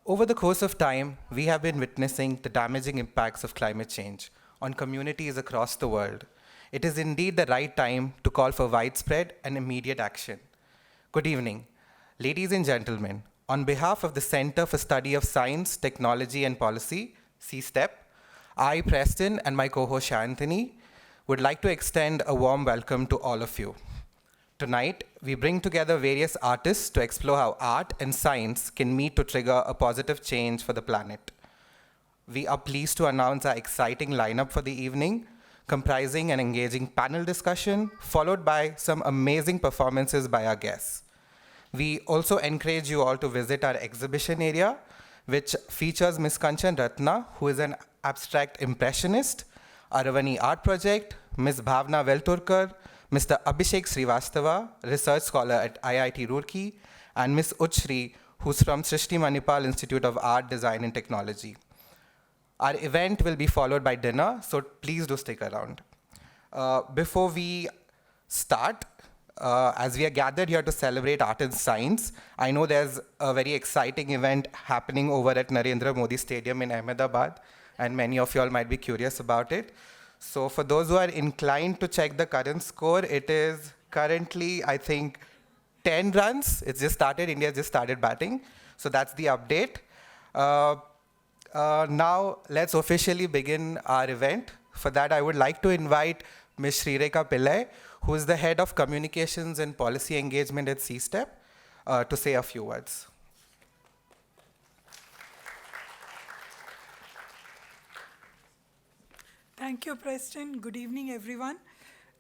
Over the course of time, we have been witnessing the damaging impacts of climate change on communities across the world. It is indeed the right time to call for widespread and immediate action. Good evening. Ladies and gentlemen, on behalf of the Center for Study of Science, Technology and Policy, CSTEP, I, Preston, and my co-host Anthony would like to extend a warm welcome to all of you. Tonight, we bring together various artists to explore how art and science can meet to trigger a positive change for the planet. We are pleased to announce our exciting lineup for the evening, comprising an engaging panel discussion, followed by some amazing performances by our guests. We also encourage you all to visit our exhibition area, which features Ms. Kanchan Ratna, who is an abstract impressionist, Aravani Art Project, Ms. Bhavna Velturkar, Mr. Abhishek Srivastava, research scholar at IIT Roorkee, and Ms. Uchri, who's from Srishti Manipal Institute of Art, Design and Technology. Our event will be followed by dinner, so please do stick around. Before we start, as we are gathered here to celebrate art and science, I know there's a very exciting event happening over at Narendra Modi Stadium in Ahmedabad, and many of you all might be curious about it. So for those who are inclined to check the current score, it is currently, I think, 10 runs. It's just started, India just started batting. So that's the update. Now, let's officially begin our event. For that, I would like to invite Ms. Srireka Pillai, who is the head of communications and policy engagement at CSTEP, to say a few words. Thank you, Preston. Good evening, everyone.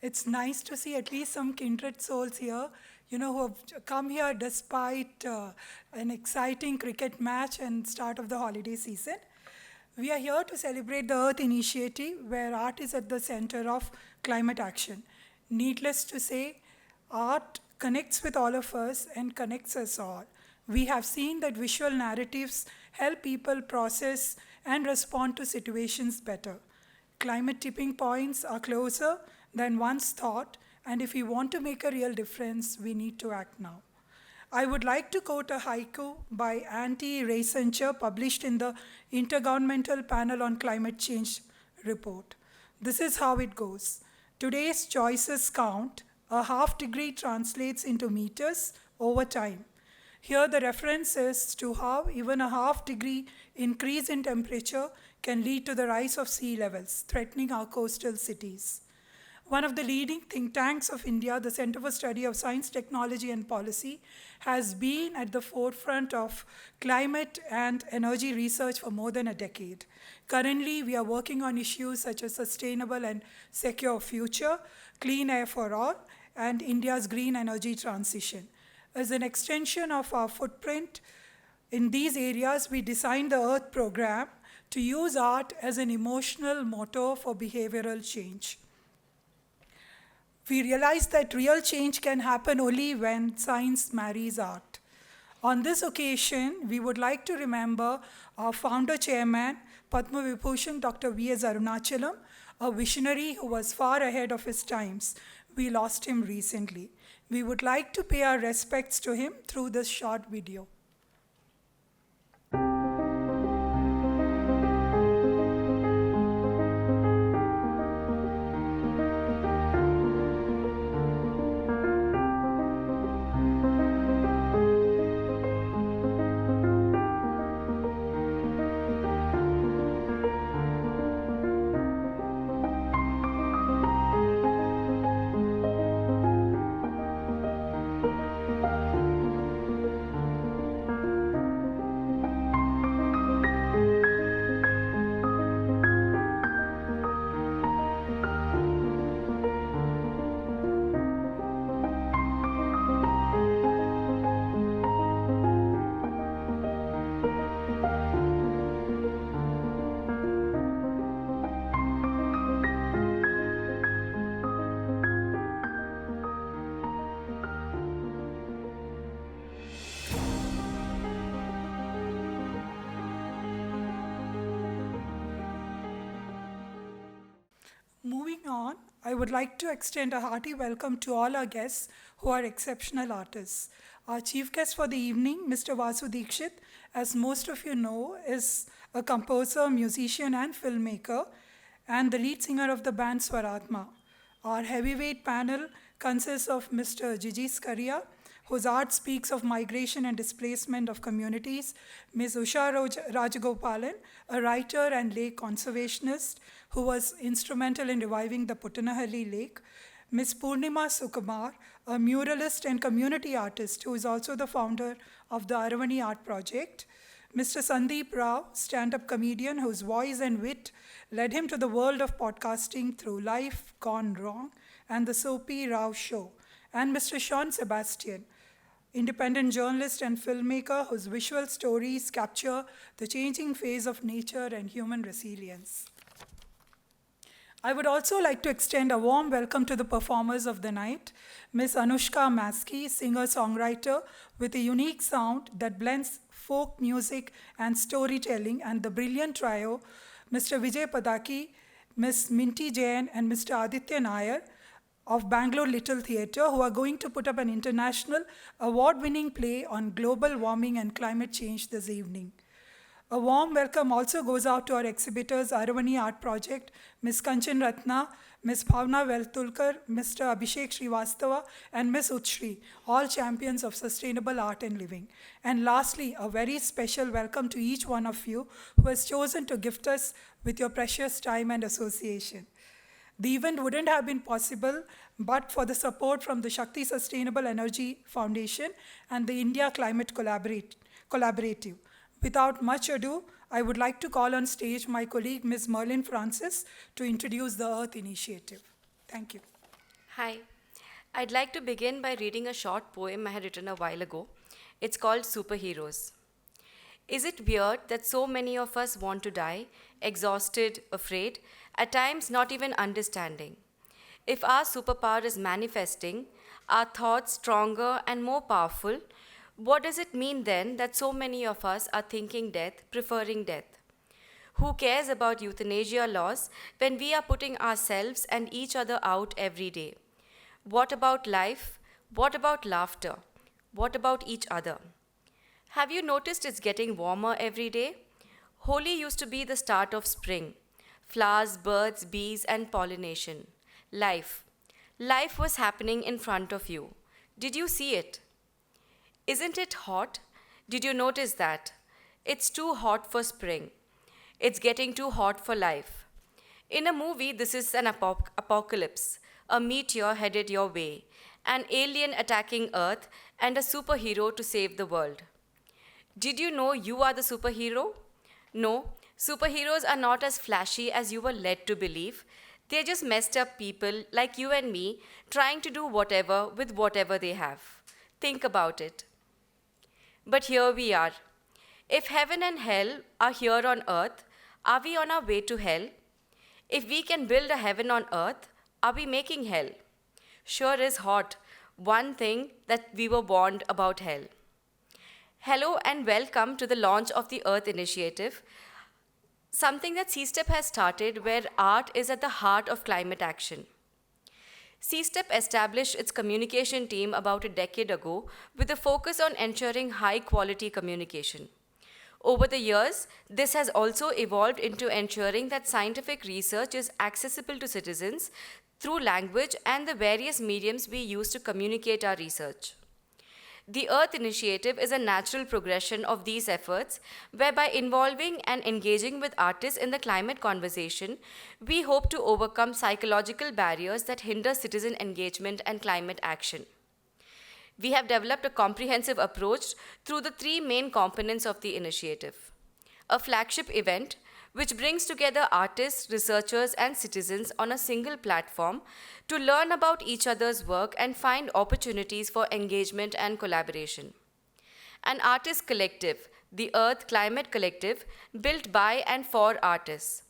It's nice to see at least some kindred souls here, who have come here despite an exciting cricket match and start of the holiday season. We are here to celebrate the eARTh initiative, where art is at the center of climate action. Needless to say, art connects with all of us and connects us all. We have seen that visual narratives help people process and respond to situations better. Climate tipping points are closer than once thought, and if we want to make a real difference, we need to act now. I would like to quote a haiku by Antti Reisencher, published in the Intergovernmental Panel on Climate Change report. This is how it goes. Today's choices count. A half degree translates into meters over time. Here the reference is to how even a half degree increase in temperature can lead to the rise of sea levels, threatening our coastal cities. One of the leading think tanks of India, the Center for Study of Science, Technology and Policy, has been at the forefront of climate and energy research for more than a decade. Currently, we are working on issues such as sustainable and secure future, clean air for all, and India's green energy transition. As an extension of our footprint in these areas, we designed the eARTh program to use art as an emotional motor for behavioral change. We realized that real change can happen only when science marries art. On this occasion, we would like to remember our founder chairman, Padma Vibhushan Dr. V.S. Arunachalam, a visionary who was far ahead of his times. We lost him recently. We would like to pay our respects to him through this short video. Moving on, I would like to extend a hearty welcome to all our guests who are exceptional artists. Our chief guest for the evening, Mr. Vasu Dixit, as most of you know, is a composer, musician, and filmmaker, and the lead singer of the band Swaratma. Our heavyweight panel consists of Mr. Gigi Skaria, whose art speaks of migration and displacement of communities, Ms. Usha Rajagopalan, a writer and lake conservationist who was instrumental in reviving the Puttanahalli Lake, Ms. Purnima Sukumar, a muralist and community artist who is also the founder of the Aravani Art Project, Mr. Sandeep Rao, stand-up comedian whose voice and wit led him to the world of podcasting through Life Gone Wrong and the Soapy Rao Show, and Mr. Sean Sebastian, independent journalist and filmmaker whose visual stories capture the changing face of nature and human resilience. I would also like to extend a warm welcome to the performers of the night, Ms. Anoushka Maskey, singer-songwriter with a unique sound that blends folk music and storytelling, and the brilliant trio, Mr. Vijay Padaki, Ms. Minty Jain, and Mr. Aditya Nair of Bangalore Little Theatre, who are going to put up an international award-winning play on global warming and climate change this evening. A warm welcome also goes out to our exhibitors, Aravani Art Project, Ms. Kanchan Ratna, Ms. Bhavna Veltulkar, Mr. Abhishek Srivastava, and Ms. Utshri, all champions of sustainable art and living. And lastly, a very special welcome to each one of you who has chosen to gift us with your precious time and association. The event wouldn't have been possible but for the support from the Shakti Sustainable Energy Foundation and the India Climate Collaborative. Without much ado, I would like to call on stage my colleague, Ms. Merlin Francis, to introduce the eARTh Initiative. Thank you. Hi. I'd like to begin by reading a short poem I had written a while ago. It's called Superheroes. Is it weird that so many of us want to die, exhausted, afraid, at times not even understanding? If our superpower is manifesting, our thoughts stronger and more powerful, what does it mean then that so many of us are thinking death, preferring death? Who cares about euthanasia laws when we are putting ourselves and each other out every day? What about life? What about laughter? What about each other? Have you noticed it's getting warmer every day? Holi used to be the start of spring. Flowers, birds, bees, and pollination. Life. Life was happening in front of you. Did you see it? Isn't it hot? Did you notice that? It's too hot for spring. It's getting too hot for life. In a movie, this is an apocalypse, a meteor headed your way, an alien attacking Earth, and a superhero to save the world. Did you know you are the superhero? No, superheroes are not as flashy as you were led to believe. They're just messed up people like you and me trying to do whatever with whatever they have. Think about it. But here we are. If heaven and hell are here on earth, are we on our way to hell? If we can build a heaven on earth, are we making hell? Sure is hot. One thing that we were warned about hell. Hello and welcome to the launch of the eARTh Initiative, something that C-STEP has started where art is at the heart of climate action. C-STEP established its communication team about a decade ago with a focus on ensuring high-quality communication. Over the years, this has also evolved into ensuring that scientific research is accessible to citizens through language and the various mediums we use to communicate our research. The eARTh Initiative is a natural progression of these efforts, whereby involving and engaging with artists in the climate conversation, we hope to overcome psychological barriers that hinder citizen engagement and climate action. We have developed a comprehensive approach through the three main components of the initiative. A flagship event, which brings together artists, researchers, and citizens on a single platform to learn about each other's work and find opportunities for engagement and collaboration. An artist collective, the eARTh Climate Collective, built by and for artists.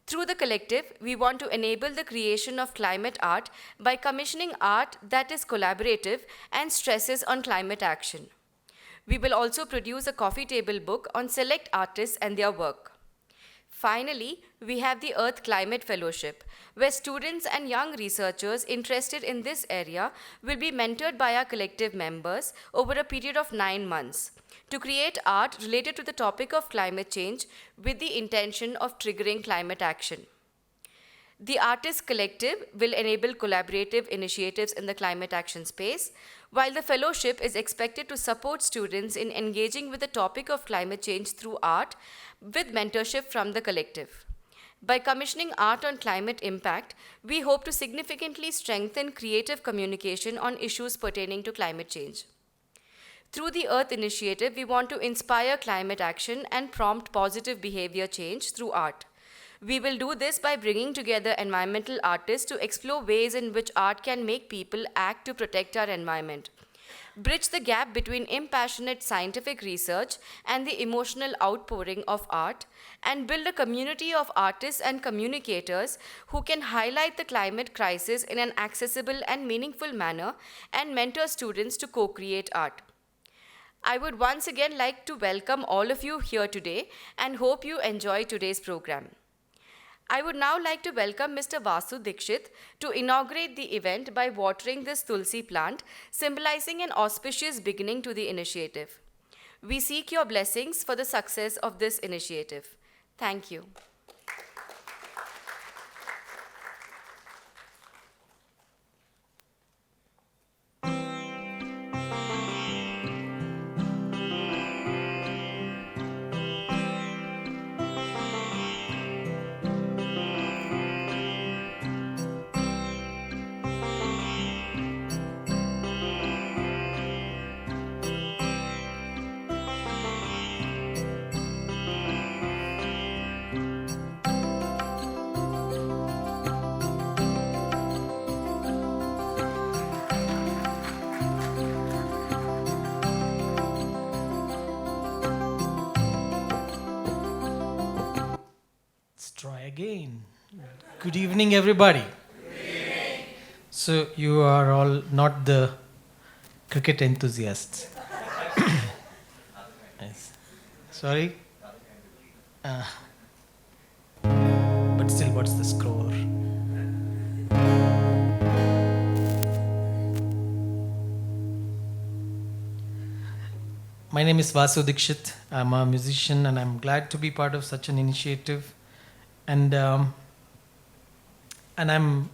Through the collective, we want to enable the creation of climate art by commissioning art that is collaborative and stresses on climate action. We will also produce a coffee table book on select artists and their work. Finally, we have the Earth Climate Fellowship, where students and young researchers interested in this area will be mentored by our collective members over a period of 9 months to create art related to the topic of climate change with the intention of triggering climate action. The Artist Collective will enable collaborative initiatives in the climate action space, while the fellowship is expected to support students in engaging with the topic of climate change through art with mentorship from the collective. By commissioning art on climate impact, we hope to significantly strengthen creative communication on issues pertaining to climate change. Through the Earth Initiative, we want to inspire climate action and prompt positive behavior change through art. We will do this by bringing together environmental artists to explore ways in which art can make people act to protect our environment, bridge the gap between impassionate scientific research and the emotional outpouring of art, and build a community of artists and communicators who can highlight the climate crisis in an accessible and meaningful manner and mentor students to co-create art. I would once again like to welcome all of you here today and hope you enjoy today's program. I would now like to welcome Mr. Vasu Dixit to inaugurate the event by watering this tulsi plant, symbolizing an auspicious beginning to the initiative. We seek your blessings for the success of this initiative. Thank you. Let's try again. Good evening, everybody. So, you are all not the cricket enthusiasts. Yes. Sorry? But still, what's the score? My name is Vasu Dixit. I'm a musician and I'm glad to be part of such an initiative. And I'm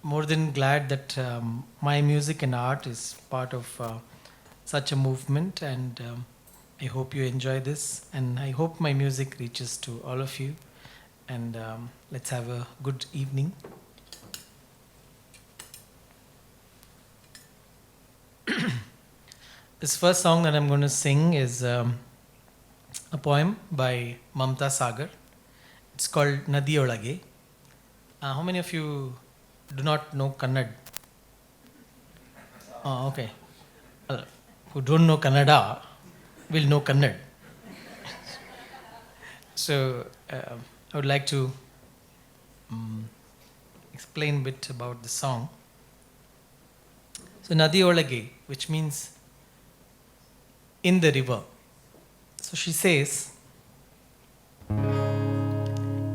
more than glad that my music and art is part of such a movement, and I hope you enjoy this, and I hope my music reaches to all of you, and let's have a good evening. This first song that I'm going to sing is a poem by Mamta Sagar. It's called Nadiyolage. How many of you do not know Kannada? Oh, okay. Well, who don't know Kannada will know Kannada. So I would like to explain a bit about the song. So Nadiyolage, which means in the river. So she says,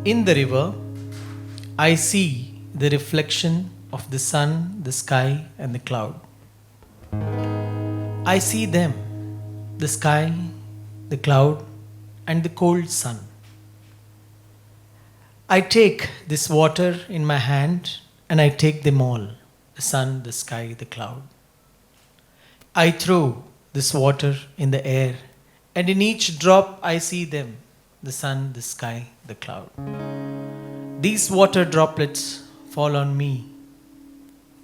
in the river, I see the reflection of the sun, the sky, and the cloud. I see them, the sky, the cloud, and the cold sun. I take this water in my hand and I take them all, the sun, the sky, the cloud. I throw this water in the air, and in each drop I see them, the sun, the sky, the cloud. These water droplets fall on me.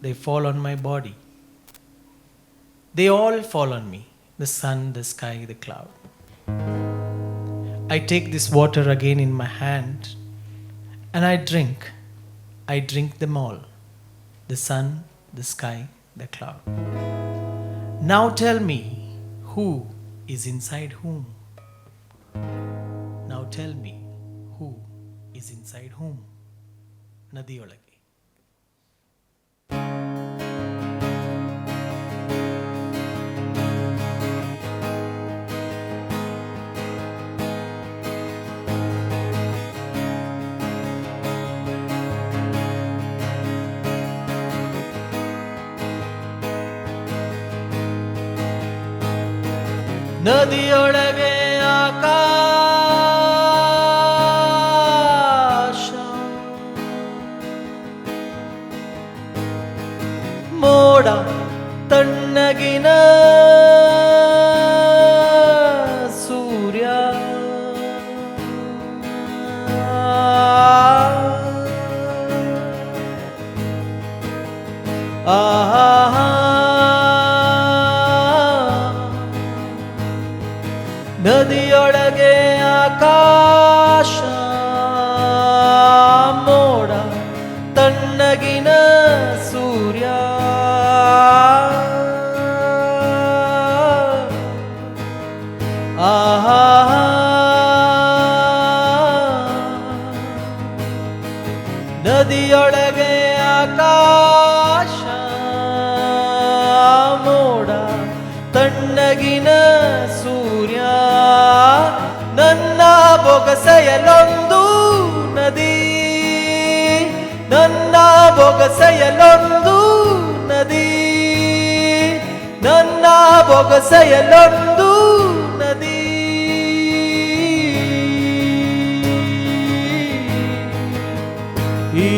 They fall on my body. They all fall on me, the sun, the sky, the cloud. I take this water again in my hand and I drink. I drink them all, the sun, the sky, the cloud. Now tell me, who is inside whom? Now tell me, who is inside whom? Nadiyolage. ನದಿಯೊಳಗೆ ಆಕಾಶ, ಮೋಡ ತಣ್ಣಗಿನ ಸೂರ್ಯ, ಆಹಾ, ನದಿಯೊಳಗೆ ಆಕಾಶ, ಮೋಡ ತಣ್ಣಗಿನ ಸೂರ್ಯ, ಆಹಾ, ನದಿಯೊಳಗೆ ಆಕಾಶ, ಮೋಡ ತಣ್ಣಗಿನ ಸೂರ್ಯ, ನನ್ನ ಬೊಗಸೆಯಲೊಂದು ನದಿ, ನನ್ನ ಬೊಗಸೆಯಲೊಂದು ನದಿ, ನನ್ನ ಬೊಗಸೆಯಲೊಂದು ನದಿ, ಈ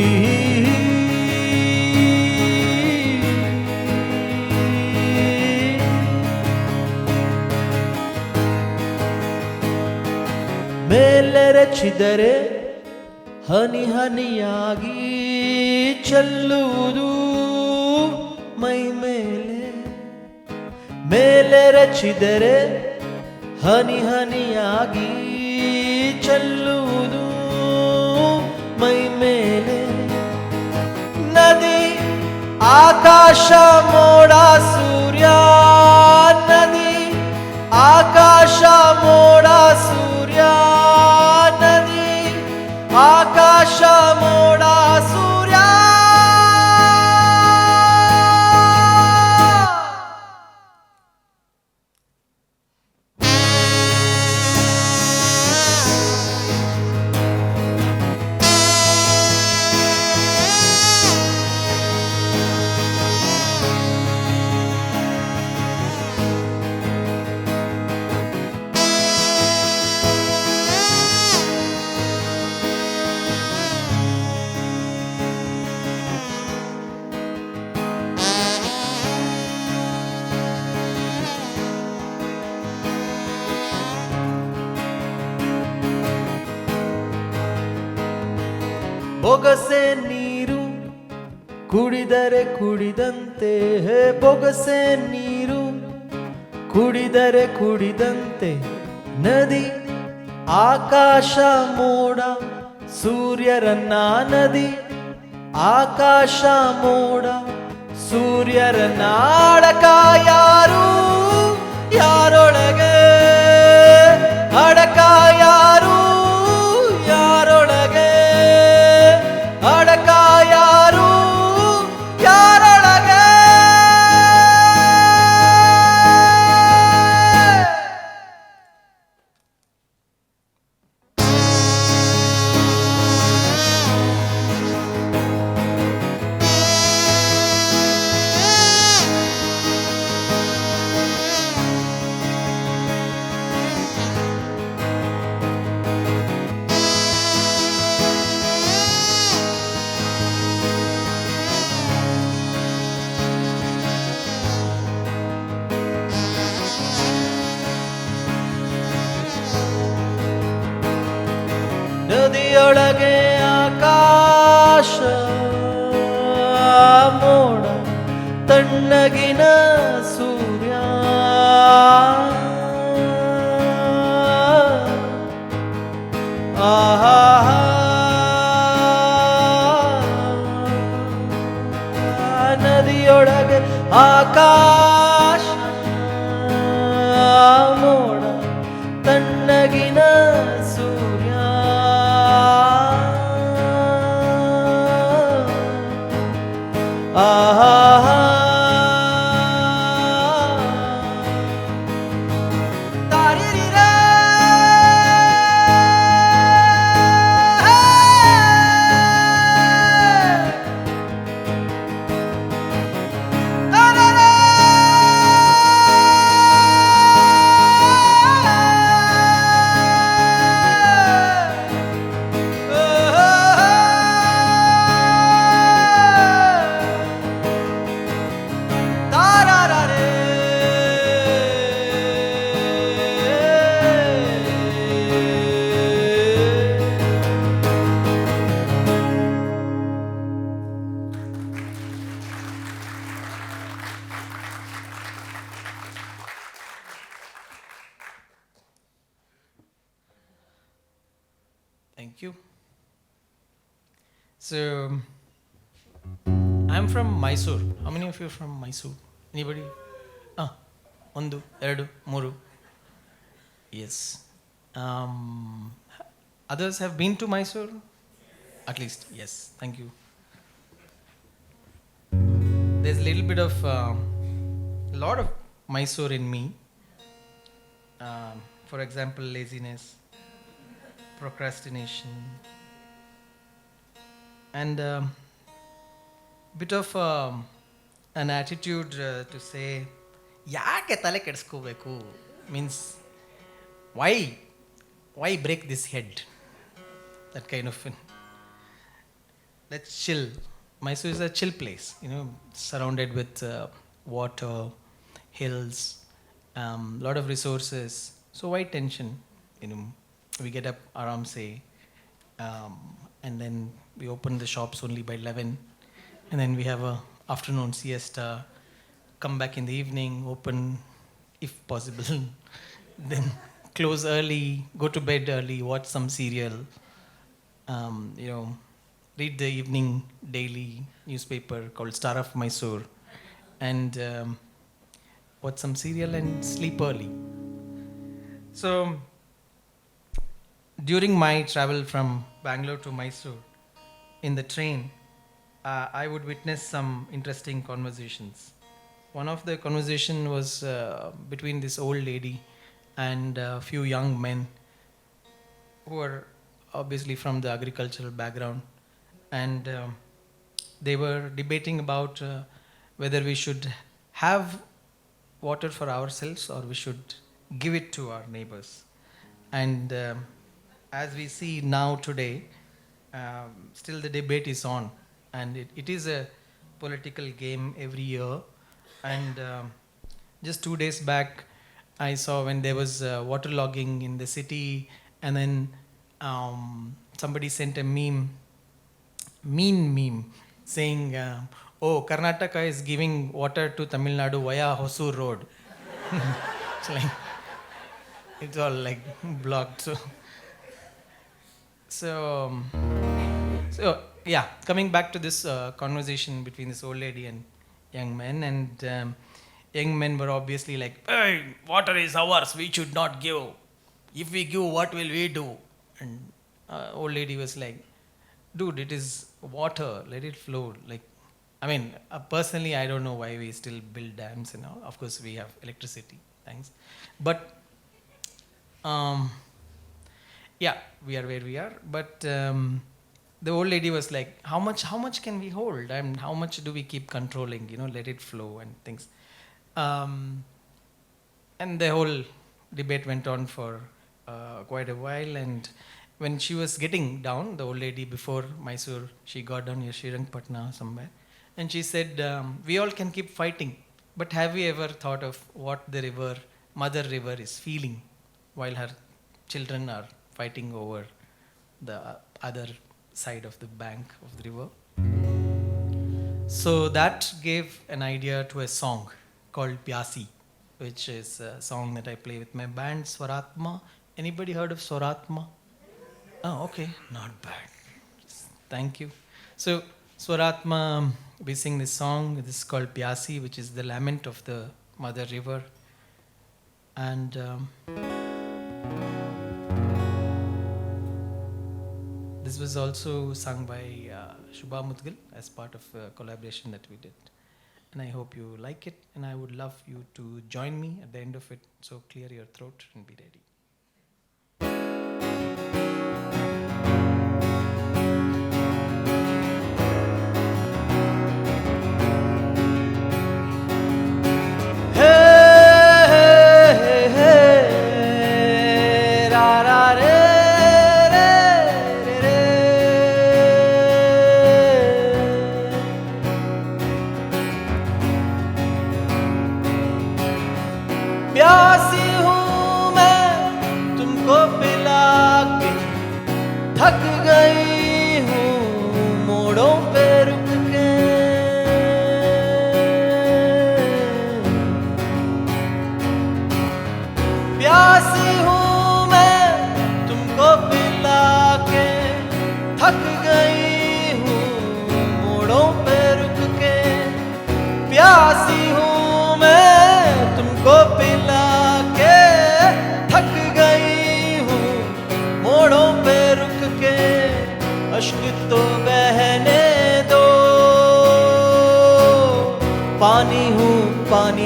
ಮೇಲೆರಚಿದರೆ ಹನಿ ಹನಿಯಾಗಿ ಚೆಲ್ಲುವುದು ಮೈ ಮೇಲೆ, ಮೇಲೆರಚಿದರೆ ಹನಿ ಹನಿಯಾಗಿ ಚೆಲ್ಲುವುದು ಮೈ ಮೇಲೆ, ನದಿ ಆಕಾಶ ಮೋಡ ಸೂರ್ಯ, ನದಿ ಆಕಾಶ ಮೋಡ ಸೂರ್ಯ, ನದಿ ಆಕಾಶ ಮೋಡ ಸೂರ್ಯ, ಬೊಗಸೆ ನೀರು ಕುಡಿದರೆ ಕುಡಿದಂತೆ, ಬೊಗಸೆ ನೀರು ಕುಡಿದರೆ ಕುಡಿದಂತೆ, ನದಿ ಆಕಾಶ ಮೋಡ ಸೂರ್ಯರನ್ನ, ನದಿ ಆಕಾಶ ಮೋಡ ಸೂರ್ಯರನ್ನ, ಅಡಕ ಯಾರು ಯಾರೊಳಗೆ, ಅಡಕ ಯಾರು ಯಾರೊಳಗೆ, ಅಡಕ ಯಾರು ಯಾರೊಳಗೆ, Thank you. So, I'm from Mysore. How many of you are from Mysore? Anybody? Ondu, eradu, muru. Yes. Others have been to Mysore? At least, yes. Thank you. There's a little bit of, lot of Mysore in me. For example, laziness, procrastination, and bit of an attitude to say, yaake tale kedskobeku, means why break this head, that kind of let's chill. Mysore is a chill place, surrounded with water, hills, lot of resources, so why tension? We get up aram se, and then we open the shops only by 11, and then we have a afternoon siesta, come back in the evening, open if possible, then close early, go to bed early, watch some serial, read the evening daily newspaper called Star of Mysore, and watch some serial and sleep early. So during my travel from Bangalore to Mysore, in the train, I would witness some interesting conversations. One of the conversation was between this old lady and a few young men who are obviously from the agricultural background, and they were debating about whether we should have water for ourselves or we should give it to our neighbors. And as we see now today, still the debate is on, and it is a political game every year. And just 2 days back, I saw when there was waterlogging in the city, and then somebody sent a mean meme saying, oh, Karnataka is giving water to Tamil Nadu via Hosur Road. It's all like blocked. So yeah, coming back to this conversation between this old lady and young men, and young men were obviously like, hey, water is ours, we should not give. If we give, what will we do? And old lady was like, dude, it is water, let it flow. Personally, I don't know why we still build dams and all. Of course, we have electricity, thanks. But yeah, we are where we are. But the old lady was like, how much can we hold? And how much do we keep controlling? Let it flow and things. And the whole debate went on for quite a while. And when she was getting down, the old lady, before Mysore, she got down near Srirangpatna somewhere, and she said, we all can keep fighting, but have you ever thought of what the river, mother river, is feeling while her children are fighting over the other side of the bank of the river? So that gave an idea to a song called Pyasi, which is a song that I play with my band, Swaratma. Anybody heard of Swaratma? Oh, okay, not bad. Thank you. So Swaratma, we sing this song. This is called Pyasi, which is the lament of the mother river. And this was also sung by Shubha Mudgal as part of a collaboration that we did. And I hope you like it, and I would love you to join me at the end of it. So clear your throat and be ready. प्यासी हूँ मैं तुमको पिला के, थक गई हूँ मोड़ों पे रुक के। प्यासी हूँ मैं तुमको पिला के,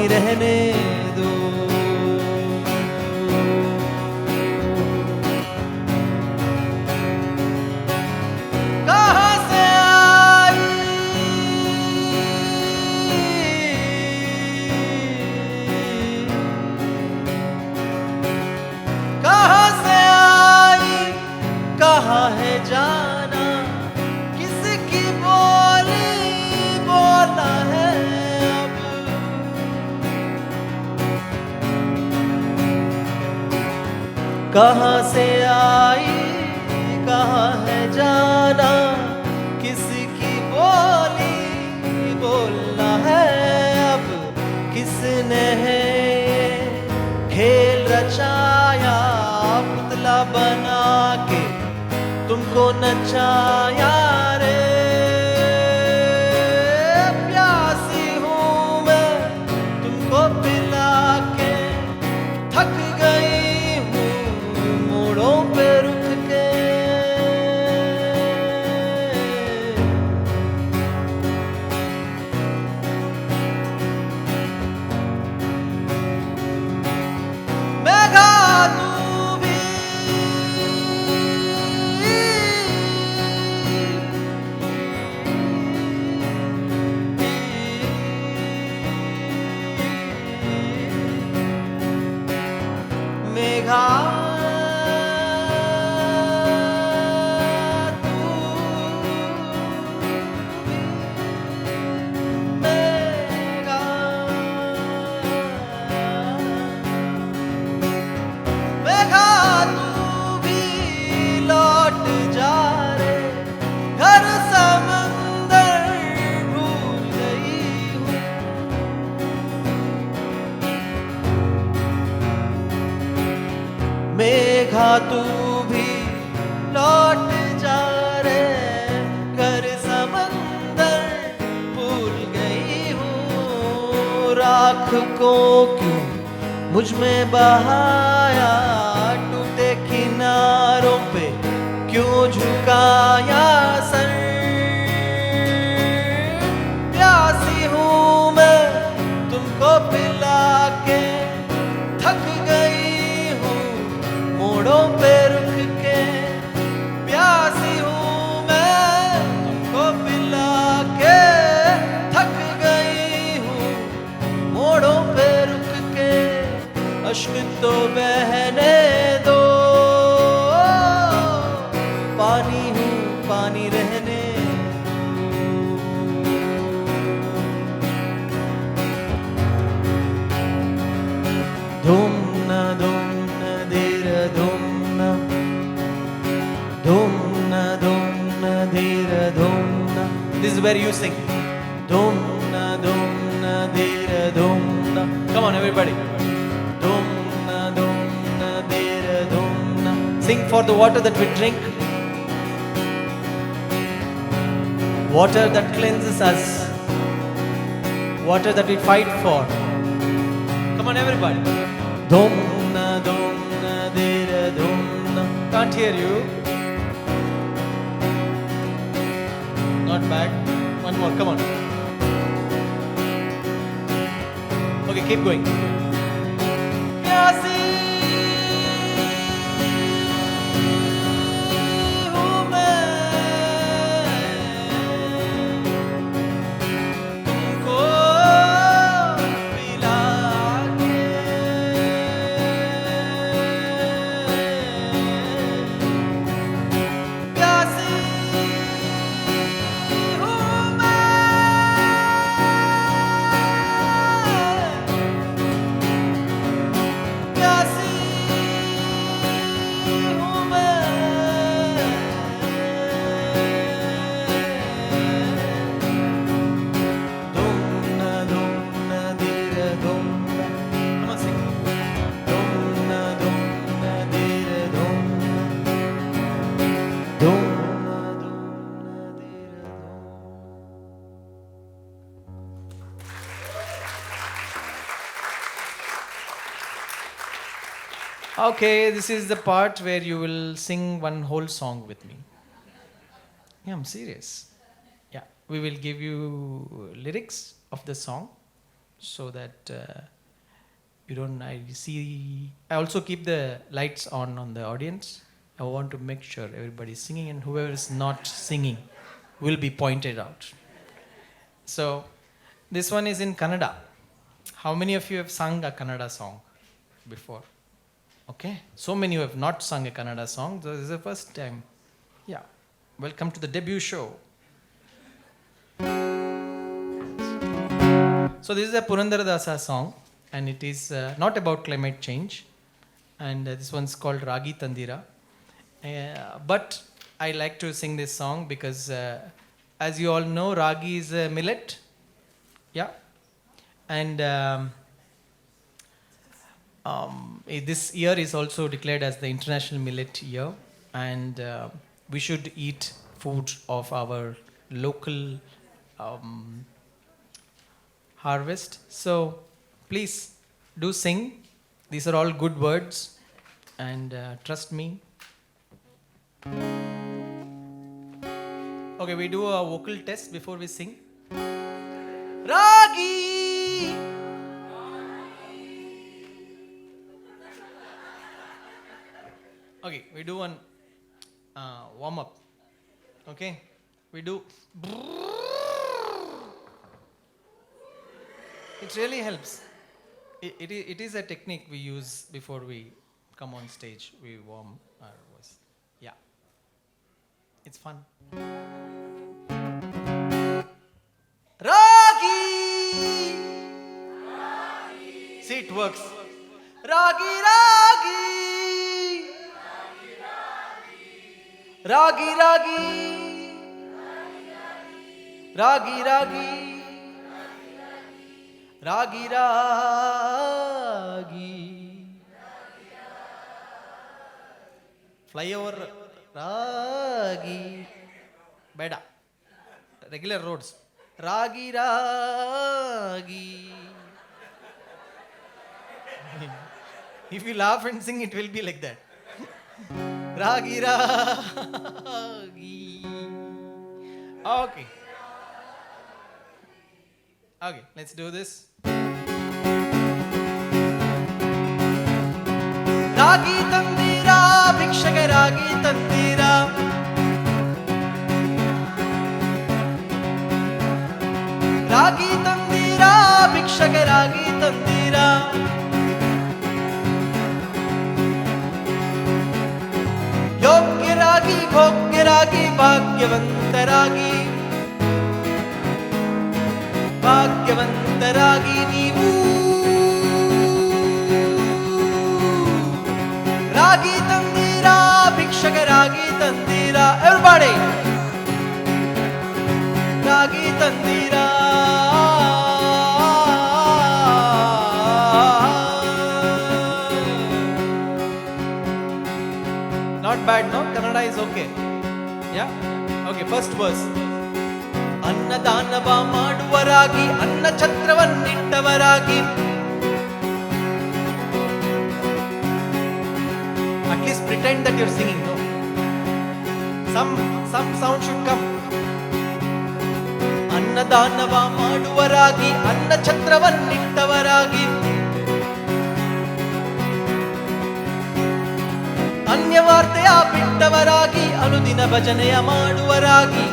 पानी रहने दो। कहाँ से आई कहाँ से आई कहाँ है जाना, किसकी बोली बोलना है अब। कहाँ से आई कहाँ है जाना, किसकी बोली बोलना है अब। किसने है खेल रचाया, पुतला बना के तुमको नचाया रे। प्यासी हूँ मैं तुमको पिला के, थक गई हूँ मोड़ों पे रुक के। मेघा तू भी मेघा मेघा मेघा तू भी लौट जा रे, घर समंदर भूल गई हूँ। मेघा तू भी लौट जा रे, घर समंदर भूल गई हूँ। राख को क्यों मुझ में बहाया, टूटे किनारों पे क्यों झुकाया सर। प्यासी हूँ मैं तुमको पिला के, थक गई हूँ मोड़ों पे रुक के। प्यासी हूँ मैं तुमको पिला के, थक गई हूँ मोड़ों पे रुक के। अश्क तो बहने दो, पानी हूँ पानी रहने दो। धूम न धूम न धीर धूम न, धूम न धूम न धीर धूम न। This is where you sing. Dhum na dhir dhum na. Come on everybody. Dhum na dhir dhum na. Sing for the water that we drink, water that cleanses us, water that we fight for. Come on everybody. Dhum na dhir dhum na. Can't hear you. Not bad. One more, come on. Okay, keep going. प्यासी हूँ मैं तुमको पिला के। प्यासी Okay, this is the part where you will sing one whole song with me. Yeah, I'm serious. Yeah, we will give you lyrics of the song so that you don't. I also keep the lights on the audience. I want to make sure everybody's singing, and whoever is not singing will be pointed out. So this one is in Kannada. How many of you have sung a Kannada song before? Okay, so many who have not sung a Kannada song. So this is the first time. Yeah, welcome to the debut show. So this is a Purandaradasa song, and it is not about climate change. And this one's called Ragi Tandira. But I like to sing this song because, as you all know, Ragi is a millet. Yeah. And this year is also declared as the International Millet Year. And we should eat food of our local harvest. So please do sing. These are all good words. And trust me. Okay, we do a vocal test before we sing. Ragi! Okay, we do one warm up. Okay, we do. It really helps. It is a technique we use before we come on stage. We warm our voice. Yeah. It's fun. Ragi! See, it works. Ragi, Ragi! Ragi, Ragi! Ragi, Ragi! Ragi, Ragi! Flyover Ragi. Beda. Regular roads. Ragi, Ragi. If you laugh and sing, it will be like that. Ragi, Ragi. Okay. Okay, let's do this. Ragi Tandira, Bhikshaka Ragi Tandira. Ragi Tandira, Bhikshaka Ragi Tandira. Yogya Ragi, Bhogya Ragi, Bhagyavanta Ragi. Bhagyavanta Ragi Neevu. Ragi Tandira, Bhikshaka Ragi Tandira. Everybody! Ragi Tandira. Not bad, no? Kannada is okay. Yeah? Okay, first verse. ಅನ್ನದಾನವ ಮಾಡುವರಾಗಿ ಅನ್ನ ಛತ್ರವನ್ನಿಟ್ಟವರಾಗಿ. At least pretend that you're singing, no? Some sound should come. ಅನ್ನದಾನವ ಮಾಡುವರಾಗಿ ಅನ್ನ ಛತ್ರವನ್ನಿಟ್ಟವರಾಗಿ. ಅನ್ಯವಾರ್ತೆಯ ಬಿಟ್ಟವರಾಗಿ ಅನುದಿನ ಭಜನೆಯ ಮಾಡುವರಾಗಿ.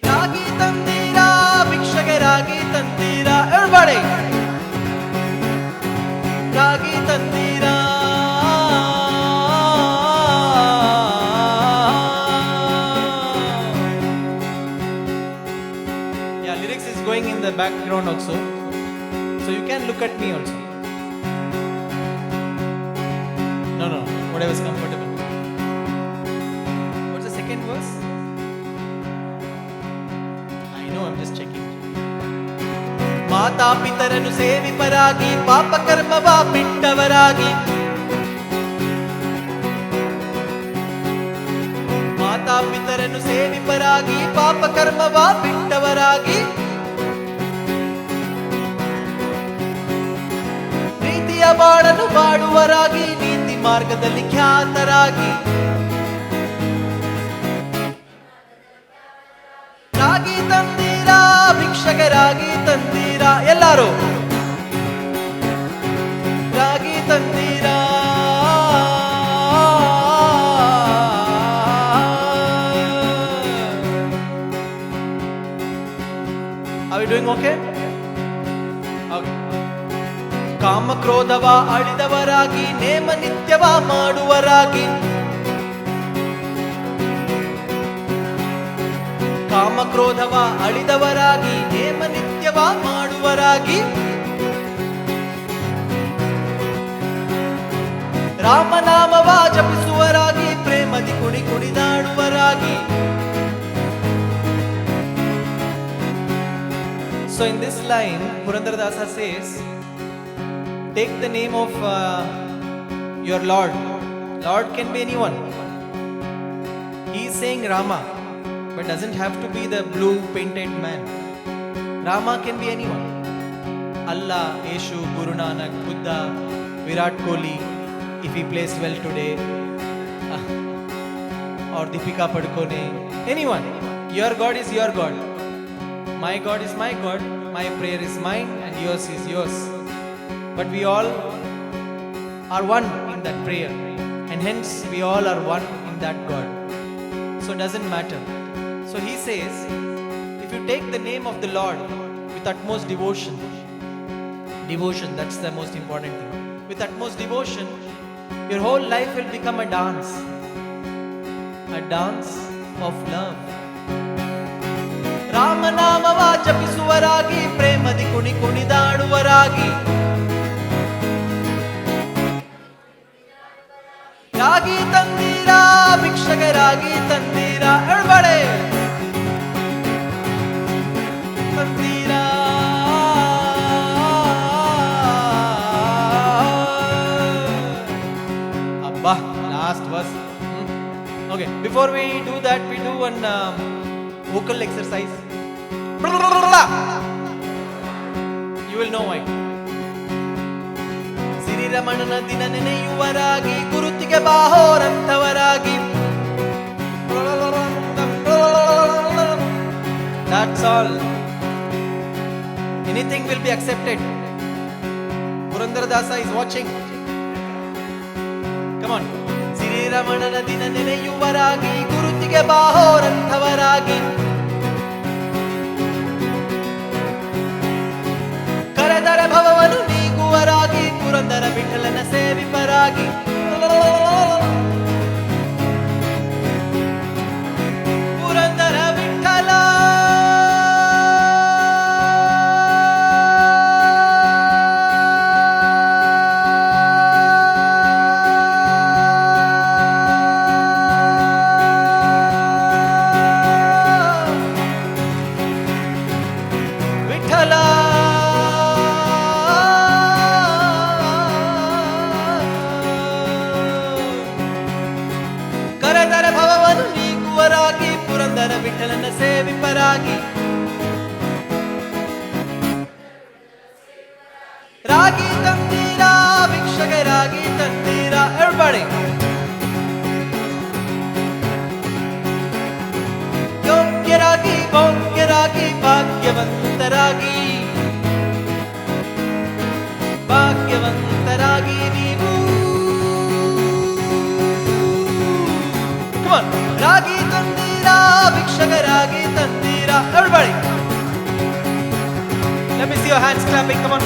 ರಾಗಿ ತಂದೀರಾ ಭಿಕ್ಷಗೆ ರಾಗಿ ತಂದೀರಾ. Everybody! Ragi ತಂದೀರಾ. Yeah, lyrics is going in the background also. So you can look at me also. No, whatever's comfortable. What's the second verse? I know, I'm just checking. ಮಾತಾ ಪಿತರನು ಸೇವಿಪರಾಗಿ ಪಾಪ ಕರ್ಮವ ಬಿಟ್ಟವರಾಗಿ. ಮಾತಾ ಪಿತರನು ಸೇವಿಪರಾಗಿ ಪಾಪ ಕರ್ಮವ ಬಿಟ್ಟವರಾಗಿ. ಪ್ರೀತಿಯ ಬಾಳನು ಬಾಡುವರಾಗಿ ನೀತಿ ಮಾರ್ಗದಲ್ಲಿ ಖ್ಯಾತರಾಗಿ. ರಾಗಿ ತಂದ ರಾಗಿ ತಂದೀರ ಎಲ್ಲರೂ ರಾಗಿ ತಂದೀರ Are we doing okay? Okay. ಕಾಮ ಕ್ರೋಧವ ಅಳಿದವರಾಗಿ ನೇಮ ನಿತ್ಯವ ಮಾಡುವರಾಗಿ ಕಾಮ ಕ್ರೋಧವ ಅಳಿದವರಾಗಿ ನೇಮ ನಿತ್ಯವ ಮಾಡುವರಾಗಿ ರಾಮನಾಮವ ಜಪಿಸುವರಾಗಿ ಪ್ರೇಮದಿ ಕುಣಿ ಕುಣಿದಾಡುವರಾಗಿ. So in this line, Purandaradasa says, take the name of your Lord. Lord can be anyone. He is saying Rama, but doesn't have to be the blue painted man. Rama can be anyone. Allah, Yeshu, Guru Nanak, Buddha, Virat Kohli, if he plays well today, or Deepika Padukone, anyone. Your God is your God. My God is my God. My prayer is mine and yours is yours. But we all are one in that prayer, and hence we all are one in that God. So it doesn't matter. So he says, if you take the name of the Lord with utmost devotion, that's the most important thing. With utmost devotion, your whole life will become a dance of love. ರಾಮನಾಮವ ಜಪಿಸುವರಾಗಿ ಪ್ರೇಮದಿ ಕುಣಿ ಕುಣಿದಾಡುವರಾಗಿ ರಾಗಿ ತಂದೀರ ಭಿಕ್ಷಗೆ ರಾಗಿ ತಂದೀರ ಎಳ್ಬಡೆ ತಂದೀರ ಅಬ್ಬಾ last ವರ್ಸ್. Okay, before we do that, we do one vocal exercise. You will know why. ಸಿರಿರಮಣನ ದಿನ ನೆನೆಯುವರಾಗಿ ಗುರುತಿಗೆ ಬಾಹೋರಂಥವರಾಗಿ. That's all. Anything will be accepted. Purandaradasa is watching. Come on. ಸಿರಿರಮಣನ ದಿನ ನೆನೆಯುವರಾಗಿ ಗುರುತಿಗೆ ಬಾಹೋರಂಥವರಾಗಿ ಕರೆದರೆ ಭವವನ್ನು ನೀಗುವರಾಗಿ ಪುರಂದರ ವಿಠಲನ ಸೇವಿಪರಾಗಿ ಪುರಂದರ ವಿಠಲ ವಿಠಲನ ಸೇವಿಪರಾಗಿ ರಾಗಿ ತಂದೀರ ಭಿಕ್ಷಗೆ ರಾಗಿ ತಂದೀರ everybody ಯೋಗ್ಯರಾಗಿ ಭೋಗ್ಯರಾಗಿ ಭಾಗ್ಯವಂತರಾಗಿ ಭಾಗ್ಯವಂತರಾಗಿ ನೀವು Come on. Ragi ತಂದೀರ ಭಿಕ್ಷಕರಾಗಿ ತಂದೀರ everybody let me see your hands clapping come on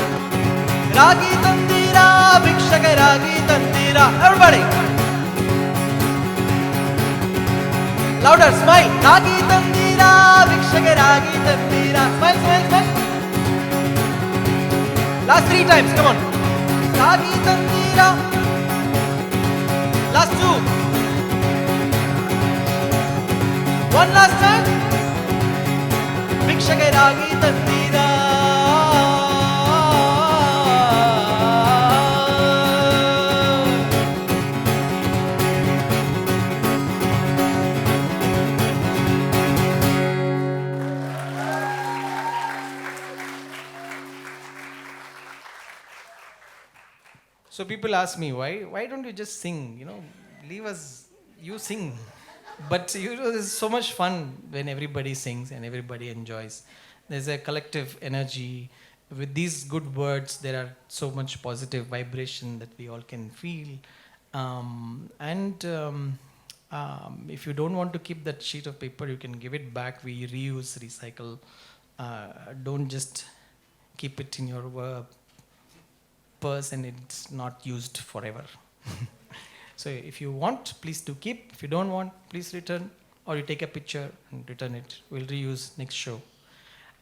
ragi ತಂದೀರ ಭಿಕ್ಷಕರಾಗಿ ತಂದೀರ everybody louder smile ragi ತಂದೀರ ಭಿಕ್ಷಕರಾಗಿ ತಂದೀರ smile smile smile last 3 times come on ragi ತಂದೀರ last 2 one last time ಭಿಕ್ಷಗೆ ragi ತಂದೀರ So people ask me, why don't you just sing? Leave us, you sing. But it's so much fun when everybody sings and everybody enjoys. there's a collective energy. With these good words, there are so much positive vibration that we all can feel. If you don't want to keep that sheet of paper, you can give it back. We reuse, recycle. Don't just keep it in your purse and it's not used forever. So if you want, please do keep. If you don't want, please return, or you take a picture and return it. We'll reuse next show.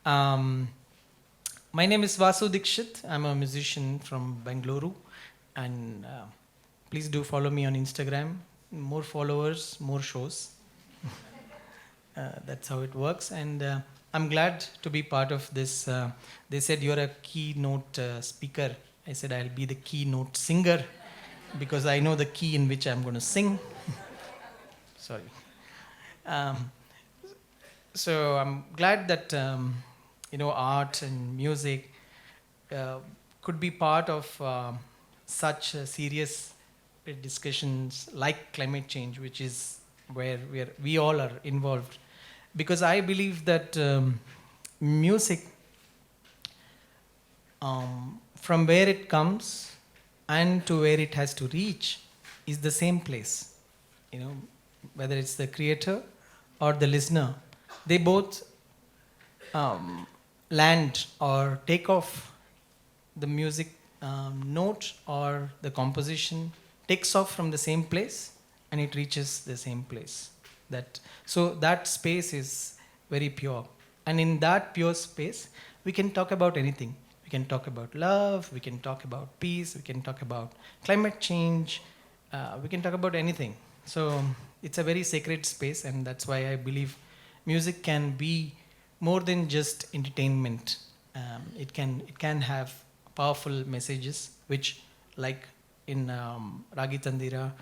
My name is Vasu Dixit. I'm a musician from Bangalore, and please do follow me on Instagram. More followers, more shows. That's how it works, and I'm glad to be part of this. They said you're a keynote speaker. I said I'll be the keynote singer, because I know the key in which I'm going to sing. Sorry. So I'm glad that art and music could be part of such serious discussions like climate change, which is where we all are involved. Because I believe that music, from where it comes and to where it has to reach, is the same place. Whether it's the creator or the listener, they both land or take off the music note, or the composition takes off from the same place and it reaches the same place. So that space is very pure. And in that pure space, we can talk about anything. We can talk about love, we can talk about peace, we can talk about climate change, we can talk about anything. So it's a very sacred space, and that's why I believe music can be more than just entertainment. It can have powerful messages, which, like in Ragi Tandira,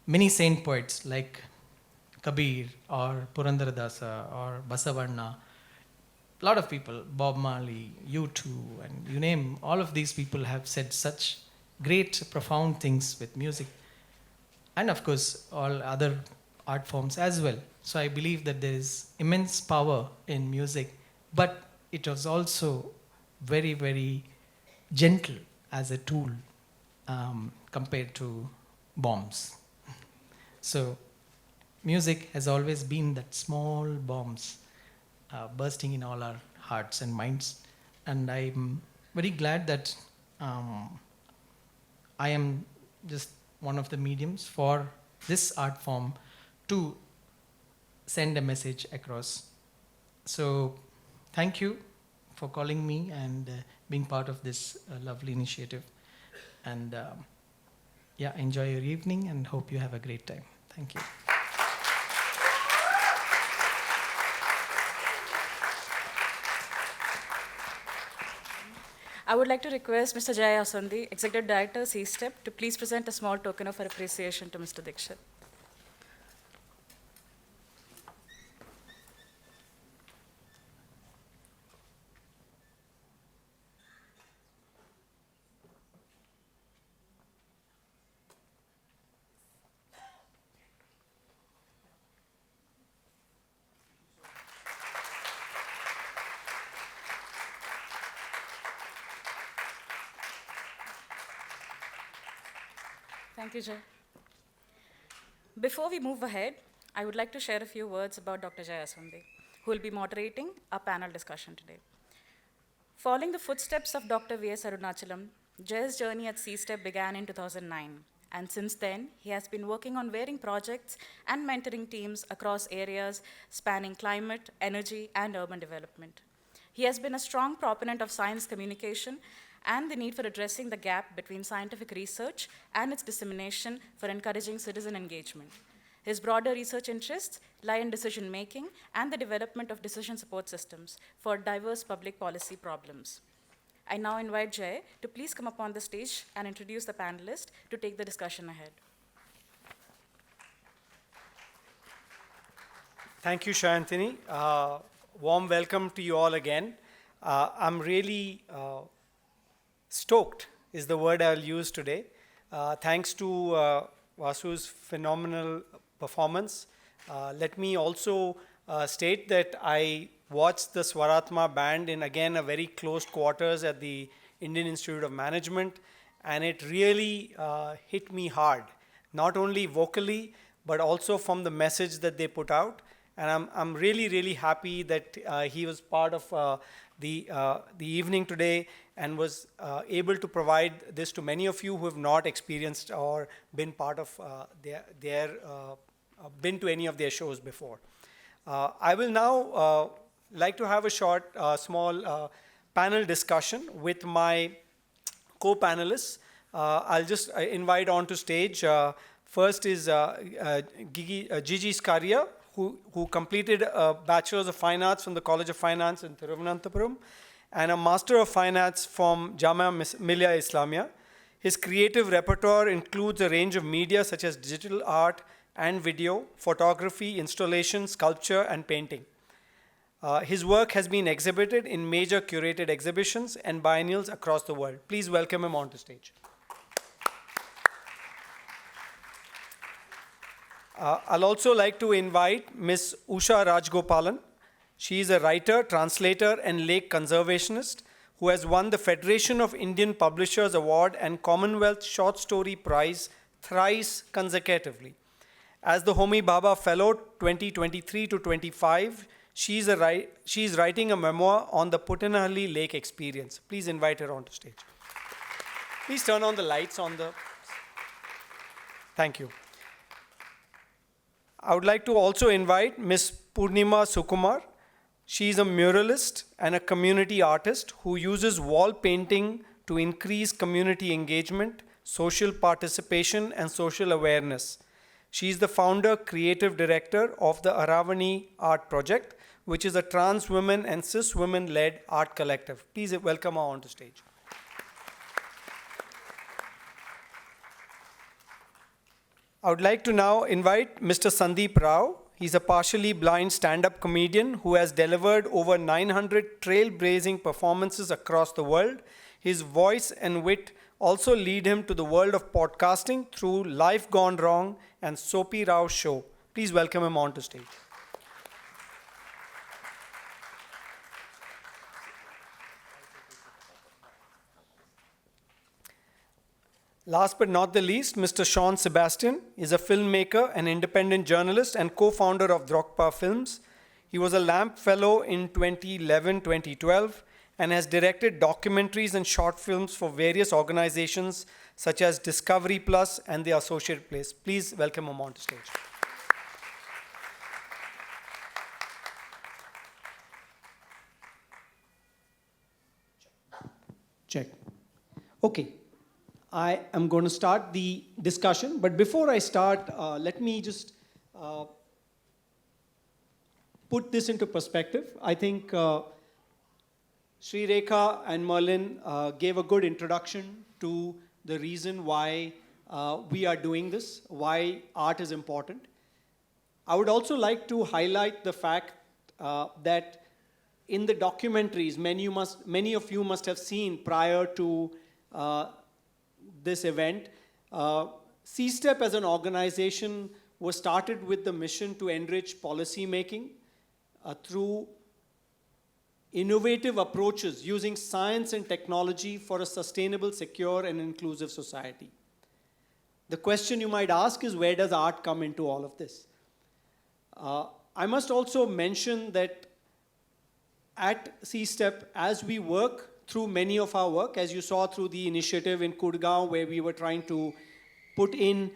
many saint poets like Kabir or Purandaradasa or Basavarna, a lot of people, Bob Marley, U2, and you name, all of these people have said such great, profound things with music. And of course, all other art forms as well. So I believe that there is immense power in music, but it was also very, very gentle as a tool compared to bombs. So music has always been that small bombs bursting in all our hearts and minds. And I'm very glad that I am just one of the mediums for this art form to send a message across. So thank you for calling me and being part of this lovely initiative. And enjoy your evening and hope you have a great time. Thank you. I would like to request Mr. Jaya Asandi, Executive Director, C-STEP, to please present a small token of appreciation to Mr. Dixit. Thank you, Jay. Before we move ahead, I would like to share a few words about Dr. Jaya Asandi, who will be moderating our panel discussion today. Following the footsteps of Dr. V.S. Arunachalam, Jay's journey at C-STEP began in 2009, and since then, he has been working on varying projects and mentoring teams across areas spanning climate, energy, and urban development. He has been a strong proponent of science communication and the need for addressing the gap between scientific research and its dissemination for encouraging citizen engagement. His broader research interests lie in decision-making and the development of decision support systems for diverse public policy problems. I now invite Jay to please come up on the stage and introduce the panelists to take the discussion ahead. Thank you, Shantini. Warm welcome to you all again. I'm really stoked is the word I'll use today. Thanks to Vasu's phenomenal performance. Let me also state that I watched the Swaratma band in, again, a very closed quarters at the Indian Institute of Management, and it really hit me hard, not only vocally, but also from the message that they put out. And I'm really, really happy that he was part of the evening today and was able to provide this to many of you who have not experienced or been part of been to any of their shows before. I will now like to have a short, small panel discussion with my co-panelists. I'll just invite onto stage. First is Gigi Skaria, who completed a Bachelor's of Fine Arts from the College of Finance in Thiruvananthapuram and a Master of Finance from Jamia Millia Islamia. His creative repertoire includes a range of media such as digital art and video, photography, installation, sculpture, and painting. His work has been exhibited in major curated exhibitions and biennials across the world. Please welcome him onto stage. I'll also like to invite Ms. Usha Rajgopalan. She is a writer, translator, and lake conservationist who has won the Federation of Indian Publishers Award and Commonwealth Short Story Prize thrice consecutively. As the Homi Bhabha Fellow 2023 to 25, she is writing a memoir on the Putanahalli Lake experience. Please invite her onto stage. Please turn on the lights on the... Thank you. I would like to also invite Ms. Purnima Sukumar. She is a muralist and a community artist who uses wall painting to increase community engagement, social participation, and social awareness. She is the founder, creative director of the Aravani Art Project, which is a trans women and cis women-led art collective. Please welcome her onto stage. I would like to now invite Mr. Sandeep Rao. He's a partially blind stand-up comedian who has delivered over 900 trailblazing performances across the world. His voice and wit also lead him to the world of podcasting through Life Gone Wrong and Soapy Rao Show. Please welcome him onto stage. Last but not the least, Mr. Sean Sebastian is a filmmaker, an independent journalist, and co-founder of Drogpa Films. He was a LAMP Fellow in 2011-2012 and has directed documentaries and short films for various organizations such as Discovery Plus and the Associated Press. Please welcome him onto stage. Check. Okay. I am going to start the discussion, but before I start, let me just put this into perspective. I think Sri Rekha and Merlin gave a good introduction to the reason why we are doing this, why art is important. I would also like to highlight the fact that in the documentaries, many of you must have seen prior to this event, C-STEP as an organization was started with the mission to enrich policy making through innovative approaches using science and technology for a sustainable, secure, and inclusive society. The question you might ask is, where does art come into all of this? I must also mention that at C-STEP, as we work through many of our work, as you saw through the initiative in Kurgaon, where we were trying to put in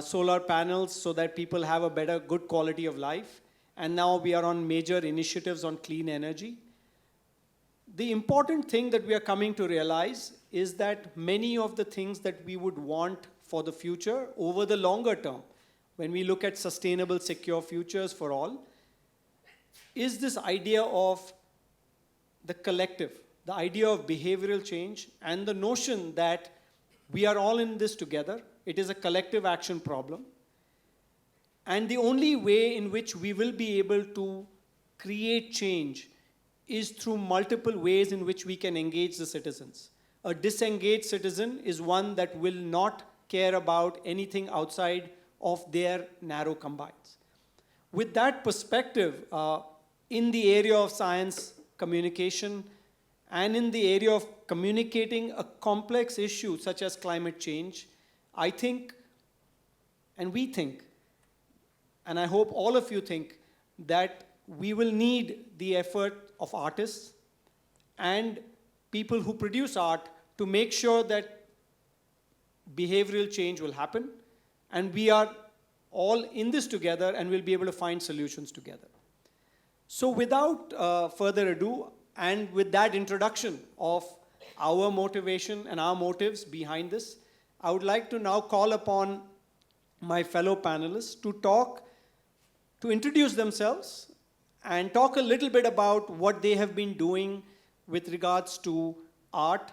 solar panels so that people have a better, good quality of life. And now we are on major initiatives on clean energy. The important thing that we are coming to realize is that many of the things that we would want for the future over the longer term, when we look at sustainable, secure futures for all, is this idea of the collective, the idea of behavioral change, and the notion that we are all in this together. It is a collective action problem. And the only way in which we will be able to create change is through multiple ways in which we can engage the citizens. A disengaged citizen is one that will not care about anything outside of their narrow confines. With that perspective, in the area of science communication and in the area of communicating a complex issue such as climate change, I think, and we think, and I hope all of you think, that we will need the effort of artists and people who produce art to make sure that behavioral change will happen, and we are all in this together and we'll be able to find solutions together. So without further ado, and with that introduction of our motivation and our motives behind this, I would like to now call upon my fellow panelists to introduce themselves and talk a little bit about what they have been doing with regards to art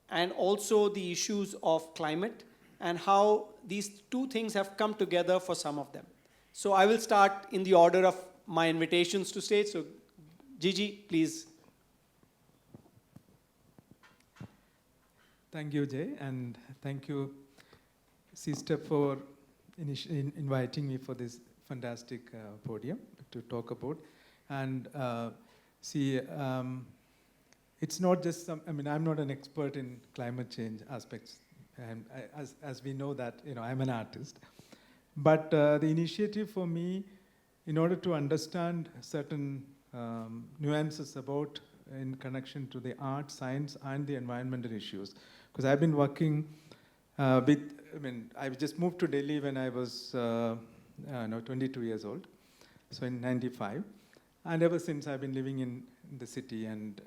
and also the issues of climate and how these two things have come together for some of them. So I will start in the order of my invitations to stage. So Gigi, please. Thank you, Jay, and thank you, Sister, for inviting me for this fantastic podium to talk about. And it's not just I'm not an expert in climate change aspects, and as we know that, I'm an artist. But the initiative for me, in order to understand certain nuances about in connection to the art, science, and the environmental issues, because I've been working I just moved to Delhi when I was 22 years old, so in '95. And ever since I've been living in the city, and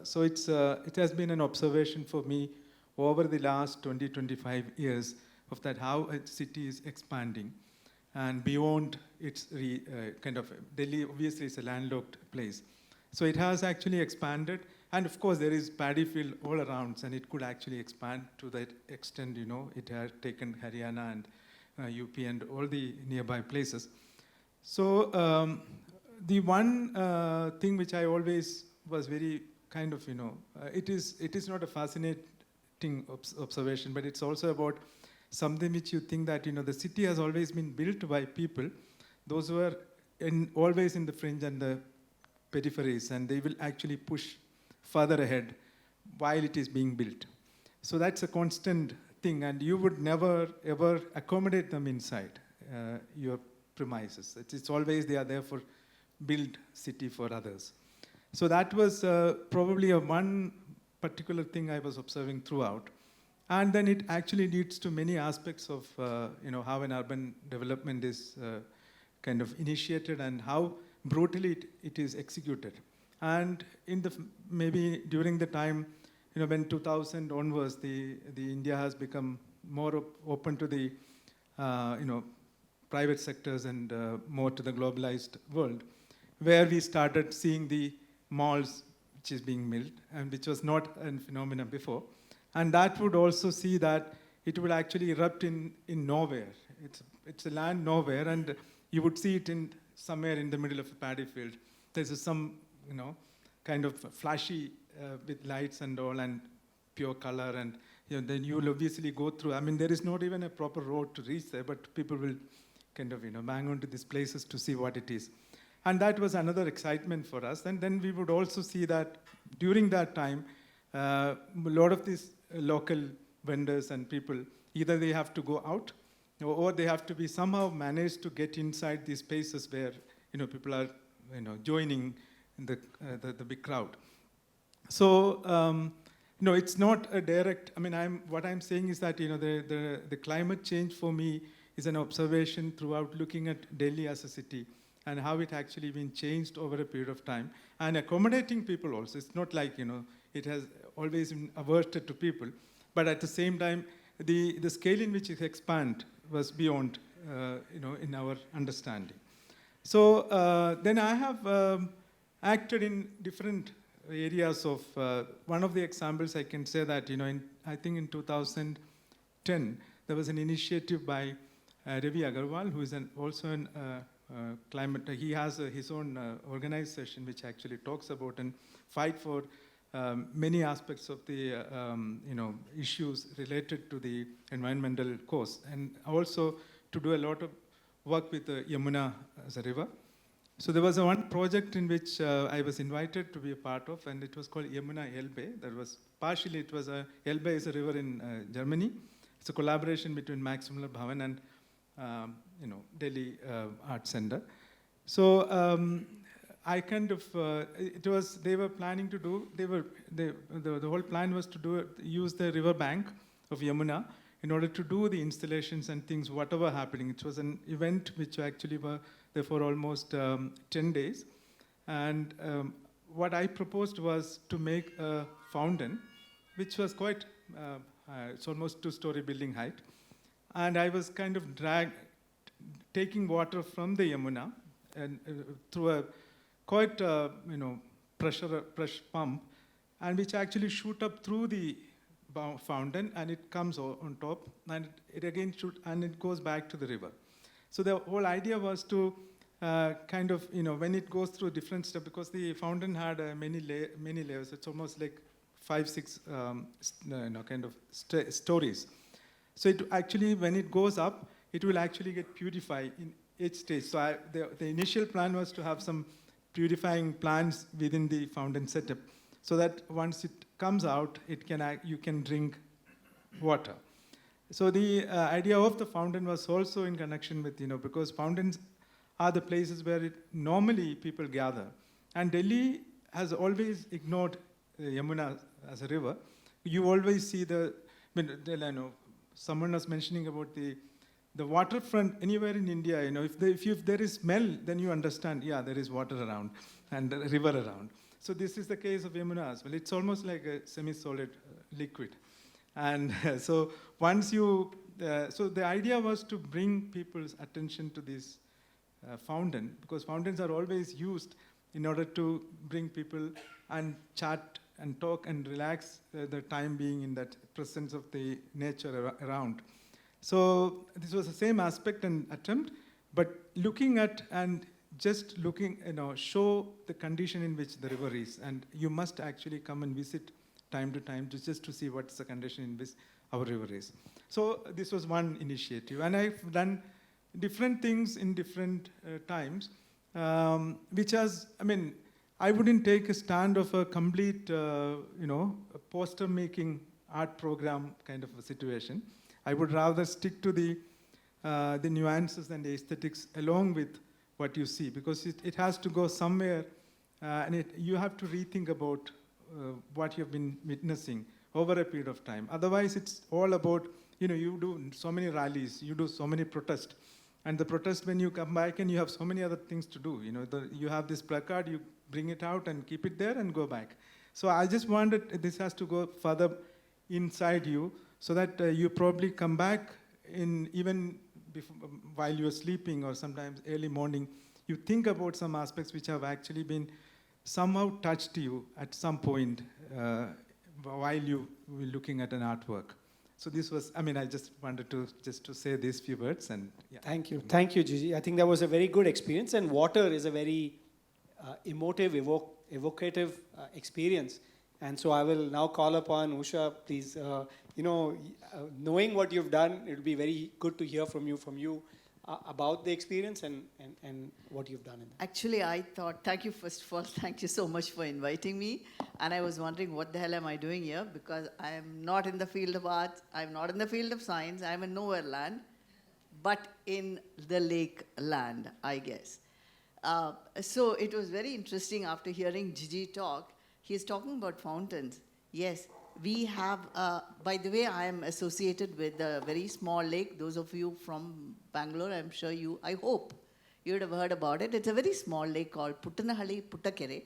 so it has been an observation for me over the last 25 years of that how a city is expanding, and beyond its Delhi obviously is a landlocked place, so it has actually expanded, and of course there is paddy field all around, and it could actually expand to that extent. It has taken Haryana and UP and all the nearby places. So. The one thing which I always was very it is not a fascinating observation, but it's also about something which you think that, the city has always been built by people, those who are always in the fringe and the peripheries, and they will actually push further ahead while it is being built. So that's a constant thing, and you would never, ever accommodate them inside your premises. It's always they are there for build city for others. So that was probably one particular thing I was observing throughout. And then it actually leads to many aspects of how an urban development is initiated and how brutally it is executed. And maybe during the time, when 2000 onwards, the India has become more open to the private sectors and more to the globalized world, where we started seeing the malls which is being built, and which was not a phenomenon before. And that would also see that it would actually erupt in nowhere. It's a land nowhere, and you would see it in somewhere in the middle of a paddy field. There's some, kind of flashy with lights and all and pure color, and then you'll obviously go through. There is not even a proper road to reach there, but people will bang onto these places to see what it is. And that was another excitement for us. And then we would also see that during that time, a lot of these local vendors and people, either they have to go out or they have to be somehow managed to get inside these spaces where people are joining in the big crowd. So it's not a direct. What I'm saying is that the climate change for me is an observation throughout looking at Delhi as a city and how it actually been changed over a period of time and accommodating people also. It's not like it has always been averted to people, but at the same time the scale in which it expand was beyond in our understanding. So then I have acted in different areas of, one of the examples I can say that, I think in 2010, there was an initiative by Ravi Agarwal, who is also an climate, he has his own organization which actually talks about and fight for many aspects of the issues related to the environmental cause, and also to do a lot of work with Yamuna as a river. So there was one project in which I was invited to be a part of, and it was called Yamuna Elbe. That was partially, it was Elbe is a river in Germany. It's a collaboration between Max Muller Bhavan and Delhi Art Center. So I kind of, they were planning to do, the whole plan was to use the river bank of Yamuna in order to do the installations and things, whatever happening. It was an event which actually were there for almost 10 days. And what I proposed was to make a fountain, which was quite, it's almost 2-story building height. And I was kind of taking water from the Yamuna and through a quite, pressure pump, and which actually shoot up through the fountain, and it comes on top, and it again and it goes back to the river. So the whole idea was to kind of, when it goes through different steps, because the fountain had many layers, it's almost like 5-6 kind of stories. So it actually, when it goes up, it will actually get purified in each stage. So the initial plan was to have some purifying plants within the fountain setup, so that once it comes out, you can drink water. So the idea of the fountain was also in connection with, because fountains are the places where normally people gather. And Delhi has always ignored Yamuna as a river. You always see someone was mentioning about the waterfront anywhere in India, if there is smell, then you understand, yeah, there is water around and a river around. So this is the case of Yamuna as well. It's almost like a semi-solid liquid. And so once so the idea was to bring people's attention to this fountain, because fountains are always used in order to bring people and chat and talk and relax the time being in that presence of the nature around. So this was the same aspect and attempt, but looking at and just looking, show the condition in which the river is. And you must actually come and visit time to time just to see what's the condition in which our river is. So this was one initiative. And I've done different things in different times, which has, I wouldn't take a stand of a complete, a poster making art program kind of a situation. I would rather stick to the nuances and the aesthetics along with what you see, because it has to go somewhere, and you have to rethink about what you've been witnessing over a period of time. Otherwise, it's all about, you do so many rallies, you do so many protests, and the protest, when you come back and you have so many other things to do, you have this placard, you bring it out and keep it there and go back. So I just wanted, this has to go further inside you, so that you probably come back even while you're sleeping or sometimes early morning, you think about some aspects which have actually been somehow touched you at some point while you were looking at an artwork. So this was, I just wanted to say these few words. And yeah. Thank you, Gigi. I think that was a very good experience, and water is a very emotive, evocative experience. And so I will now call upon Usha, please, knowing what you've done, it will be very good to hear from you about the experience and what you've done in that. Actually, I thought, thank you first of all, thank you so much for inviting me. And I was wondering, what the hell am I doing here? Because I am not in the field of arts, I'm not in the field of science, I'm in nowhere land, but in the lake land, I guess. So it was very interesting after hearing Gigi talk. He's talking about fountains. Yes, we have, by the way, I am associated with a very small lake. Those of you from Bangalore, I'm sure I hope you would have heard about it. It's a very small lake called Puttanahalli Puttakere.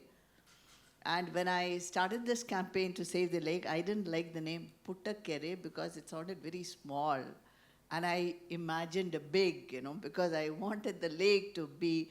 And when I started this campaign to save the lake, I didn't like the name Puttakere because it sounded very small. And I imagined a big, because I wanted the lake to be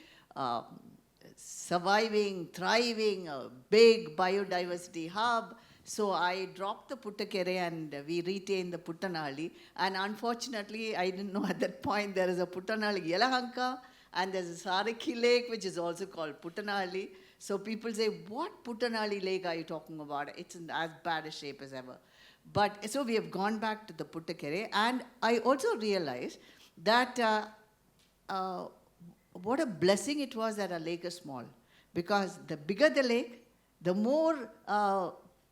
surviving, thriving, a big biodiversity hub. So I dropped the Puttakere and we retained the Puttanahali. And unfortunately, I didn't know at that point there is a Puttanahali Yelahanka and there's a Saraki Lake, which is also called Puttanahali. So people say, what Puttanahali Lake are you talking about? It's in as bad a shape as ever. But so we have gone back to the Puttakere. And I also realized that what a blessing it was that our lake is small. Because the bigger the lake, the more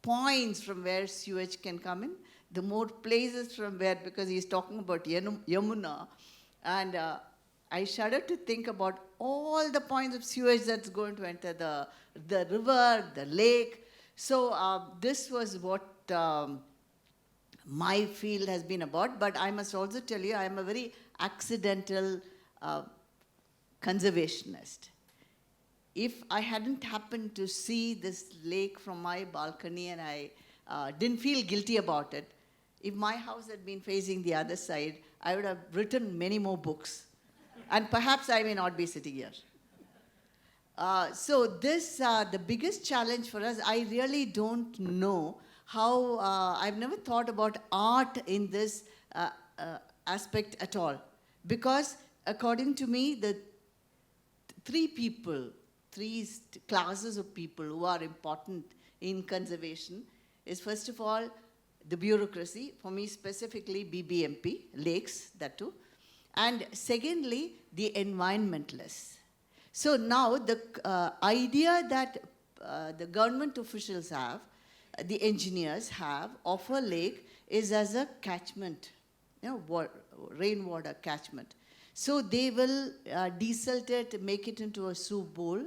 points from where sewage can come in, the more places from where, because he's talking about Yamuna, and I shudder to think about all the points of sewage that's going to enter the river, the lake. So this was what my field has been about, but I must also tell you, I am a very accidental conservationist. If I hadn't happened to see this lake from my balcony and I didn't feel guilty about it, if my house had been facing the other side, I would have written many more books. And perhaps I may not be sitting here. So this, the biggest challenge for us, I really don't know how, I've never thought about art in this aspect at all. Because according to me, the three classes of people who are important in conservation is, first of all, the bureaucracy, for me specifically BBMP, lakes, that too. And secondly, the environmentalists. So now the idea that the government officials have, the engineers have of a lake is as a catchment, rainwater catchment. So they will desalt it, make it into a soup bowl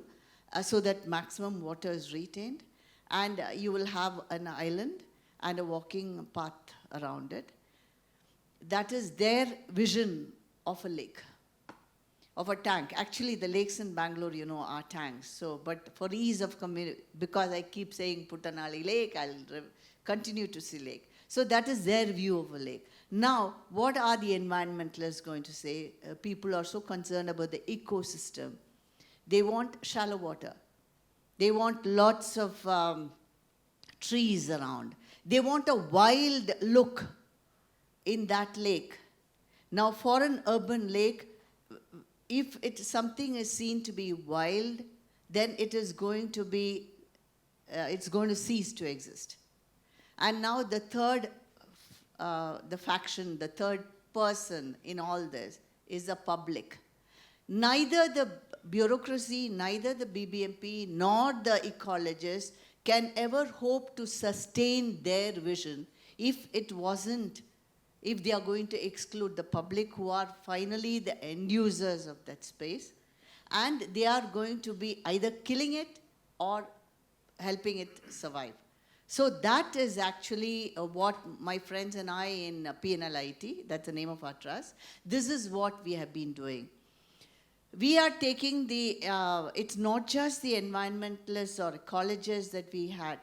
so that maximum water is retained. And you will have an island and a walking path around it. That is their vision of a lake, of a tank. Actually, the lakes in Bangalore, are tanks. So, but for ease of community, because I keep saying Puttanali Lake, I'll continue to see lake. So that is their view of a lake. Now, what are the environmentalists going to say? People are so concerned about the ecosystem. They want shallow water. They want lots of trees around. They want a wild look in that lake. Now, for an urban lake, if something is seen to be wild, then it is going to be, it's going to cease to exist. And now the third, the faction, the third person in all this is the public. Neither the bureaucracy, neither the BBMP, nor the ecologists can ever hope to sustain their vision if they are going to exclude the public, who are finally the end users of that space, and they are going to be either killing it or helping it survive. So that is actually what my friends and I in PNLIT, that's the name of our trust, this is what we have been doing. We are taking it's not just the environmentalists or ecologists that we had,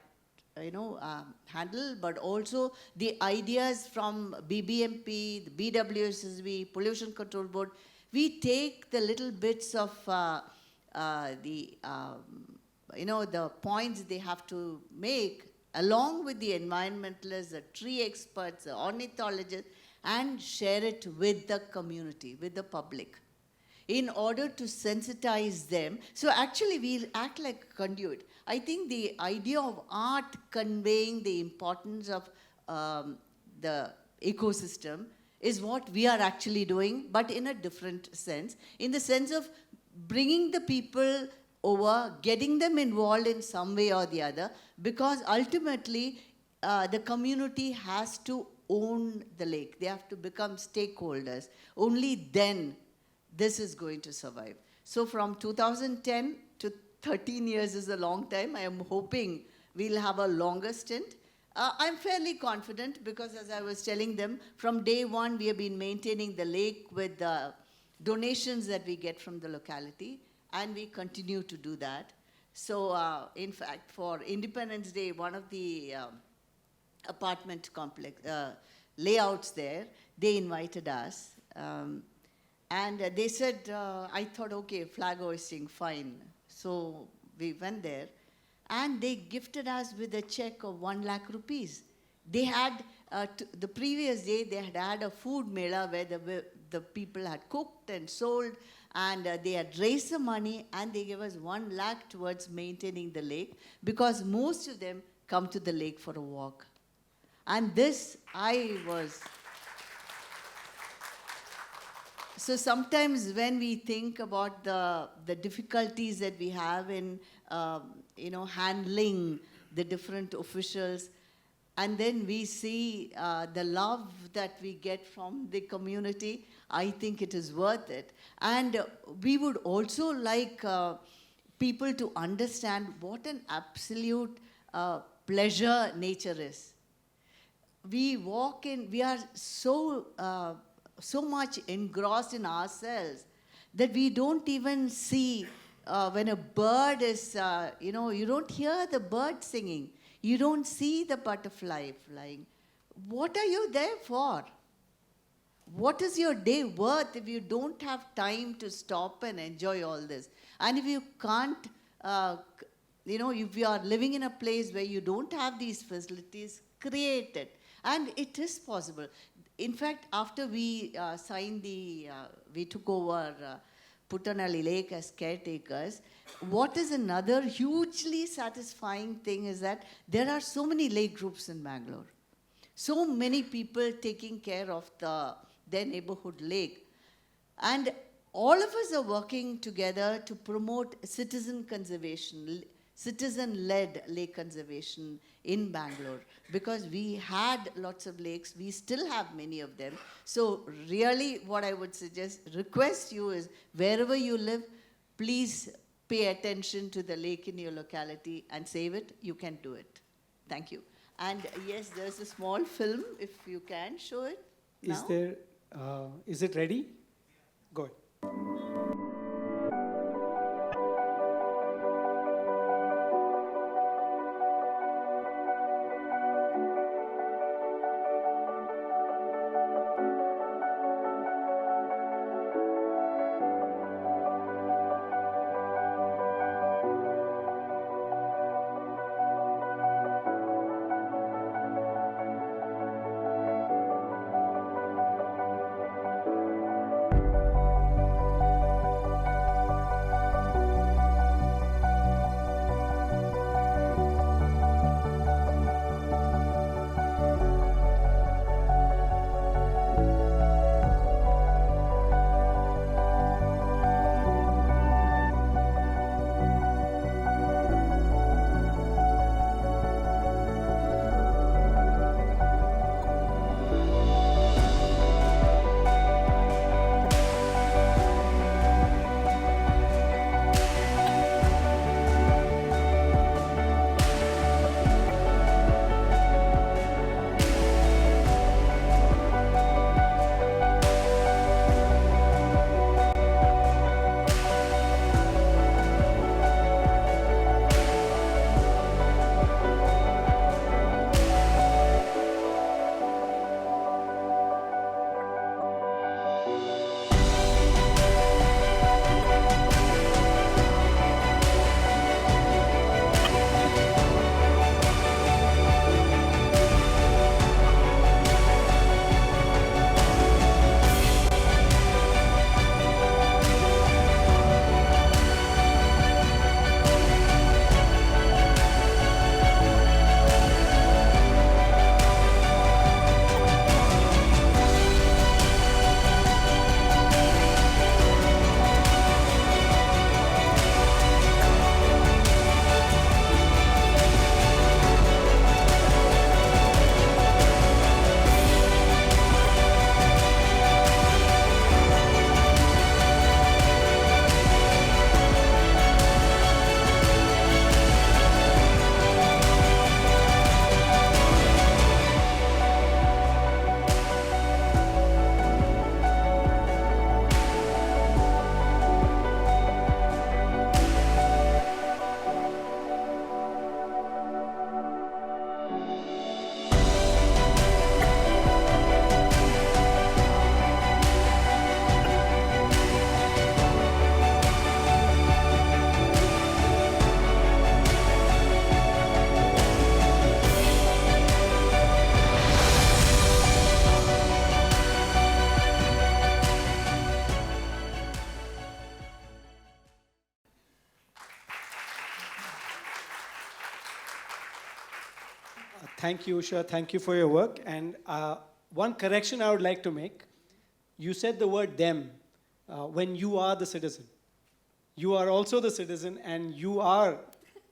handle, but also the ideas from BBMP, the BWSSB, Pollution Control Board. We take the little bits of the points they have to make, along with the environmentalists, the tree experts, the ornithologists, and share it with the community, with the public, in order to sensitize them. So actually, we act like a conduit. I think the idea of art conveying the importance of the ecosystem is what we are actually doing, but in a different sense, in the sense of bringing the people over, getting them involved in some way or the other, because ultimately the community has to own the lake. They have to become stakeholders. Only then this is going to survive. So from 2010 to 13 years is a long time. I am hoping we'll have a longer stint. I'm fairly confident because, as I was telling them, from day one we have been maintaining the lake with the donations that we get from the locality, and we continue to do that. So in fact, for Independence Day, one of the apartment complex layouts there, they invited us. And they said, I thought, okay, flag hoisting, fine. So we went there, and they gifted us with a check of 1 lakh rupees. They had, the previous day, they had a food mela where the people had cooked and sold, and they had raised the money, and they gave us 1 lakh towards maintaining the lake, because most of them come to the lake for a walk. And this, I was So sometimes when we think about the difficulties that we have in, handling the different officials, and then we see the love that we get from the community, I think it is worth it. And we would also like people to understand what an absolute pleasure nature is. We walk in, we are so much engrossed in ourselves that we don't even see when a bird is, you don't hear the bird singing. You don't see the butterfly flying. What are you there for? What is your day worth if you don't have time to stop and enjoy all this? And if you can't, if you are living in a place where you don't have these facilities, create it. And it is possible. In fact, after we we took over Puttanalli Lake as caretakers, what is another hugely satisfying thing is that there are so many lake groups in Bangalore. So many people taking care of their neighborhood lake. And all of us are working together to promote citizen conservation, citizen-led lake conservation in Bangalore, because we had lots of lakes, we still have many of them. So really what I would request you is, wherever you live, please pay attention to the lake in your locality and save it. You can do it. Thank you. And yes, there's a small film, if you can show it now. Is it ready? Go ahead. Thank you, Usha. Thank you for your work. And one correction I would like to make. You said the word them. when you are the citizen. You are also the citizen and you are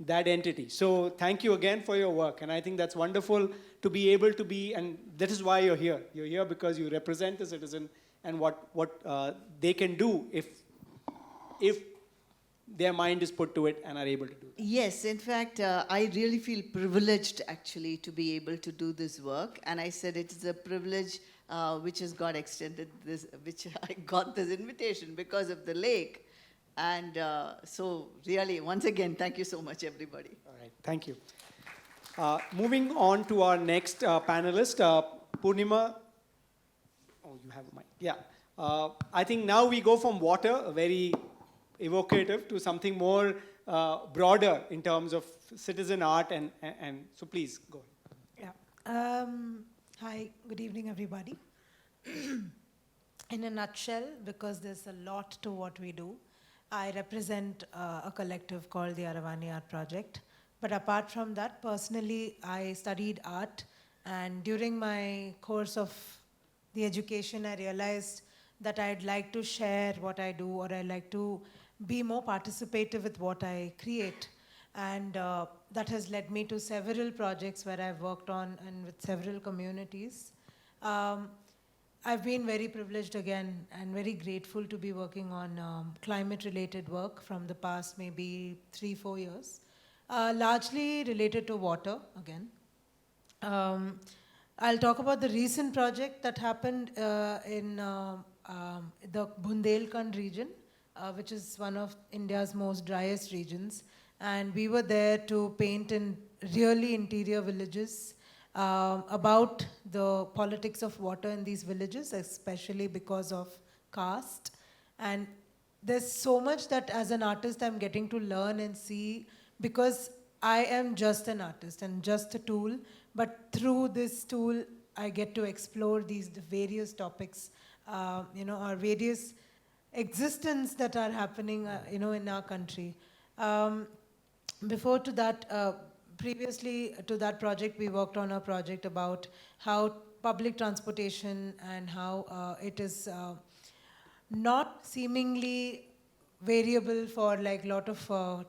that entity. So thank you again for your work. And I think that's wonderful to be able to be, and that is why you're here. You're here because you represent the citizen and what they can do if their mind is put to it and are able to do that. Yes, in fact, I really feel privileged actually to be able to do this work. And I said it is a privilege which has got extended this, which I got this invitation because of the lake. And so really, once again, thank you so much, everybody. All right, thank you. Moving on to our next panelist, Purnima. Oh, you have a mic. Yeah. I think now we go from water, very evocative, to something more broader in terms of citizen art. And so please go ahead. Yeah. Hi, good evening, everybody. In a nutshell, because there's a lot to what we do, I represent a collective called the Aravani Art Project. But apart from that, personally, I studied art, and during my course of the education, I realized that I'd like to share what I do, or I'd like to be more participative with what I create. And that has led me to several projects where I've worked on and with several communities. I've been very privileged again and very grateful to be working on climate-related work from the past maybe 3-4 years, largely related to water again. I'll talk about the recent project that happened in the Bundelkhand region, which is one of India's most driest regions. And we were there to paint in really interior villages about the politics of water in these villages, especially because of caste. And there's so much that as an artist I'm getting to learn and see, because I am just an artist and just a tool, but through this tool I get to explore the various topics, or various existence that are happening, in our country. Before to that, previously to that project, we worked on a project about how public transportation and how it is not seemingly variable for like a lot of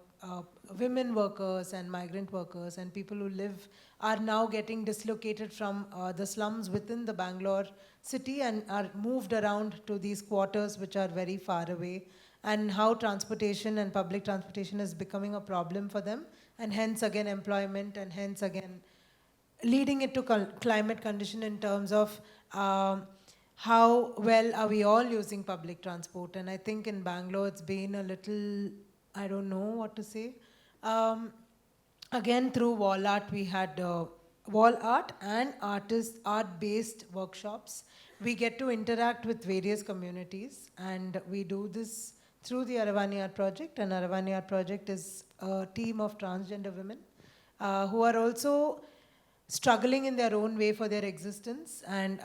women workers and migrant workers and people who live are now getting dislocated from the slums within the Bangalore city and are moved around to these quarters which are very far away, and how transportation and public transportation is becoming a problem for them, and hence again employment, and hence again leading it to climate condition in terms of how well are we all using public transport. And I think in Bangalore it's been a little, I don't know what to say. Again, through wall art, we had wall art and art-based workshops. We get to interact with various communities, and we do this through the Aravani Art Project. And Aravani Art Project is a team of transgender women who are also struggling in their own way for their existence, and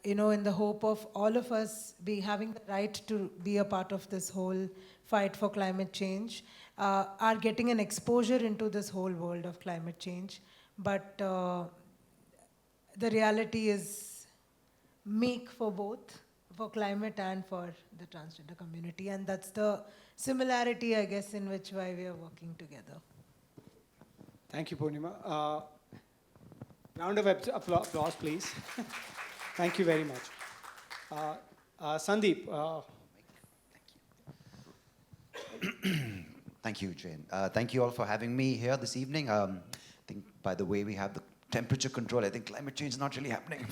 in the hope of all of us having the right to be a part of this whole fight for climate change, are getting an exposure into this whole world of climate change. But the reality is meek for both, for climate and for the transgender community. And that's the similarity, I guess, in which why we are working together. Thank you, Purnima. Round of applause, please. Thank you very much. Sandeep. Thank you, Jane. Thank you all for having me here this evening. I think, by the way, we have the temperature control. I think climate change is not really happening.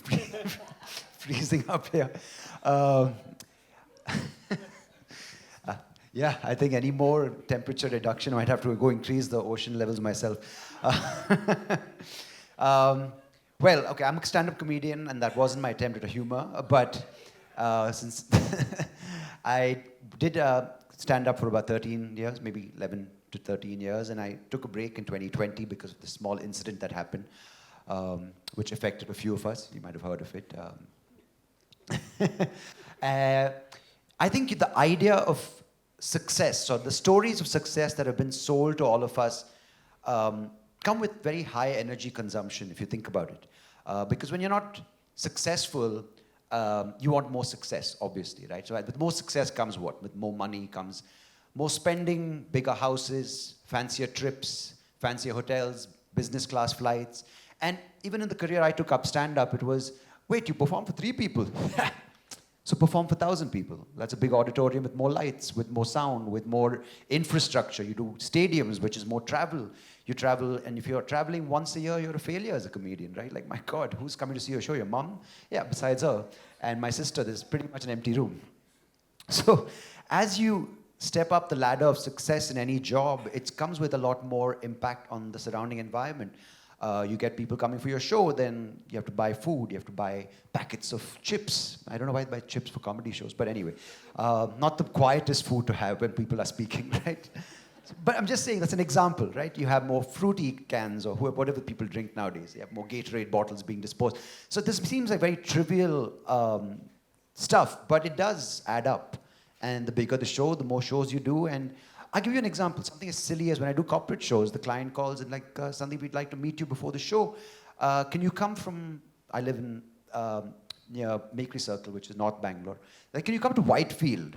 Freezing up here. Yeah, I think any more temperature reduction, I might have to go increase the ocean levels myself. Well, okay, I'm a stand-up comedian, and that wasn't my attempt at humor, but since I did stand-up for about 13 years, maybe 11 to 13 years, and I took a break in 2020 because of the small incident that happened, which affected a few of us. You might have heard of it. I think the idea of success, or the stories of success that have been sold to all of us, come with very high energy consumption, if you think about it. Because when you're not successful, you want more success, obviously, right? So with more success comes what? With more money comes more spending, bigger houses, fancier trips, fancier hotels, business class flights. And even in the career I took up stand-up, it was, wait, you perform for 3 people. So perform for 1,000 people. That's a big auditorium with more lights, with more sound, with more infrastructure. You do stadiums, which is more travel. You travel, and if you're traveling once a year, you're a failure as a comedian, right? Like, my God, who's coming to see your show? Your mom? Yeah, besides her. And my sister, there's pretty much an empty room. So as you step up the ladder of success in any job, it comes with a lot more impact on the surrounding environment. You get people coming for your show, then you have to buy food, you have to buy packets of chips. I don't know why I buy chips for comedy shows, but anyway. Not the quietest food to have when people are speaking, right? But I'm just saying, that's an example, right? You have more fruity cans or whatever people drink nowadays. You have more Gatorade bottles being disposed. So this seems like very trivial stuff, but it does add up. And the bigger the show, the more shows you do. And I'll give you an example. Something as silly as when I do corporate shows, the client calls and like, Sandeep, we'd like to meet you before the show. Can you come from, I live in near Makery Circle, which is North Bangalore. Like, can you come to Whitefield?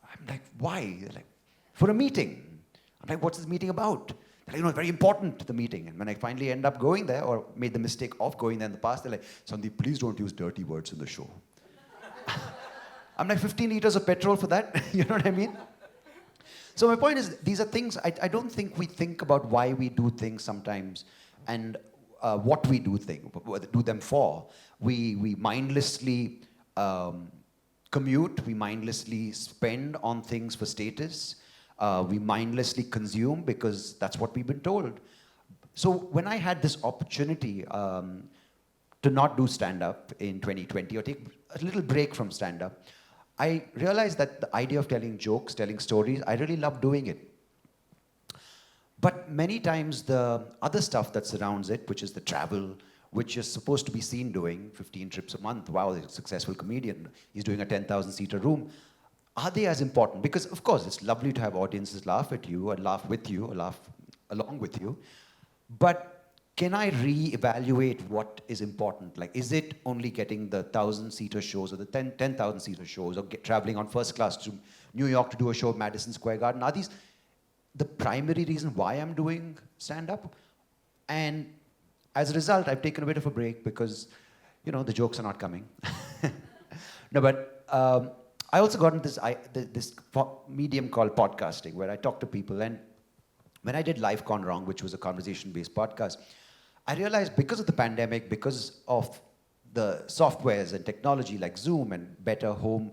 I'm like, why? They're like, for a meeting. I'm like, what's this meeting about? They're like, very important, the meeting. And when I finally end up going there, or made the mistake of going there in the past, they're like, Sandeep, please don't use dirty words in the show. I'm like, 15 liters of petrol for that? You know what I mean? So my point is, these are things, I don't think we think about why we do things sometimes and what we do them for. We mindlessly commute, we mindlessly spend on things for status, we mindlessly consume because that's what we've been told. So when I had this opportunity to not do stand-up in 2020 or take a little break from stand-up, I realized that the idea of telling jokes, telling stories, I really love doing it. But many times the other stuff that surrounds it, which is the travel, which you're supposed to be seen doing, 15 trips a month, wow, he's a successful comedian, he's doing a 10,000-seater room, are they as important? Because, of course, it's lovely to have audiences laugh at you, or laugh with you, or laugh along with you, but can I re-evaluate what is important? Like, is it only getting the 1,000-seater shows or the 10,000-seater shows or traveling on first class to New York to do a show at Madison Square Garden? Are these the primary reason why I'm doing stand-up? And as a result, I've taken a bit of a break because, the jokes are not coming. No, but I also got into this medium called podcasting where I talk to people. And when I did Life Gone Wrong, which was a conversation-based podcast, I realized because of the pandemic, because of the softwares and technology like Zoom and better home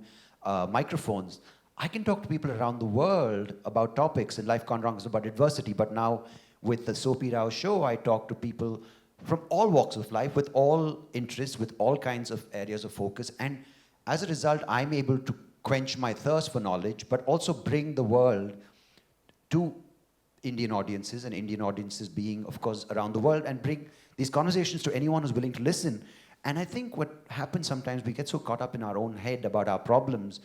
microphones, I can talk to people around the world about topics, and Life Gone Wrong is about adversity. But now with the Soapy Rao show, I talk to people from all walks of life, with all interests, with all kinds of areas of focus. And as a result, I'm able to quench my thirst for knowledge, but also bring the world to Indian audiences, and Indian audiences being, of course, around the world, and bring these conversations to anyone who's willing to listen. And I think what happens sometimes, we get so caught up in our own head about our problems,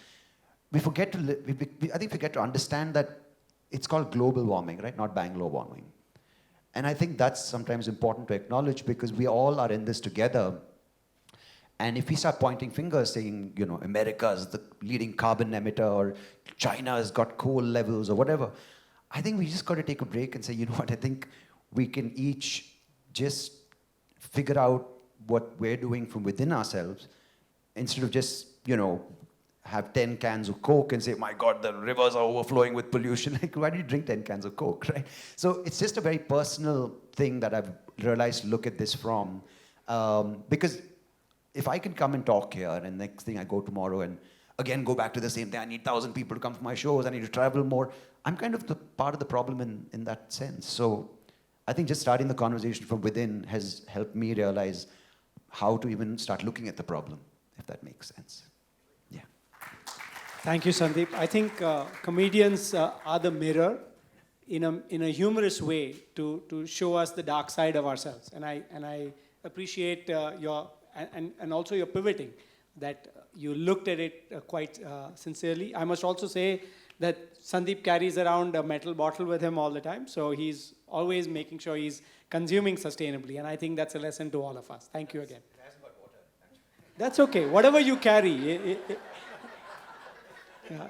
we forget to understand that it's called global warming, right? Not Bangalore warming. And I think that's sometimes important to acknowledge because we all are in this together. And if we start pointing fingers saying, America's the leading carbon emitter, or China's got coal levels, or whatever, I think we just got to take a break and say, you know what, I think we can each just figure out what we're doing from within ourselves instead of just, have 10 cans of Coke and say, my God, the rivers are overflowing with pollution. Like, why do you drink 10 cans of Coke, right? So it's just a very personal thing that I've realized to look at this from. Because if I can come and talk here, and next thing I go tomorrow and again go back to the same thing, I need 1,000 people to come to my shows, I need to travel more, I'm kind of the part of the problem in that sense. So I think just starting the conversation from within has helped me realize how to even start looking at the problem, if that makes sense. Yeah. Thank you, Sandeep. I think comedians are the mirror in a humorous way to show us the dark side of ourselves. And I appreciate your and also your pivoting, that you looked at it quite sincerely. I must also say that Sandeep carries around a metal bottle with him all the time, so he's always making sure he's consuming sustainably, and I think that's a lesson to all of us. Thank you again. That's okay. Whatever you carry, yeah,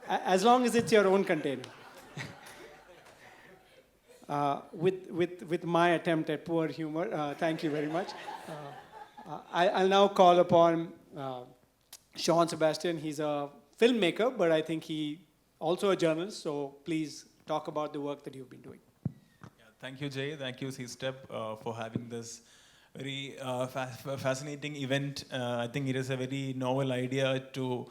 as long as it's your own container. With my attempt at poor humor, thank you very much. I'll now call upon Sean Sebastian. He's a filmmaker, but I think he also a journalist. So please talk about the work that you've been doing. Yeah, thank you, Jay. Thank you, C-Step, for having this very fascinating event. I think it is a very novel idea to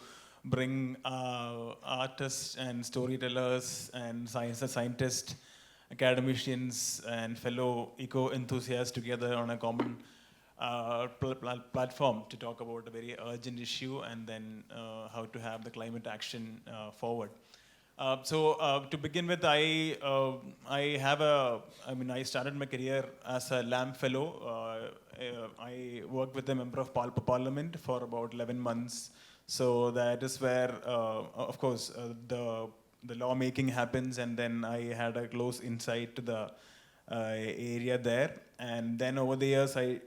bring artists and storytellers and scientists, academicians, and fellow eco-enthusiasts together on a common platform to talk about a very urgent issue and then how to have the climate action forward. To begin with, I started my career as a LAM fellow. I worked with a member of Parliament for about 11 months. So that is where, of course, the lawmaking happens, and then I had a close insight to the area there. And then over the years, I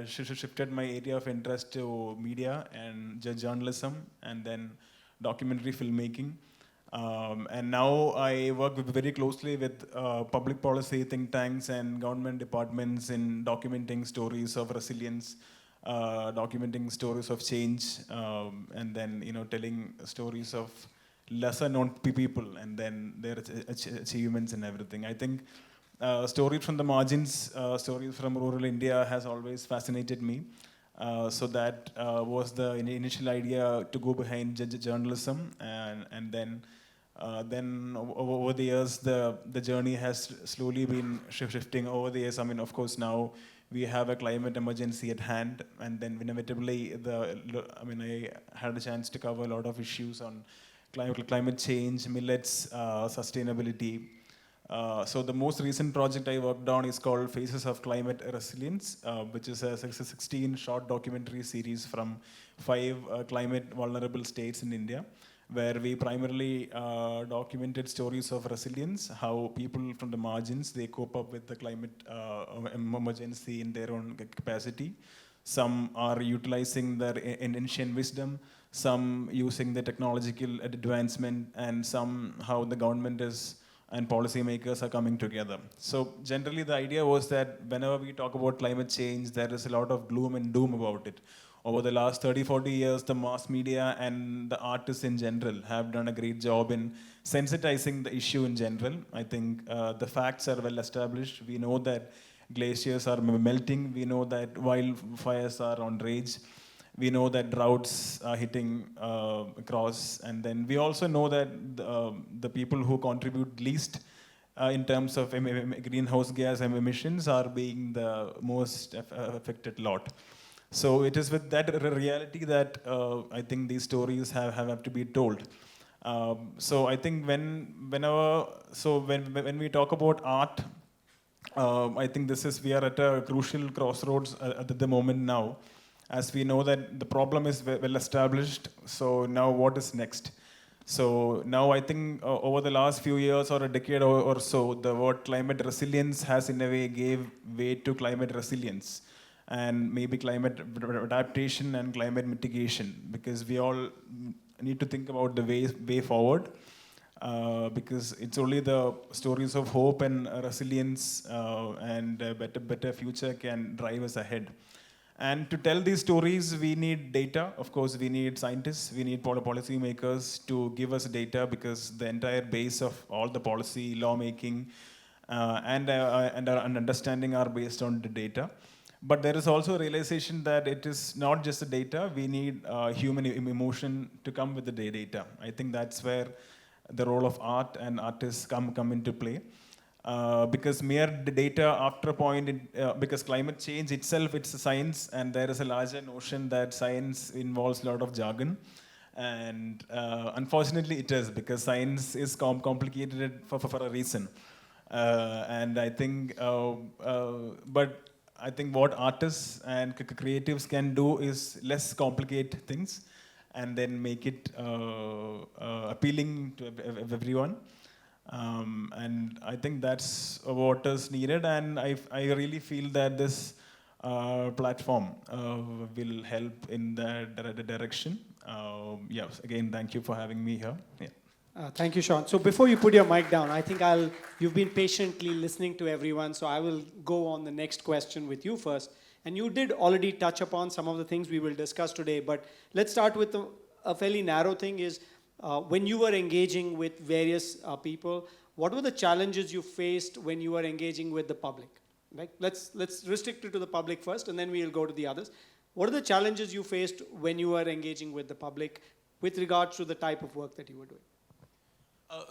shifted my area of interest to media and journalism, and then documentary filmmaking. And now I work very closely with public policy think tanks and government departments in documenting stories of resilience, documenting stories of change, and then telling stories of lesser known people and then their achievements and everything. I think stories from the margins, stories from rural India has always fascinated me. So that was the initial idea to go behind journalism, and then over the years the journey has slowly been shifting over the years. I mean, of course, now we have a climate emergency at hand, and then inevitably I had a chance to cover a lot of issues on climate change, millets, sustainability. So the most recent project I worked on is called Faces of Climate Resilience, which is a 16 short documentary series from 5 climate vulnerable states in India, where we primarily documented stories of resilience, how people from the margins, they cope up with the climate emergency in their own capacity. Some are utilizing their ancient wisdom, some using the technological advancement, and some how the government is and policymakers are coming together. So generally the idea was that whenever we talk about climate change, there is a lot of gloom and doom about it. Over the last 30, 40 years, the mass media and the artists in general have done a great job in sensitizing the issue in general. I think the facts are well established. We know that glaciers are melting. We know that wildfires are on rage. We know that droughts are hitting across. And then we also know that the people who contribute least in terms of greenhouse gas emissions are being the most affected lot. So it is with that reality that I think these stories have to be told. So I think when we talk about art, I think we are at a crucial crossroads at the moment now, as we know that the problem is well established. So now what is next? So now I think over the last few years or a decade or so, the word climate resilience has in a way gave way to climate resilience, and maybe climate adaptation and climate mitigation, because we all need to think about the way forward, because it's only the stories of hope and resilience and a better future can drive us ahead. And to tell these stories, we need data. Of course, we need scientists, we need policy makers to give us data, because the entire base of all the policy, lawmaking, and our understanding are based on the data. But there is also a realization that it is not just the data, we need human emotion to come with the data. I think that's where the role of art and artists come into play. Because mere data after a point, because climate change itself, it's a science, and there is a larger notion that science involves a lot of jargon. And unfortunately it is, because science is complicated for a reason. And I think, but I think what artists and creatives can do is less complicate things and then make it appealing to everyone. And I think that's what is needed, and I really feel that this platform will help in that direction. Yes, again, thank you for having me here. Yeah. Thank you, Sean. So before you put your mic down, I think you've been patiently listening to everyone, so I will go on the next question with you first. And you did already touch upon some of the things we will discuss today, but let's start with a fairly narrow thing is, when you were engaging with various people, what were the challenges you faced when you were engaging with the public? Like, let's restrict it to the public first, and then we'll go to the others. What are the challenges you faced when you were engaging with the public with regards to the type of work that you were doing?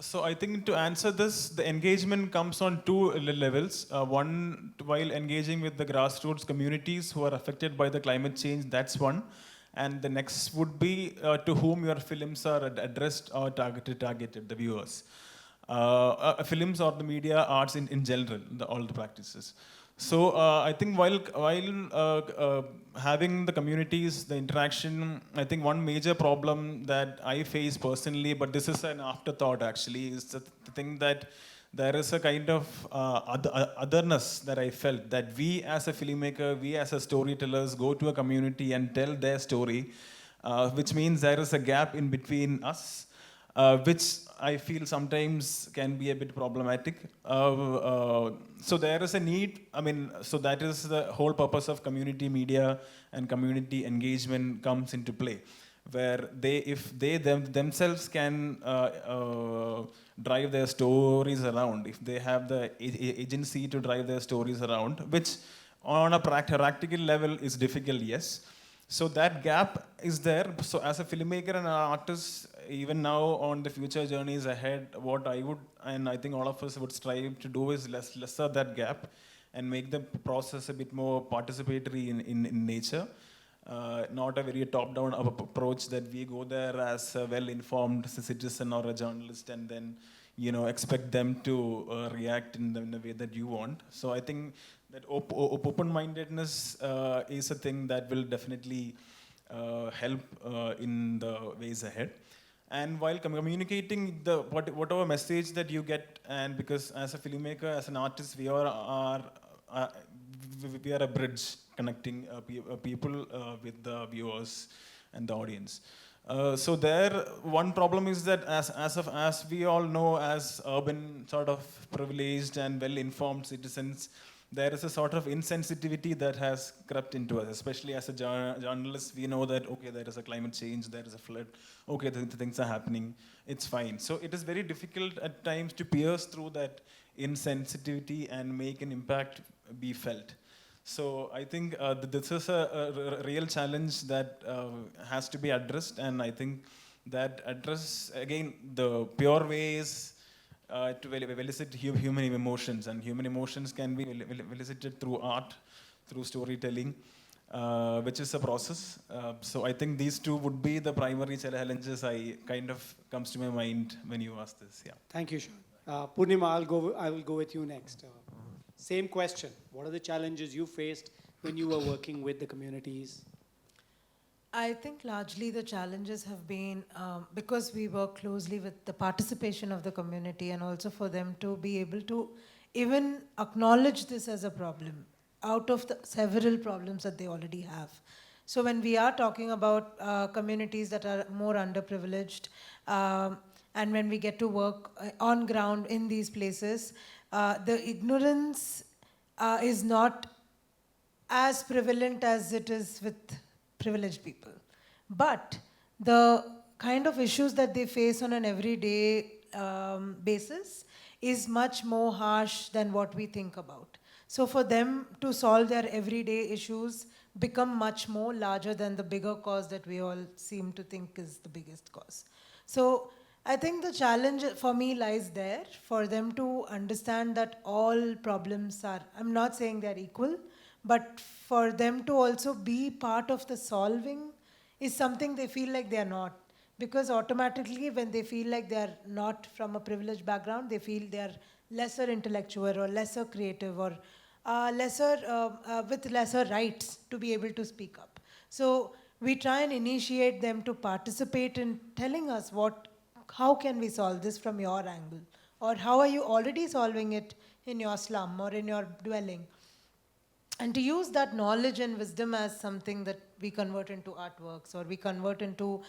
So I think to answer this, the engagement comes on two levels. One, while engaging with the grassroots communities who are affected by the climate change, that's one. And the next would be to whom your films are addressed or targeted, the viewers. Films or the media arts in general, all the practices. So I think while having the communities, the interaction, I think one major problem that I face personally, but this is an afterthought actually, is the thing that there is a kind of otherness that I felt, that we as a filmmaker, we as a storytellers go to a community and tell their story, which means there is a gap in between us, which I feel sometimes can be a bit problematic. So there is a need, so that is the whole purpose of community media and community engagement comes into play, where if they themselves can drive their stories around, if they have the agency to drive their stories around, which on a practical level is difficult, yes. So that gap is there. So as a filmmaker and an artist, even now on the future journeys ahead, what I would, and I think all of us would strive to do is lesser that gap and make the process a bit more participatory in nature. Not a very top-down approach that we go there as a well-informed citizen or a journalist and then expect them to react in the way that you want. So I think that open-mindedness is a thing that will definitely help in the ways ahead. And while communicating whatever message that you get, and because as a filmmaker, as an artist, we are a bridge connecting people with the viewers and the audience. So there, one problem is that as we all know, as urban sort of privileged and well-informed citizens, there is a sort of insensitivity that has crept into us, especially as a journalist. We know that, okay, there is a climate change, there is a flood, okay, the things are happening, it's fine. So it is very difficult at times to pierce through that insensitivity and make an impact be felt. So I think this is a real challenge that has to be addressed, and I think that address, again, the pure ways to elicit human emotions, and human emotions can be elicited through art, through storytelling, which is a process. So I think these two would be the primary challenges comes to my mind when you ask this. Yeah. Thank you, Sean. Purnima, I will go with you next. Same question. What are the challenges you faced when you were working with the communities? I think largely the challenges have been because we work closely with the participation of the community, and also for them to be able to even acknowledge this as a problem out of the several problems that they already have. So when we are talking about communities that are more underprivileged, and when we get to work on ground in these places, the ignorance is not as prevalent as it is with privileged people. But the kind of issues that they face on an everyday basis is much more harsh than what we think about. So for them to solve their everyday issues become much more larger than the bigger cause that we all seem to think is the biggest cause. So I think the challenge for me lies there, for them to understand that all problems are, I'm not saying they're equal, but for them to also be part of the solving is something they feel like they're not. Because automatically when they feel like they're not from a privileged background, they feel they're lesser intellectual or lesser creative or with lesser rights to be able to speak up. So we try and initiate them to participate in telling us how can we solve this from your angle? Or how are you already solving it in your slum or in your dwelling? and to use that knowledge and wisdom as something that we convert into artworks, or we convert into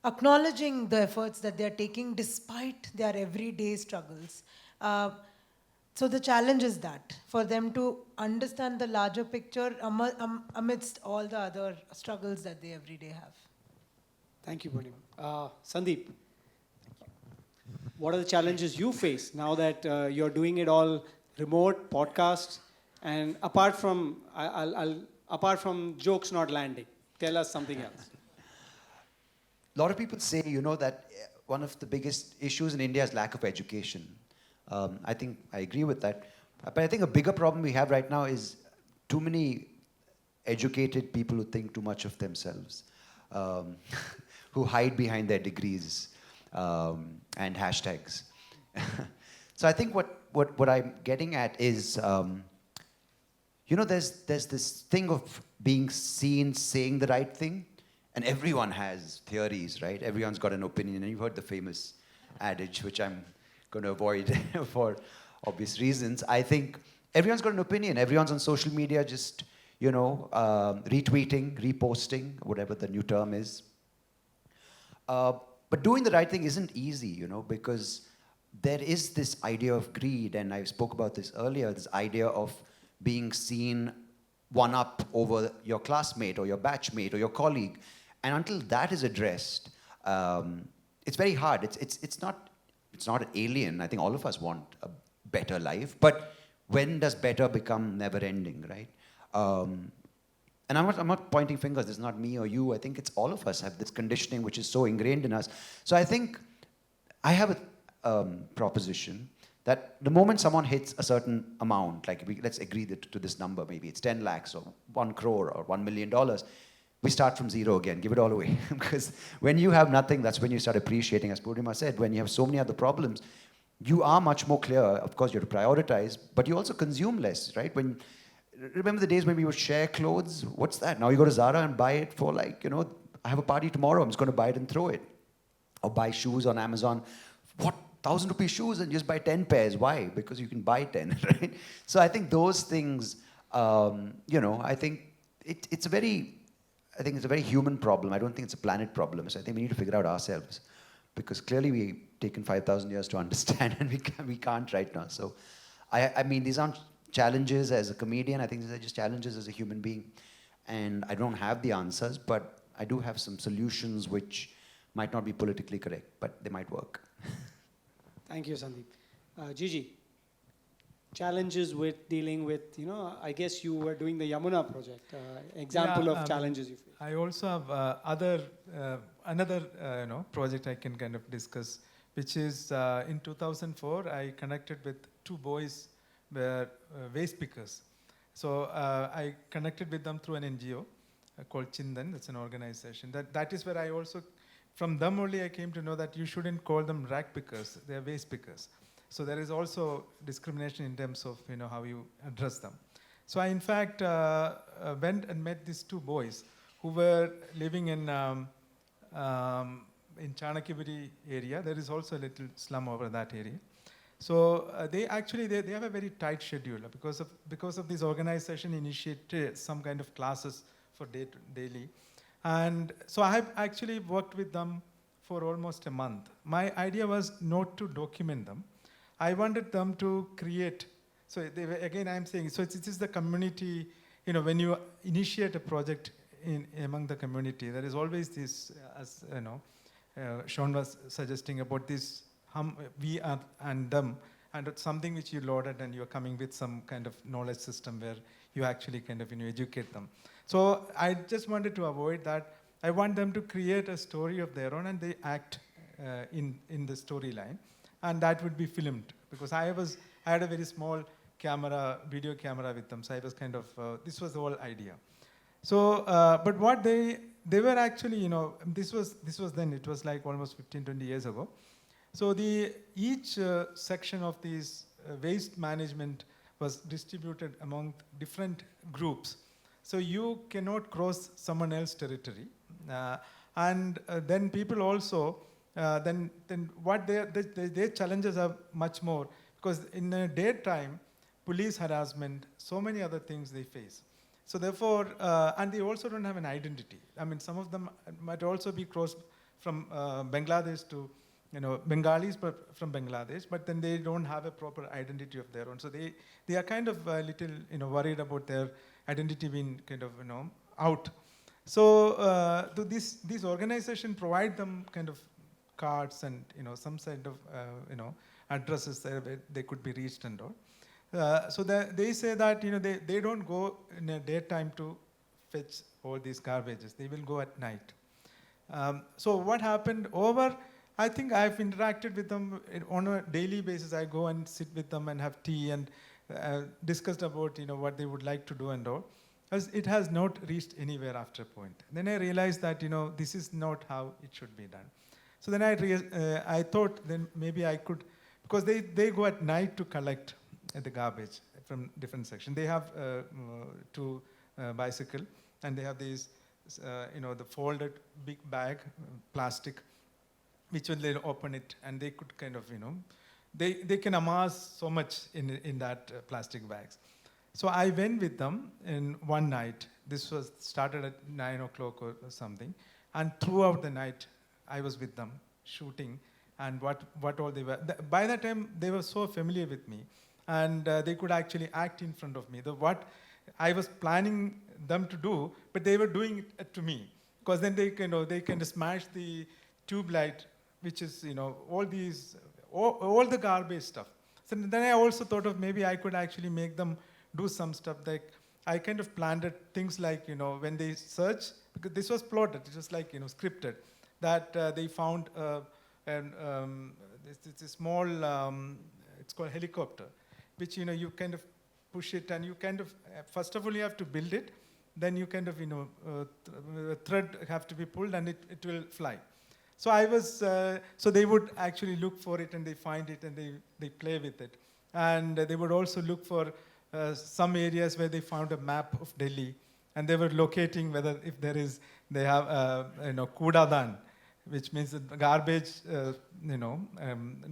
acknowledging the efforts that they're taking despite their everyday struggles. So the challenge is that, for them to understand the larger picture amidst all the other struggles that they every day have. Thank you, Purnima. Sandeep, what are the challenges you face now that you're doing it all remote, podcasts, and apart from apart from jokes not landing, tell us something else. A lot of people say, that one of the biggest issues in India is lack of education. I think I agree with that. But I think a bigger problem we have right now is too many educated people who think too much of themselves, who hide behind their degrees and hashtags. So I think what I'm getting at is, there's this thing of being seen saying the right thing, and everyone has theories, right? Everyone's got an opinion, and you've heard the famous adage, which I'm going to avoid for obvious reasons. I think everyone's got an opinion. Everyone's on social media just, retweeting, reposting, whatever the new term is. But doing the right thing isn't easy, because there is this idea of greed, and I spoke about this earlier, this idea of being seen one up over your classmate or your batchmate or your colleague. And until that is addressed, it's very hard. It's not an alien. I think all of us want a better life. But when does better become never-ending, right? And I'm not pointing fingers. It's not me or you. I think it's all of us have this conditioning which is so ingrained in us. So I think I have a proposition that the moment someone hits a certain amount, like let's agree to this number, maybe it's 10 lakhs or 1 crore or $1 million, we start from zero again, give it all away. Because when you have nothing, that's when you start appreciating, as Purnima said, when you have so many other problems, you are much more clear. Of course, you have to prioritize, but you also consume less, right? Remember the days when we would share clothes? What's that? Now you go to Zara and buy it for I have a party tomorrow, I'm just going to buy it and throw it. Or buy shoes on Amazon. What? 1,000 rupee shoes and just buy 10 pairs. Why? Because you can buy 10, right? So I think those things, I think it's a very human problem. I don't think it's a planet problem. So I think we need to figure out ourselves, because clearly we've taken 5,000 years to understand, and we can't right now. So I mean, these aren't challenges as a comedian. I think these are just challenges as a human being. And I don't have the answers, but I do have some solutions which might not be politically correct, but they might work. Thank you, Sandeep. Gigi, challenges with dealing with, I guess you were doing the Yamuna project. Example of challenges you face. I also have another project I can kind of discuss, which is in 2004, I connected with 2 boys who were waste pickers. So I connected with them through an NGO called Chindan. That's an organization. That is where I also, from them only I came to know that you shouldn't call them rag pickers, they're waste pickers. So there is also discrimination in terms of how you address them. So I in fact went and met these 2 boys who were living in Chanakyapuri area. There is also a little slum over that area. So they have a very tight schedule because of this organization initiated some kind of classes for daily. And so I have actually worked with them for almost a month. My idea was not to document them. I wanted them to create. So again, I'm saying, so it is the community, when you initiate a project among the community, there is always this, as Sean was suggesting about this, we are and them, and it's something which you loaded and you're coming with some kind of knowledge system where you actually kind of educate them. So I just wanted to avoid that. I want them to create a story of their own, and they act in the storyline, and that would be filmed, because I had a very small video camera with them, so I was kind of, this was the whole idea. So, but what they were actually, this was then, it was like almost 15, 20 years ago. So each section of these waste management was distributed among different groups. So you cannot cross someone else's territory. And then people also, then what their challenges are much more, because in the daytime, police harassment, so many other things they face. So therefore, and they also don't have an identity. I mean, some of them might also be crossed from Bangladesh to, Bengalis, but from Bangladesh, but then they don't have a proper identity of their own. So they are kind of a little, worried about their identity being kind of, out. So these organizations provide them kind of cards and, some sort of, addresses there where they could be reached and all. So they say that they don't go in a daytime to fetch all these garbages. They will go at night. So what happened I think I've interacted with them on a daily basis. I go and sit with them and have tea and discussed about what they would like to do and all. As it has not reached anywhere after a point. Then I realized that this is not how it should be done. So then I thought then maybe I could, because they go at night to collect the garbage from different sections. They have two bicycle, and they have these, the folded big bag, plastic, which will they open it, and they could kind of, they can amass so much in that plastic bags. So I went with them in one night. This was started at 9 o'clock or something, and throughout the night, I was with them shooting, and what all they were. By that time, they were so familiar with me, and they could actually act in front of me. What I was planning them to do, but they were doing it to me, because then they kind of smash the tube light, which is all the garbage stuff. So then I also thought of maybe I could actually make them do some stuff. Like I kind of planned things like when they search, because this was plotted, it was like scripted, that they found this small, it's called helicopter, which you kind of push it, and you kind of first of all you have to build it, then you kind of thread have to be pulled, and it will fly. So I was so they would actually look for it, and they find it, and they play with it, and they would also look for some areas where they found a map of Delhi, and they were locating whether if they have Kudadan, which means that garbage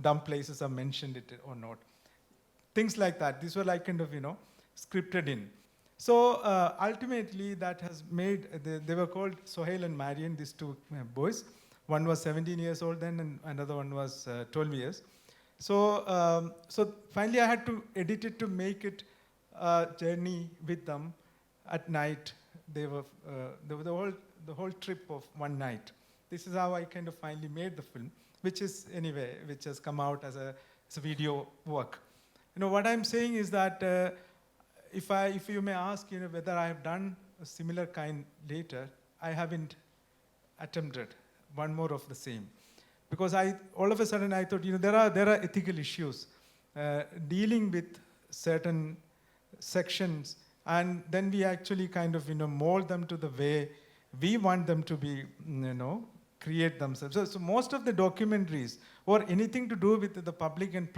dump places are mentioned it or not. Things like that. These were like kind of scripted in. So ultimately that has made, they were called Sohail and Marian, these two boys. One was 17 years old then, and another one was 12 years. So so finally I had to edit it to make it a journey with them at night. They were the whole trip of one night. This is how I kind of finally made the film, which has come out as a video work. What I'm saying is that if you may ask, whether I have done a similar kind later, I haven't attempted one more of the same, because all of a sudden I thought, there are ethical issues dealing with certain sections, and then we actually kind of mold them to the way we want them to be, create themselves. So most of the documentaries or anything to do with the public and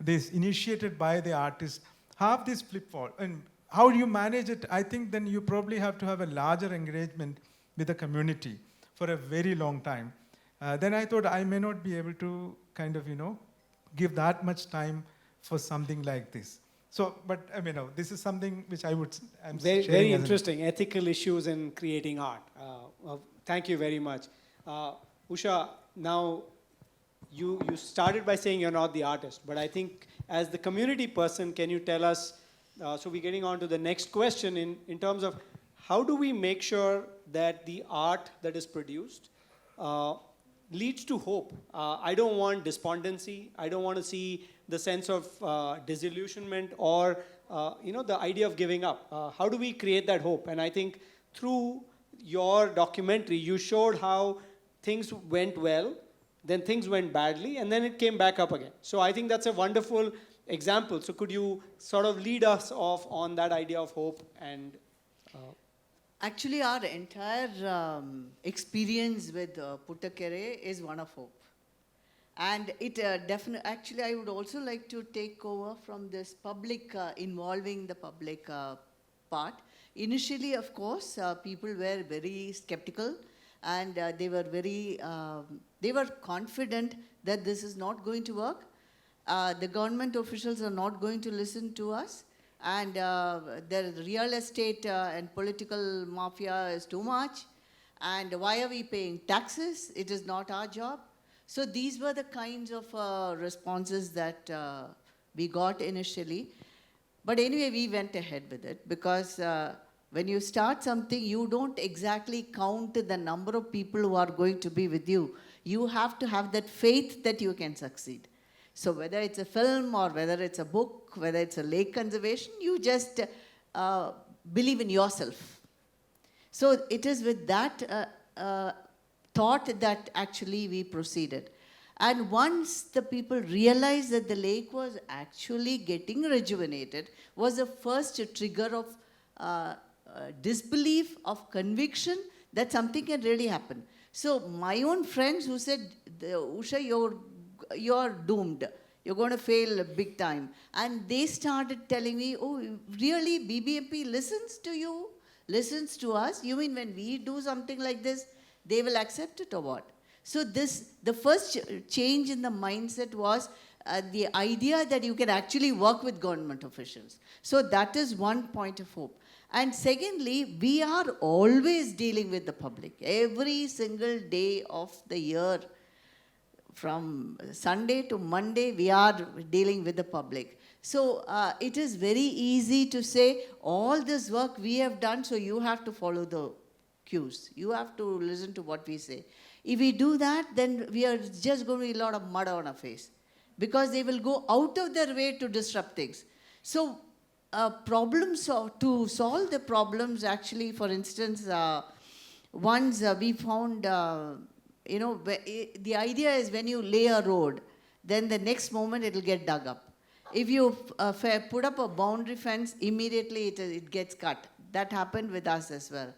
this initiated by the artist have this flip-fall. And how do you manage it? I think then you probably have to have a larger engagement with the community for a very long time. Then I thought I may not be able to kind of, give that much time for something like this. So, but I mean, this is something which I'm very interesting, ethical issues in creating art. Thank you very much. Usha, now you started by saying you're not the artist, but I think as the community person, can you tell us, so we're getting on to the next question in terms of how do we make sure that the art that is produced leads to hope? I don't want despondency. I don't want to see the sense of disillusionment or the idea of giving up. How do we create that hope? And I think through your documentary, you showed how things went well, then things went badly, and then it came back up again. So I think that's a wonderful example. So could you sort of lead us off on that idea of hope? And actually, our entire experience with Puttakere is one of hope. And it definitely, actually, I would also like to take over from this public, involving the public part. Initially, of course, people were very skeptical, and they were confident that this is not going to work. the government officials are not going to listen to us, and the real estate and political mafia is too much, and why are we paying taxes? It is not our job. So these were the kinds of responses that we got initially. But anyway, we went ahead with it because when you start something, you don't exactly count the number of people who are going to be with you. You have to have that faith that you can succeed. So whether it's a film or whether it's a book, whether it's a lake conservation, you just believe in yourself. So it is with that thought that actually we proceeded. And once the people realized that the lake was actually getting rejuvenated, was the first trigger of disbelief, of conviction that something can really happen. So my own friends who said, Usha, you're doomed. You're going to fail big time. And they started telling me, oh, really, BBMP listens to you, listens to us? You mean when we do something like this, they will accept it or what? So the first change in the mindset was the idea that you can actually work with government officials. So that is one point of hope. And secondly, we are always dealing with the public. Every single day of the year, from Sunday to Monday, we are dealing with the public. So it is very easy to say, all this work we have done, so you have to follow the cues. You have to listen to what we say. If we do that, then we are just going to be a lot of mud on our face, because they will go out of their way to disrupt things. So to solve the problems, actually, for instance, once we found, the idea is when you lay a road, then the next moment it will get dug up. If you put up a boundary fence, immediately it gets cut. That happened with us as well.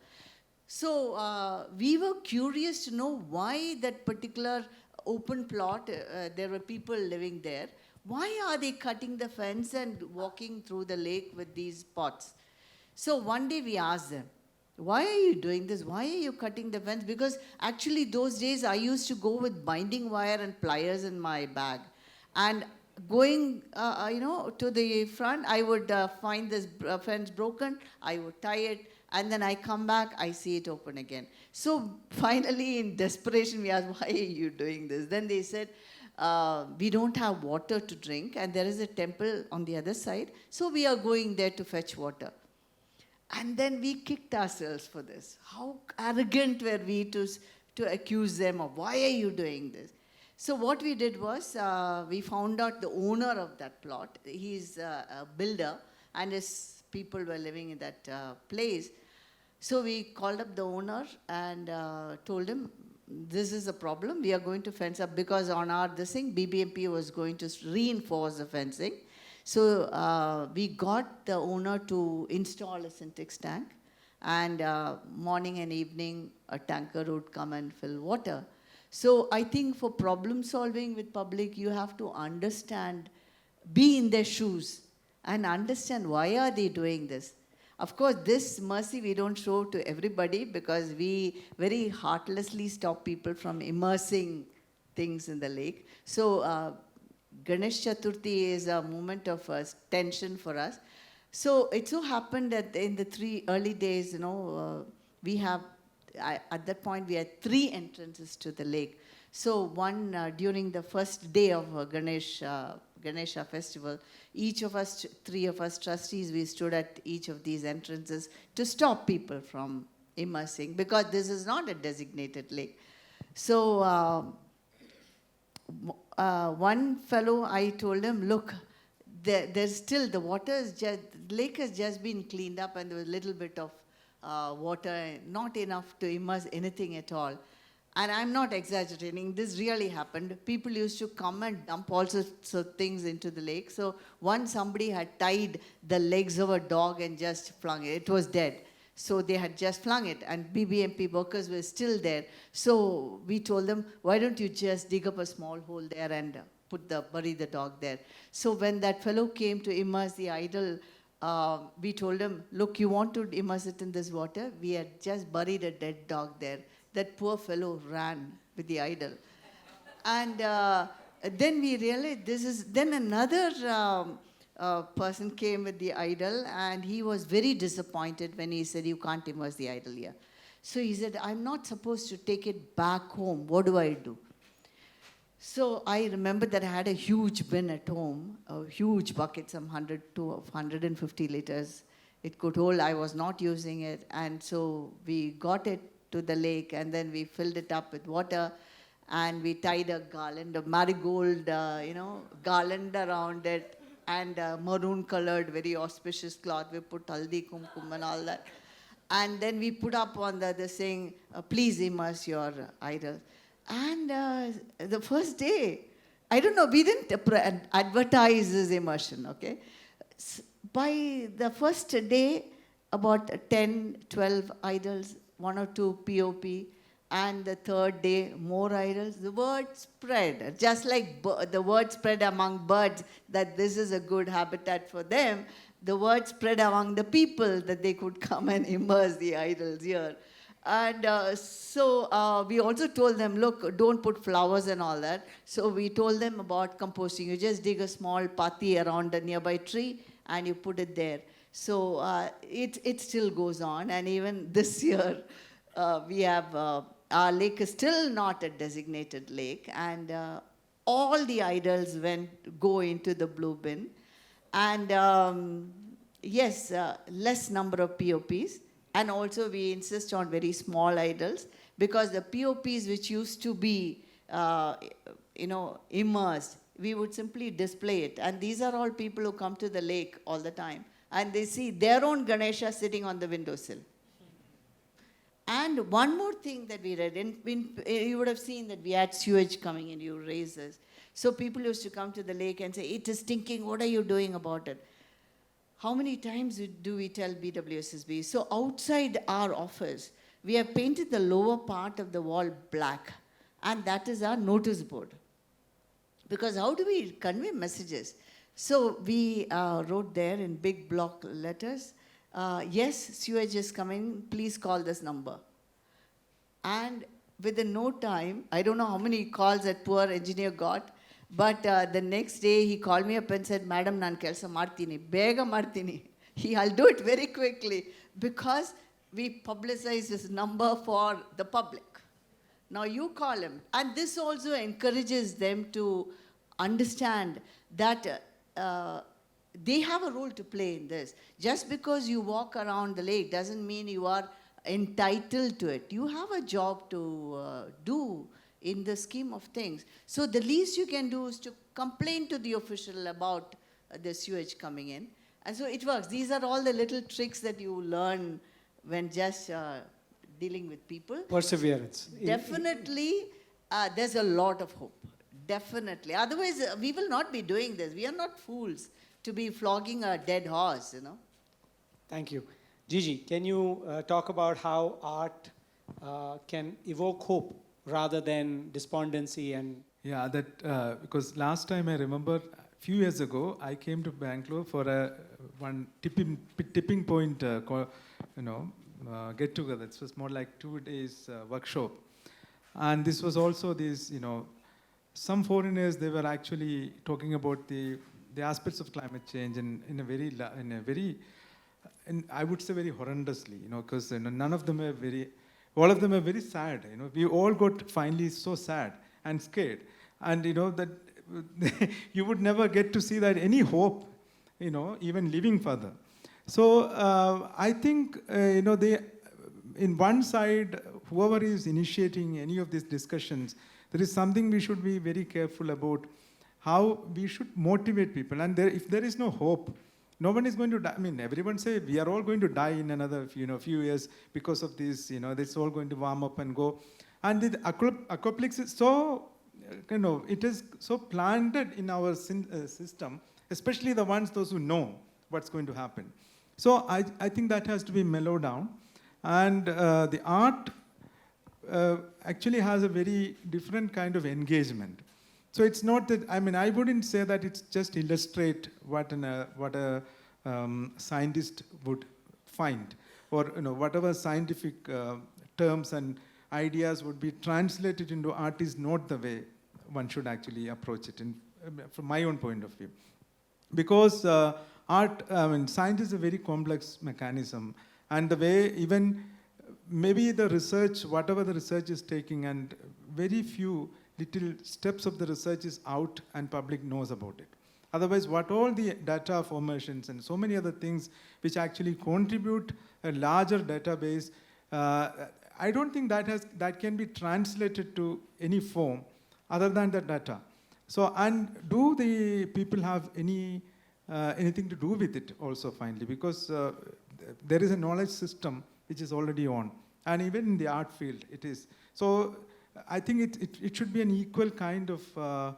So we were curious to know why that particular open plot, there were people living there. Why are they cutting the fence and walking through the lake with these pots? So one day we asked them, why are you doing this? Why are you cutting the fence? Because actually those days I used to go with binding wire and pliers in my bag. And going, to the front, I would find this fence broken, I would tie it, and then I come back, I see it open again. So finally, in desperation, we asked, why are you doing this? Then they said, we don't have water to drink, and there is a temple on the other side, so we are going there to fetch water. And then we kicked ourselves for this. How arrogant were we to accuse them of, why are you doing this? So what we did was, we found out the owner of that plot. He's a builder, and his people were living in that place. So we called up the owner and told him, this is a problem, we are going to fence up, because on our BBMP was going to reinforce the fencing. So we got the owner to install a syntax tank, and morning and evening a tanker would come and fill water. So I think for problem solving with public, you have to understand, be in their shoes and understand why are they doing this. Of course, this mercy we don't show to everybody, because we very heartlessly stop people from immersing things in the lake. So Ganesh Chaturthi is a moment of tension for us. So it so happened that in the 3 early days, we have, at that point, we had 3 entrances to the lake. So one, during the first day of Ganesha festival, each of us, 3 of us trustees, we stood at each of these entrances to stop people from immersing, because this is not a designated lake. So one fellow, I told him, look, there's still, the lake has just been cleaned up, and there was a little bit of water, not enough to immerse anything at all. And I'm not exaggerating, this really happened. People used to come and dump all sorts of things into the lake. So once somebody had tied the legs of a dog and just flung it. It was dead. So they had just flung it, and BBMP workers were still there. So we told them, why don't you just dig up a small hole there and bury the dog there. So when that fellow came to immerse the idol, we told him, look, you want to immerse it in this water? We had just buried a dead dog there. That poor fellow ran with the idol. And then we realized this is, then another person came with the idol, and he was very disappointed when he said, you can't immerse the idol here. So he said, I'm not supposed to take it back home. What do I do? So I remember that I had a huge bin at home, a huge bucket, some 100 to 150 liters. It could hold. I was not using it. And so we got it to the lake, and then we filled it up with water, and we tied a garland, a marigold, garland around it, and maroon colored, very auspicious cloth. We put haldi, kumkum and all that. And then we put up on the saying, please immerse your idol. And the first day, I don't know, we didn't advertise this immersion, okay? By the first day, about 10, 12 idols, 1 or 2 POP, and the third day, more idols. The word spread, just like the word spread among birds that this is a good habitat for them, the word spread among the people that they could come and immerse the idols here. And so we also told them, look, don't put flowers and all that. So we told them about composting. You just dig a small pati around a nearby tree and you put it there. So it still goes on. And even this year, we have, our lake is still not a designated lake. And all the idols go into the blue bin. And yes, less number of POPs. And also we insist on very small idols, because the POPs which used to be, immersed, we would simply display it. And these are all people who come to the lake all the time. And they see their own Ganesha sitting on the windowsill. And one more thing that we read, you would have seen that we had sewage coming in, you raise this. So people used to come to the lake and say, it is stinking, what are you doing about it? How many times do we tell BWSSB? So outside our office, we have painted the lower part of the wall black, and that is our notice board. Because how do we convey messages? So we wrote there in big block letters, yes, sewage is coming, please call this number. And within no time, I don't know how many calls that poor engineer got, but the next day he called me up and said, Madam, nan kelsa martini, bega martini. I'll do it very quickly, because we publicize this number for the public. Now you call him. And this also encourages them to understand that they have a role to play in this. Just because you walk around the lake doesn't mean you are entitled to it. You have a job to do in the scheme of things. So the least you can do is to complain to the official about the sewage coming in. And so it works. These are all the little tricks that you learn when just dealing with people. Perseverance. Definitely, there's a lot of hope. Definitely. Otherwise, we will not be doing this. We are not fools to be flogging a dead horse, Thank you. Gigi, can you talk about how art can evoke hope rather than despondency? And Yeah, that because last time I remember, a few years ago, I came to Bangalore for one tipping point, get together. It was more like 2 days workshop, and this was also this, some foreigners, they were actually talking about the aspects of climate change in a very, I would say very horrendously, because none of them are all of them are very sad. We all got finally so sad and scared, and that you would never get to see that any hope, even living further. So I think they, in one side, whoever is initiating any of these discussions, there is something we should be very careful about, how we should motivate people. And if there is no hope, no one is going to die. I mean, everyone say we are all going to die in another few years because of this. It's all going to warm up and go. And the aquaplex is so, it is so planted in our system, especially those who know what's going to happen. So I think that has to be mellowed down. And the art actually has a very different kind of engagement. So it's not that, I wouldn't say that it's just illustrate what a scientist would find, or whatever scientific terms and ideas would be translated into art is not the way one should actually approach it from my own point of view. Because science is a very complex mechanism, and the way even maybe the research, whatever the research is taking, and very few little steps of the research is out and public knows about it. Otherwise, what all the data formations and so many other things which actually contribute a larger database, I don't think that can be translated to any form other than the data. So, and do the people have anything to do with it also finally? Because there is a knowledge system which is already on, and even in the art field it is. So, I think it should be an equal kind of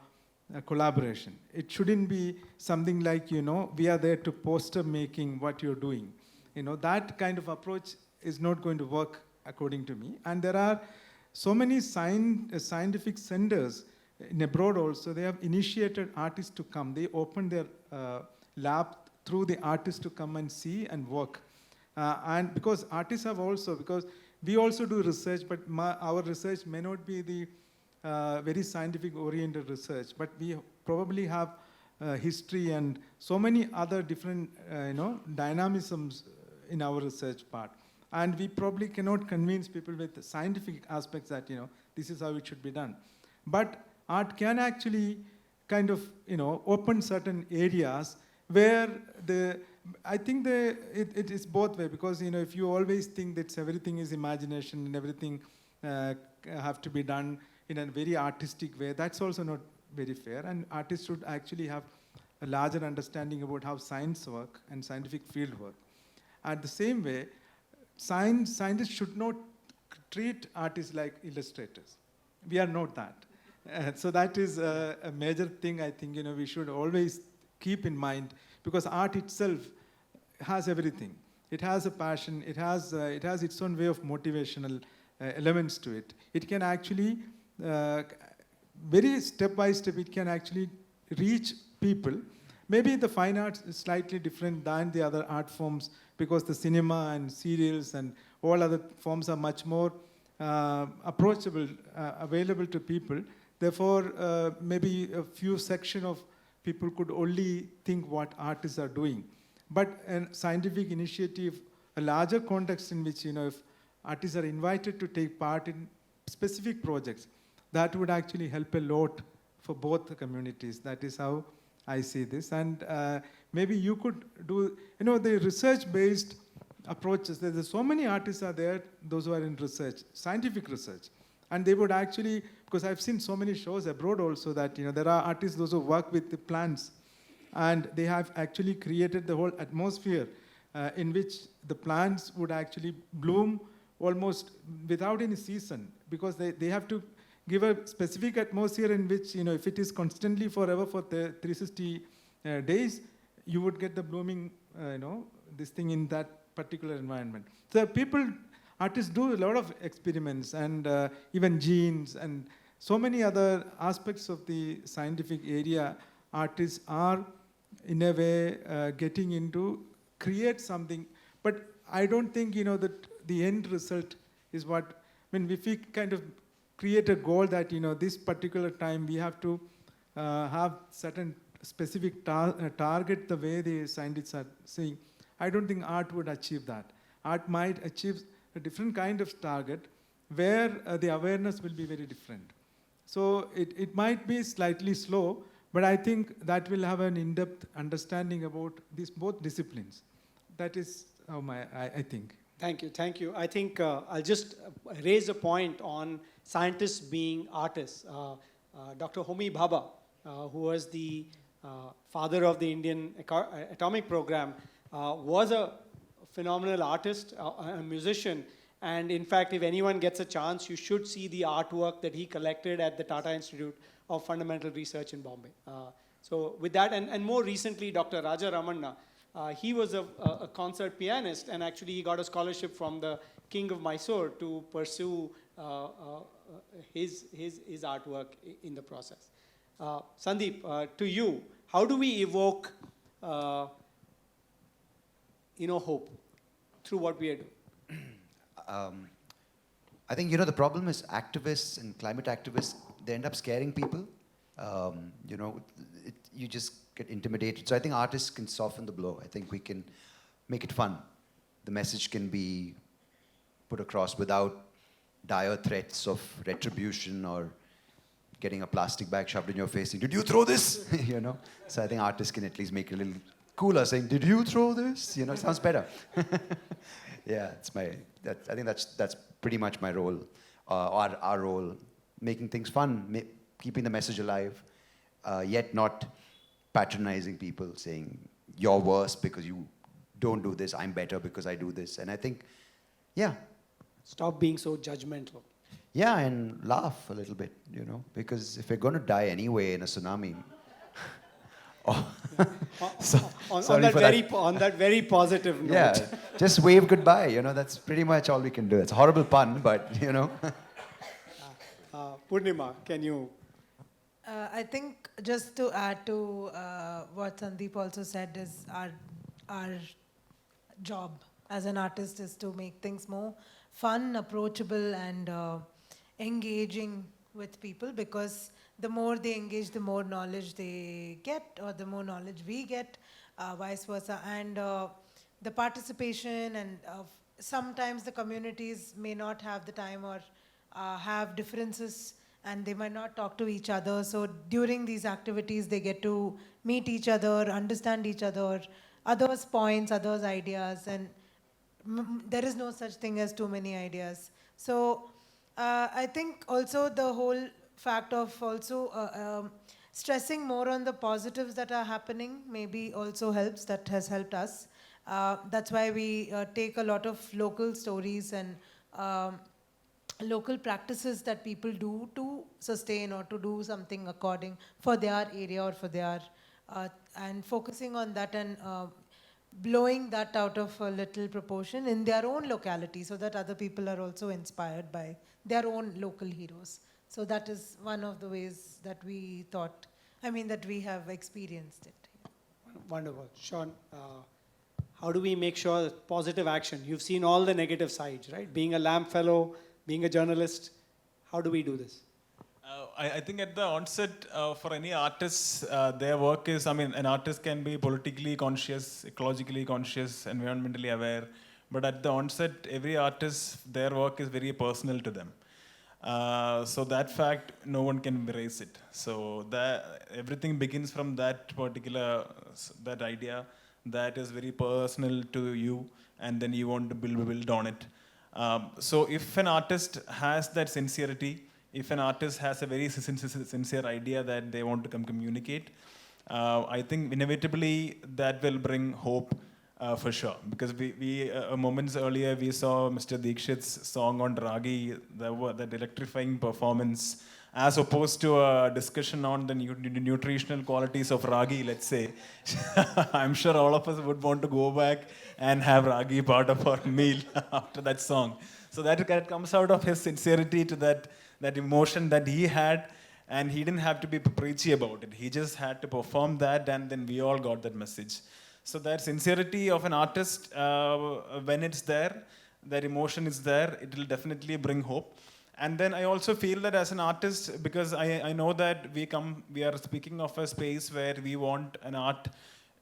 collaboration. It shouldn't be something like, we are there to poster making what you're doing. That kind of approach is not going to work according to me. And there are so many scientific centers in abroad also. They have initiated artists to come. They open their lab through the artists to come and see and work. And because artists have also, because we also do research, but our research may not be the very scientific oriented research, but we probably have history and so many other different dynamisms in our research part. And we probably cannot convince people with the scientific aspects that this is how it should be done. But art can actually kind of open certain areas where I think it is both way, because if you always think that everything is imagination and everything have to be done in a very artistic way, that's also not very fair. And artists should actually have a larger understanding about how science work and scientific field work. At the same way, scientists should not treat artists like illustrators. We are not that. So that is a major thing I think we should always keep in mind, because art itself has everything. It has a passion. It has its own way of motivational elements to it. It can actually, very step by step, it can actually reach people. Maybe the fine arts is slightly different than the other art forms, because the cinema and serials and all other forms are much more approachable, available to people. Therefore, maybe a few section of people could only think what artists are doing. But a scientific initiative, a larger context in which, if artists are invited to take part in specific projects, that would actually help a lot for both the communities. That is how I see this. And maybe you could do, the research-based approaches. There's so many artists are there, those who are in research, scientific research. And they would actually, because I've seen so many shows abroad also that, there are artists, those who work with the plants, and they have actually created the whole atmosphere in which the plants would actually bloom almost without any season, because they have to give a specific atmosphere in which, if it is constantly forever for the 360 days, you would get the blooming, this thing in that particular environment. So artists do a lot of experiments, and even genes and so many other aspects of the scientific area. Artists are, in a way, getting into create something. But I don't think, that the end result is what, if we kind of create a goal that, this particular time we have to have certain specific target the way the scientists are saying, I don't think art would achieve that. Art might achieve a different kind of target where the awareness will be very different. So it might be slightly slow, but I think that will have an in-depth understanding about these both disciplines. That is how I think. Thank you. I think I'll just raise a point on scientists being artists. Dr. Homi Bhabha, who was the father of the Indian atomic program, was a phenomenal artist, a musician. And in fact, if anyone gets a chance, you should see the artwork that he collected at the Tata Institute of Fundamental Research in Bombay. So with that, and more recently, Dr. Raja Ramanna, he was a concert pianist, and actually he got a scholarship from the King of Mysore to pursue his artwork in the process. Sandeep, to you, how do we evoke hope through what we are doing? I think, the problem is activists and climate activists, they end up scaring people You know, you just get intimidated. So I think artists can soften the blow. I think we can make it fun. The message can be put across without dire threats of retribution or getting a plastic bag shoved in your face saying, "Did you throw this?" You know. So I think artists can at least make it a little cooler, saying, "Did you throw this?" You know, it sounds better. Yeah, I think that's pretty much my role, our role, making things fun, keeping the message alive, yet not patronizing people, saying, "You're worse because you don't do this, I'm better because I do this." And I think, yeah. Stop being so judgmental. Yeah, and laugh a little bit, you know, because if we're going to die anyway in a tsunami, on that very positive note. Yeah, just wave goodbye, you know, that's pretty much all we can do. It's a horrible pun, but, you know. Purnima, can you? I think just to add to what Sandeep also said is our job as an artist is to make things more fun, approachable, and engaging with people, because the more they engage, the more knowledge they get, or the more knowledge we get, vice versa. And the participation, and sometimes the communities may not have the time or have differences, and they might not talk to each other. So during these activities, they get to meet each other, understand each other, others' points, others' ideas, and there is no such thing as too many ideas. So I think also the whole fact of also stressing more on the positives that are happening maybe also helps. That has helped us. That's why we take a lot of local stories and local practices that people do to sustain or to do something according for their area or for their and focusing on that and blowing that out of a little proportion in their own locality, so that other people are also inspired by their own local heroes. So that is one of the ways that we thought, that we have experienced it. Wonderful. Sean, how do we make sure positive action? You've seen all the negative sides, right? Being a LAMP fellow, being a journalist, how do we do this? I think at the onset, for any artist, their work is, an artist can be politically conscious, ecologically conscious, environmentally aware, but at the onset, every artist, their work is very personal to them. So that fact, no one can erase it. So everything begins from that particular, that idea that is very personal to you, and then you want to build on it. So if an artist has that sincerity, if an artist has a very sincere idea that they want to communicate, I think inevitably that will bring hope for sure. Because we moments earlier, we saw Mr. Dixit's song on Ragi, that electrifying performance, as opposed to a discussion on the nutritional qualities of Ragi, let's say. I'm sure all of us would want to go back and have Ragi part of our meal after that song. So that comes out of his sincerity to that emotion that he had, and he didn't have to be preachy about it. He just had to perform that, and then we all got that message. So that sincerity of an artist, when it's there, that emotion is there, it will definitely bring hope. And then I also feel that as an artist, because I know that we are speaking of a space where we want an art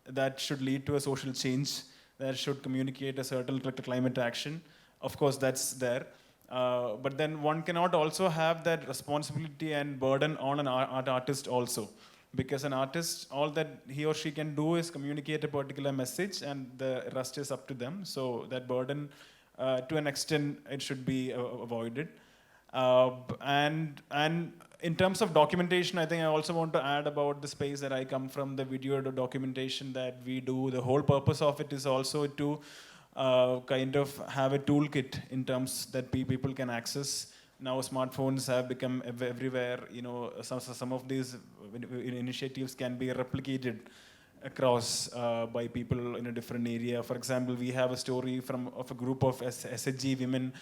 that should lead to a social change, that should communicate a certain climate action. Of course, that's there. But then one cannot also have that responsibility and burden on an art artist also. Because an artist, all that he or she can do is communicate a particular message, and the rest is up to them. So that burden, to an extent, it should be avoided. And in terms of documentation, I think I also want to add about the space that I come from, the video documentation that we do. The whole purpose of it is also to kind of have a toolkit in terms that people can access. Now smartphones have become everywhere. Some of these initiatives can be replicated across by people in a different area. For example, we have a story of a group of SHG women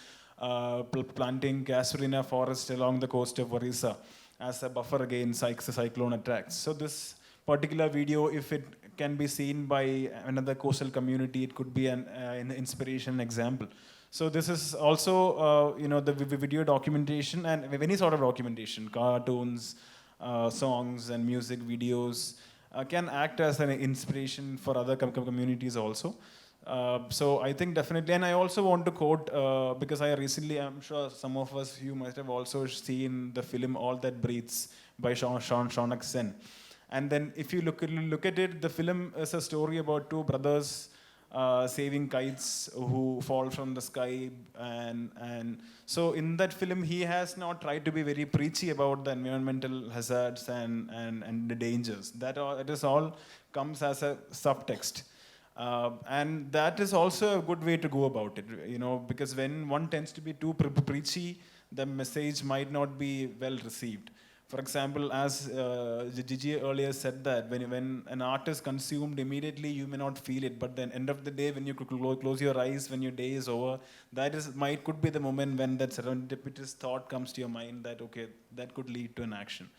planting casuarina forest along the coast of Orissa as a buffer against cyclone attacks. So this particular video, if it can be seen by another coastal community, it could be an inspiration example. So this is also, the video documentation and any sort of documentation, cartoons, songs and music videos can act as an inspiration for other communities also. So I think definitely, and I also want to quote, because I recently, I'm sure some of us, you must have also seen the film All That Breathes by Sean Sen. And then if you look at it, the film is a story about two brothers saving kites who fall from the sky. And so in that film, he has not tried to be very preachy about the environmental hazards and the dangers. It is all comes as a subtext. And that is also a good way to go about it, because when one tends to be too preachy, the message might not be well received. For example, as Gigi earlier said that when an art is consumed immediately, you may not feel it, but then end of the day, when you close your eyes, when your day is over, could be the moment when that serendipitous thought comes to your mind that, okay, that could lead to an action.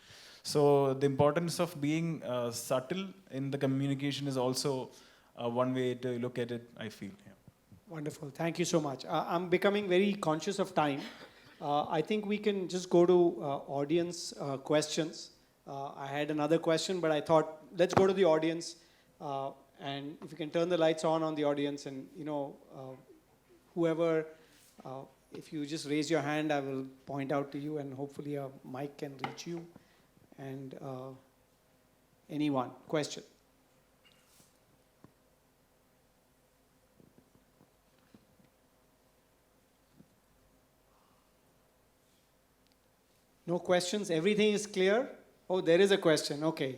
So the importance of being subtle in the communication is also one way to look at it, I feel. Yeah. Wonderful. Thank you so much. I'm becoming very conscious of time. I think we can just go to audience questions. I had another question, but I thought let's go to the audience. And if you can turn the lights on the audience, and whoever, if you just raise your hand, I will point out to you, and hopefully a mic can reach you. And anyone, question? No questions? Everything is clear? Oh, there is a question. Okay.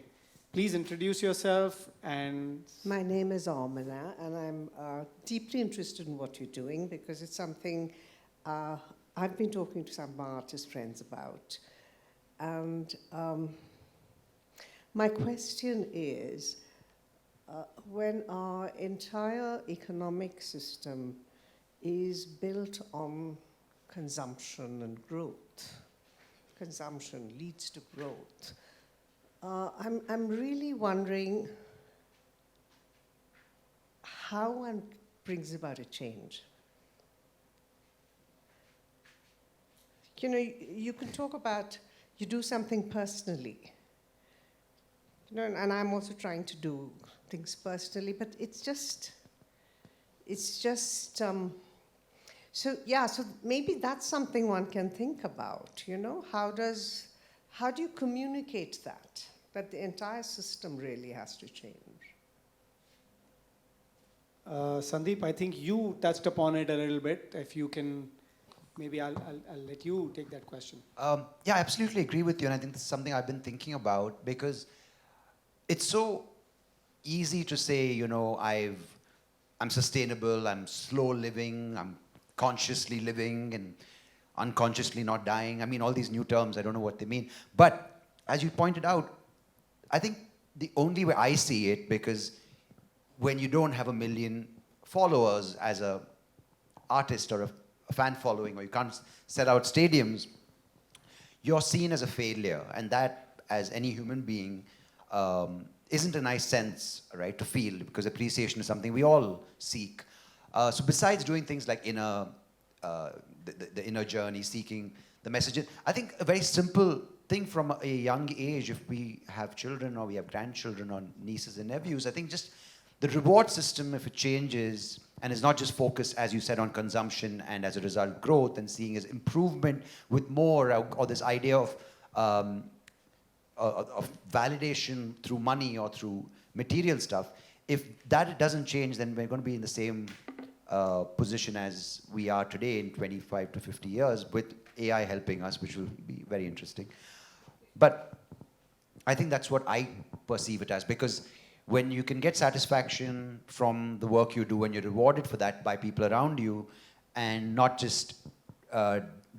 Please introduce yourself. And my name is Amina, and I'm deeply interested in what you're doing because it's something I've been talking to some of my artist friends about. And my question is, when our entire economic system is built on consumption and growth, consumption leads to growth. I'm really wondering how one brings about a change. You can talk about you do something personally, and I'm also trying to do things personally, but it's just. So maybe that's something one can think about, how do you communicate that the entire system really has to change? Sandeep, I think you touched upon it a little bit. If you can, maybe I'll let you take that question. Yeah, I absolutely agree with you, and I think this is something I've been thinking about because it's so easy to say, I'm sustainable, I'm slow living, I'm consciously living and unconsciously not dying. I mean, all these new terms, I don't know what they mean. But as you pointed out, I think the only way I see it, because when you don't have 1 million followers as a artist or a fan following, or you can't sell out stadiums, you're seen as a failure. And that, as any human being, isn't a nice sense, right, to feel, because appreciation is something we all seek. So besides doing things like the inner journey, seeking the messages, I think a very simple thing from a young age, if we have children or we have grandchildren or nieces and nephews, I think just the reward system, if it changes and is not just focused, as you said, on consumption and as a result growth, and seeing as improvement with more, or this idea of validation through money or through material stuff, if that doesn't change, then we're going to be in the same position as we are today in 25 to 50 years, with AI helping us, which will be very interesting. But I think that's what I perceive it as, because when you can get satisfaction from the work you do, when you're rewarded for that by people around you, and not just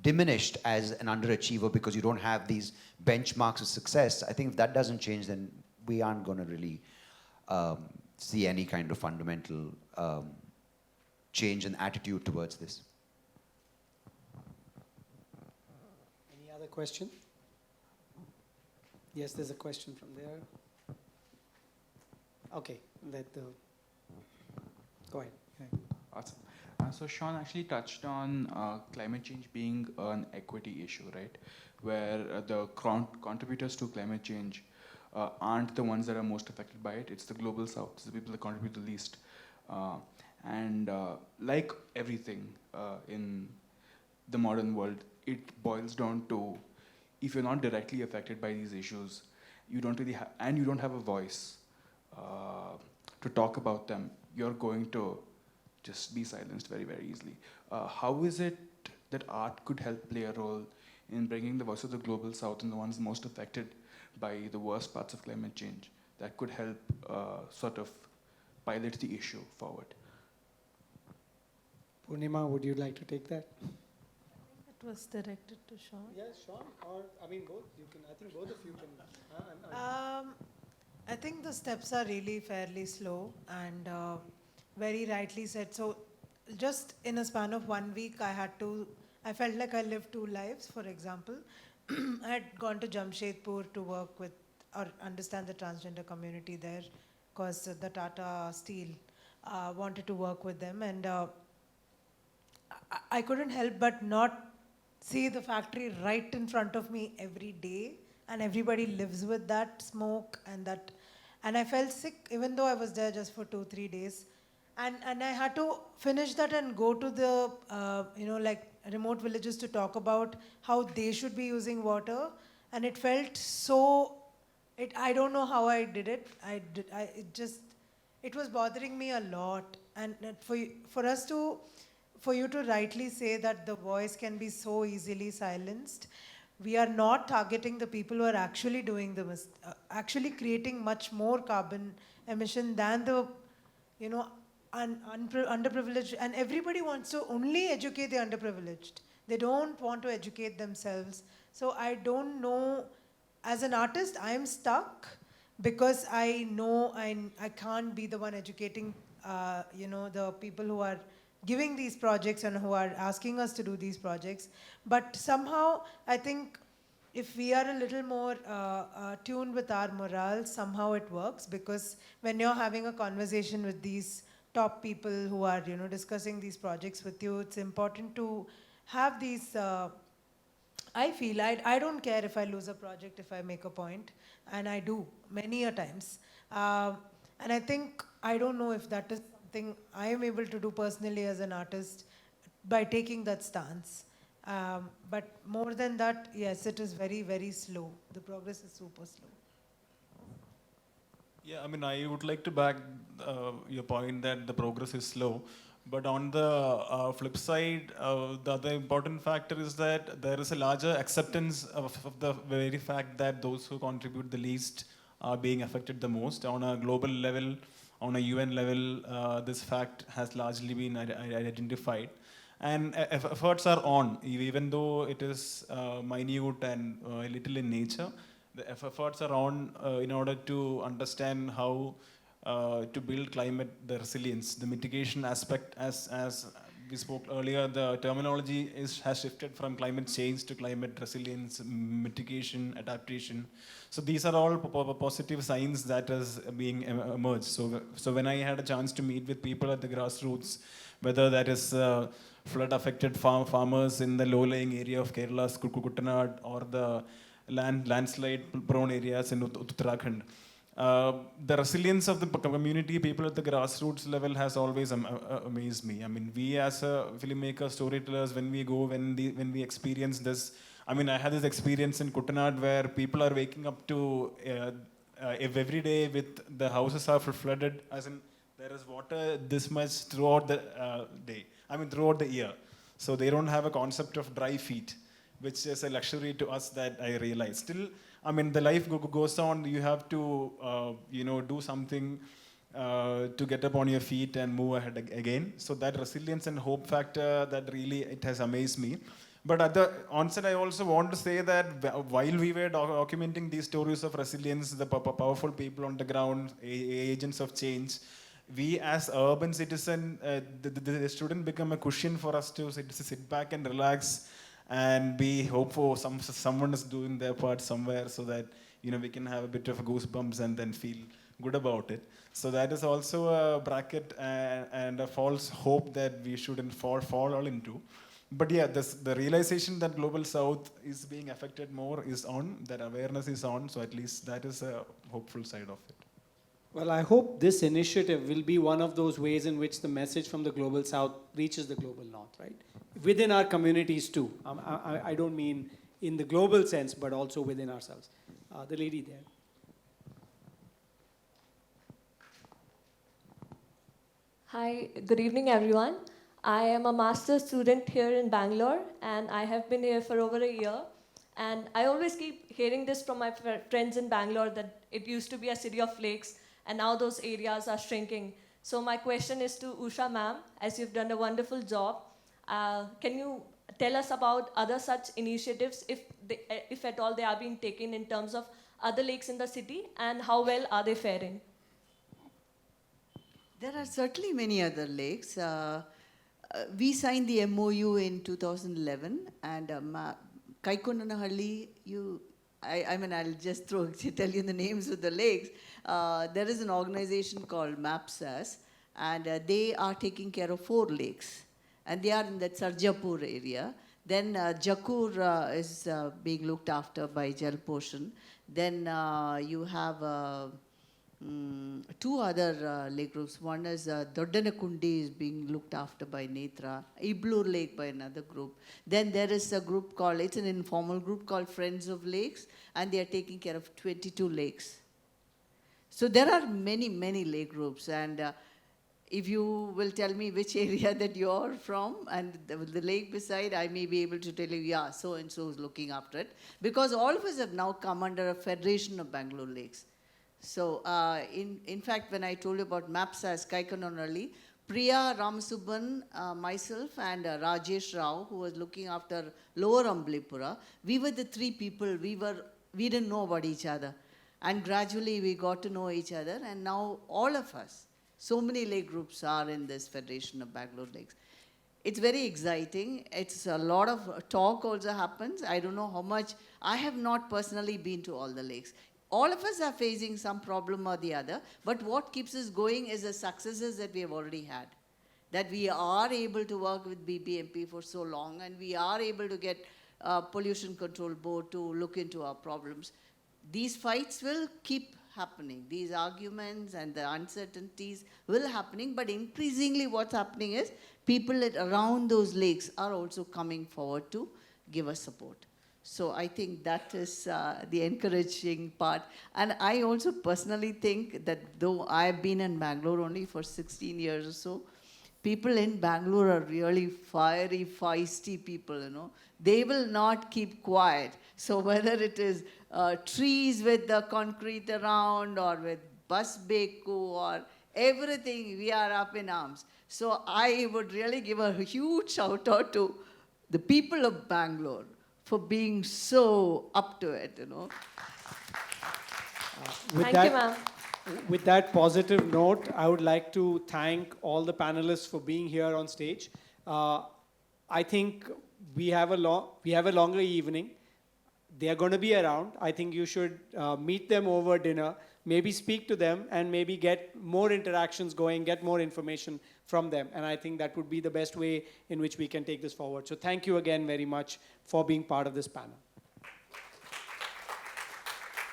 diminished as an underachiever because you don't have these benchmarks of success, I think if that doesn't change, then we aren't going to really see any kind of fundamental change in attitude towards this. Any other question? Yes, there's a question from there. Okay, go ahead. Okay. Awesome. So Sean actually touched on climate change being an equity issue, right? where the contributors to climate change aren't the ones that are most affected by it. It's the global south, it's the people that contribute the least. And like everything in the modern world, it boils down to, if you're not directly affected by these issues, you don't really and you don't have a voice to talk about them, you're going to just be silenced very, very easily. How is it that art could help play a role in bringing the voice of the global south and the ones most affected by the worst parts of climate change that could help sort of pilot the issue forward? Purnima, would you like to take that? It was directed to Sean. Yes, Sean, or I mean both. You can. I think both of you can. I think the steps are really fairly slow and very rightly said. So just in a span of 1 week, I felt like I lived two lives. For example, I had gone to Jamshedpur to work with or understand the transgender community there because the Tata Steel wanted to work with them, and I couldn't help but not see the factory right in front of me every day, and everybody lives with that smoke and I felt sick even though I was there just for 2-3 days, and I had to finish that and go to the like remote villages to talk about how they should be using water, and it felt so. I don't know how I did it. It was bothering me a lot, and for you to rightly say that the voice can be so easily silenced. We are not targeting the people who are actually doing actually creating much more carbon emission than the, underprivileged. And everybody wants to only educate the underprivileged. They don't want to educate themselves. So I don't know. As an artist, I am stuck because I know I can't be the one educating, the people who are giving these projects and who are asking us to do these projects. But somehow, I think if we are a little more tuned with our morale, somehow it works, because when you're having a conversation with these top people who are, discussing these projects with you, it's important to have these, I feel, I don't care if I lose a project if I make a point, and I do many a times. And I think, I don't know if that is something I am able to do personally as an artist by taking that stance. But more than that, yes, it is very, very slow. The progress is super slow. Yeah, I mean, I would like to back your point that the progress is slow. But on the flip side, the other important factor is that there is a larger acceptance of the very fact that those who contribute the least are being affected the most. On a global level, on a UN level, this fact has largely been identified. And efforts are on, even though it is minute and little in nature. The efforts are on in order to understand how to build the resilience, the mitigation aspect. As we spoke earlier, the terminology has shifted from climate change to climate resilience, mitigation, adaptation. So these are all positive signs that is being emerged. So when I had a chance to meet with people at the grassroots, whether that is flood-affected farmers in the low-lying area of Kerala's Kuttanad, or the landslide-prone areas in Uttarakhand, the resilience of the community, people at the grassroots level, has always amazed me. I mean, we as filmmakers, storytellers, when we experience this, I mean, I had this experience in Kuttanad where people are waking up to every day with the houses are flooded, as in there is water this much throughout the day. I mean, throughout the year. So they don't have a concept of dry feet, which is a luxury to us that I realize. Still, I mean, the life goes on. You have to, do something to get up on your feet and move ahead again. So that resilience and hope factor, that really, it has amazed me. But at the onset, I also want to say that while we were documenting these stories of resilience, the powerful people on the ground, agents of change, we as urban citizens, the student become a cushion for us to sit back and relax and be hopeful someone is doing their part somewhere, so that we can have a bit of goosebumps and then feel good about it. So that is also a bracket and a false hope that we shouldn't fall all into. But yeah, the realization that Global South is being affected more is on, that awareness is on, so at least that is a hopeful side of it. Well, I hope this initiative will be one of those ways in which the message from the Global South reaches the Global North, right? Within our communities too. I don't mean in the global sense, but also within ourselves. The lady there. Hi, good evening, everyone. I am a master's student here in Bangalore, and I have been here for over a year. And I always keep hearing this from my friends in Bangalore that it used to be a city of lakes, and now those areas are shrinking. So my question is to Usha ma'am, as you've done a wonderful job, can you tell us about other such initiatives, if at all they are being taken in terms of other lakes in the city, and how well are they faring? There are certainly many other lakes. We signed the MOU in 2011, and Kaikonanahalli, I mean, I'll just tell you the names of the lakes. There is an organization called MAPSAS, and they are taking care of 4 lakes. And they are in that Sarjapur area. Then Jakur is being looked after by Jal Poshan. Then you have 2 other lake groups. One is Doddanakundi is being looked after by Netra, Iblur Lake by another group. Then there is a group called, it's an informal group called Friends of Lakes, and they are taking care of 22 lakes. So there are many, many lake groups, and if you will tell me which area that you're from and the lake beside, I may be able to tell you, yeah, so-and-so is looking after it. Because all of us have now come under a Federation of Bangalore Lakes. So in fact, when I told you about MAPSAS, Kaikononalli, Priya Ramasubban, myself, and Rajesh Rao, who was looking after Lower Amblipura, we were the 3 people, we didn't know about each other. And gradually we got to know each other, and now all of us, so many lake groups are in this Federation of Bangalore Lakes. It's very exciting. It's a lot of talk also happens. I don't know how much. I have not personally been to all the lakes. All of us are facing some problem or the other, but what keeps us going is the successes that we have already had. That we are able to work with BBMP for so long, and we are able to get Pollution Control Board to look into our problems. These fights will keep happening. These arguments and the uncertainties will happening, but increasingly what's happening is people around those lakes are also coming forward to give us support. So I think that is the encouraging part. And I also personally think that though I've been in Bangalore only for 16 years or so, people in Bangalore are really fiery, feisty people, you know. They will not keep quiet. So whether it is trees with the concrete around or with bus beku or everything, we are up in arms. So I would really give a huge shout out to the people of Bangalore for being so up to it, you know. Thank you, ma'am. With that positive note, I would like to thank all the panelists for being here on stage. I think we have a longer evening. They are going to be around. I think you should meet them over dinner, maybe speak to them, and maybe get more interactions going, get more information from them. And I think that would be the best way in which we can take this forward. So thank you again very much for being part of this panel.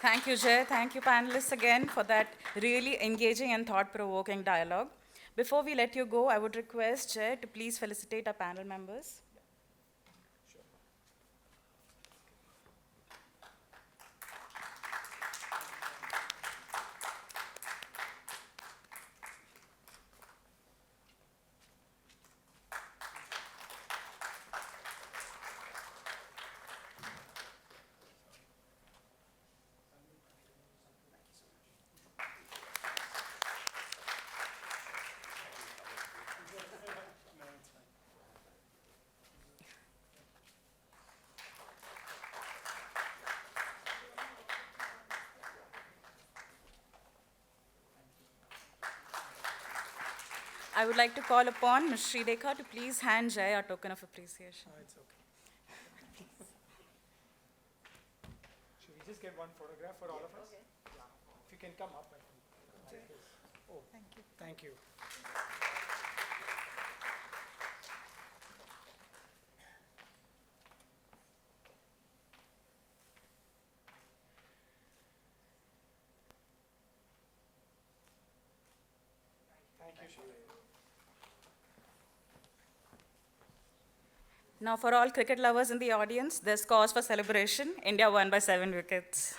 Thank you, Jay. Thank you, panelists, again, for that really engaging and thought-provoking dialogue. Before we let you go, I would request Jay to please felicitate our panel members. I would like to call upon Ms. Sridekha to please hand Jay a token of appreciation. It's okay. Should we just get one photograph for all of us? Okay. Yeah. If you can come up. Oh, thank you. Thank you. Now, for all cricket lovers in the audience, there's cause for celebration. India won by 7 wickets.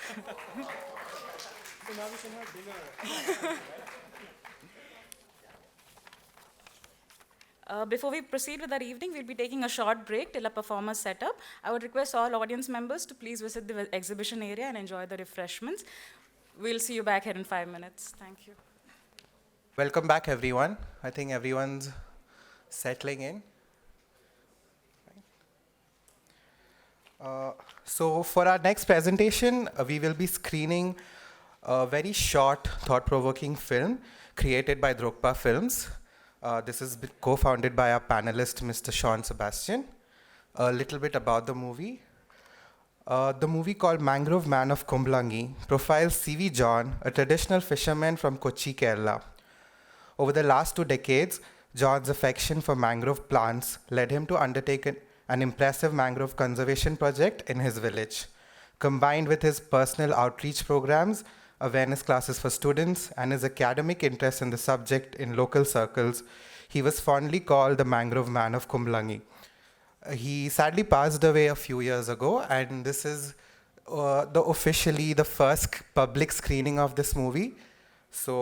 Before we proceed with our evening, we'll be taking a short break till a performer's set up. I would request all audience members to please visit the exhibition area and enjoy the refreshments. We'll see you back here in 5 minutes. Thank you. Welcome back, everyone. I think everyone's settling in. So for our next presentation, we will be screening a very short, thought-provoking film created by Drogpa Films. This is co-founded by our panelist, Mr. Sean Sebastian. A little bit about the movie. The movie called Mangrove Man of Kumbalangi profiles C.V. John, a traditional fisherman from Kochi, Kerala. Over the last 2 decades, John's affection for mangrove plants led him to undertake an impressive mangrove conservation project in his village. Combined with his personal outreach programs, awareness classes for students, and his academic interest in the subject in local circles, he was fondly called the Mangrove Man of Kumbalangi. He sadly passed away a few years ago, and this is officially the first public screening of this movie. So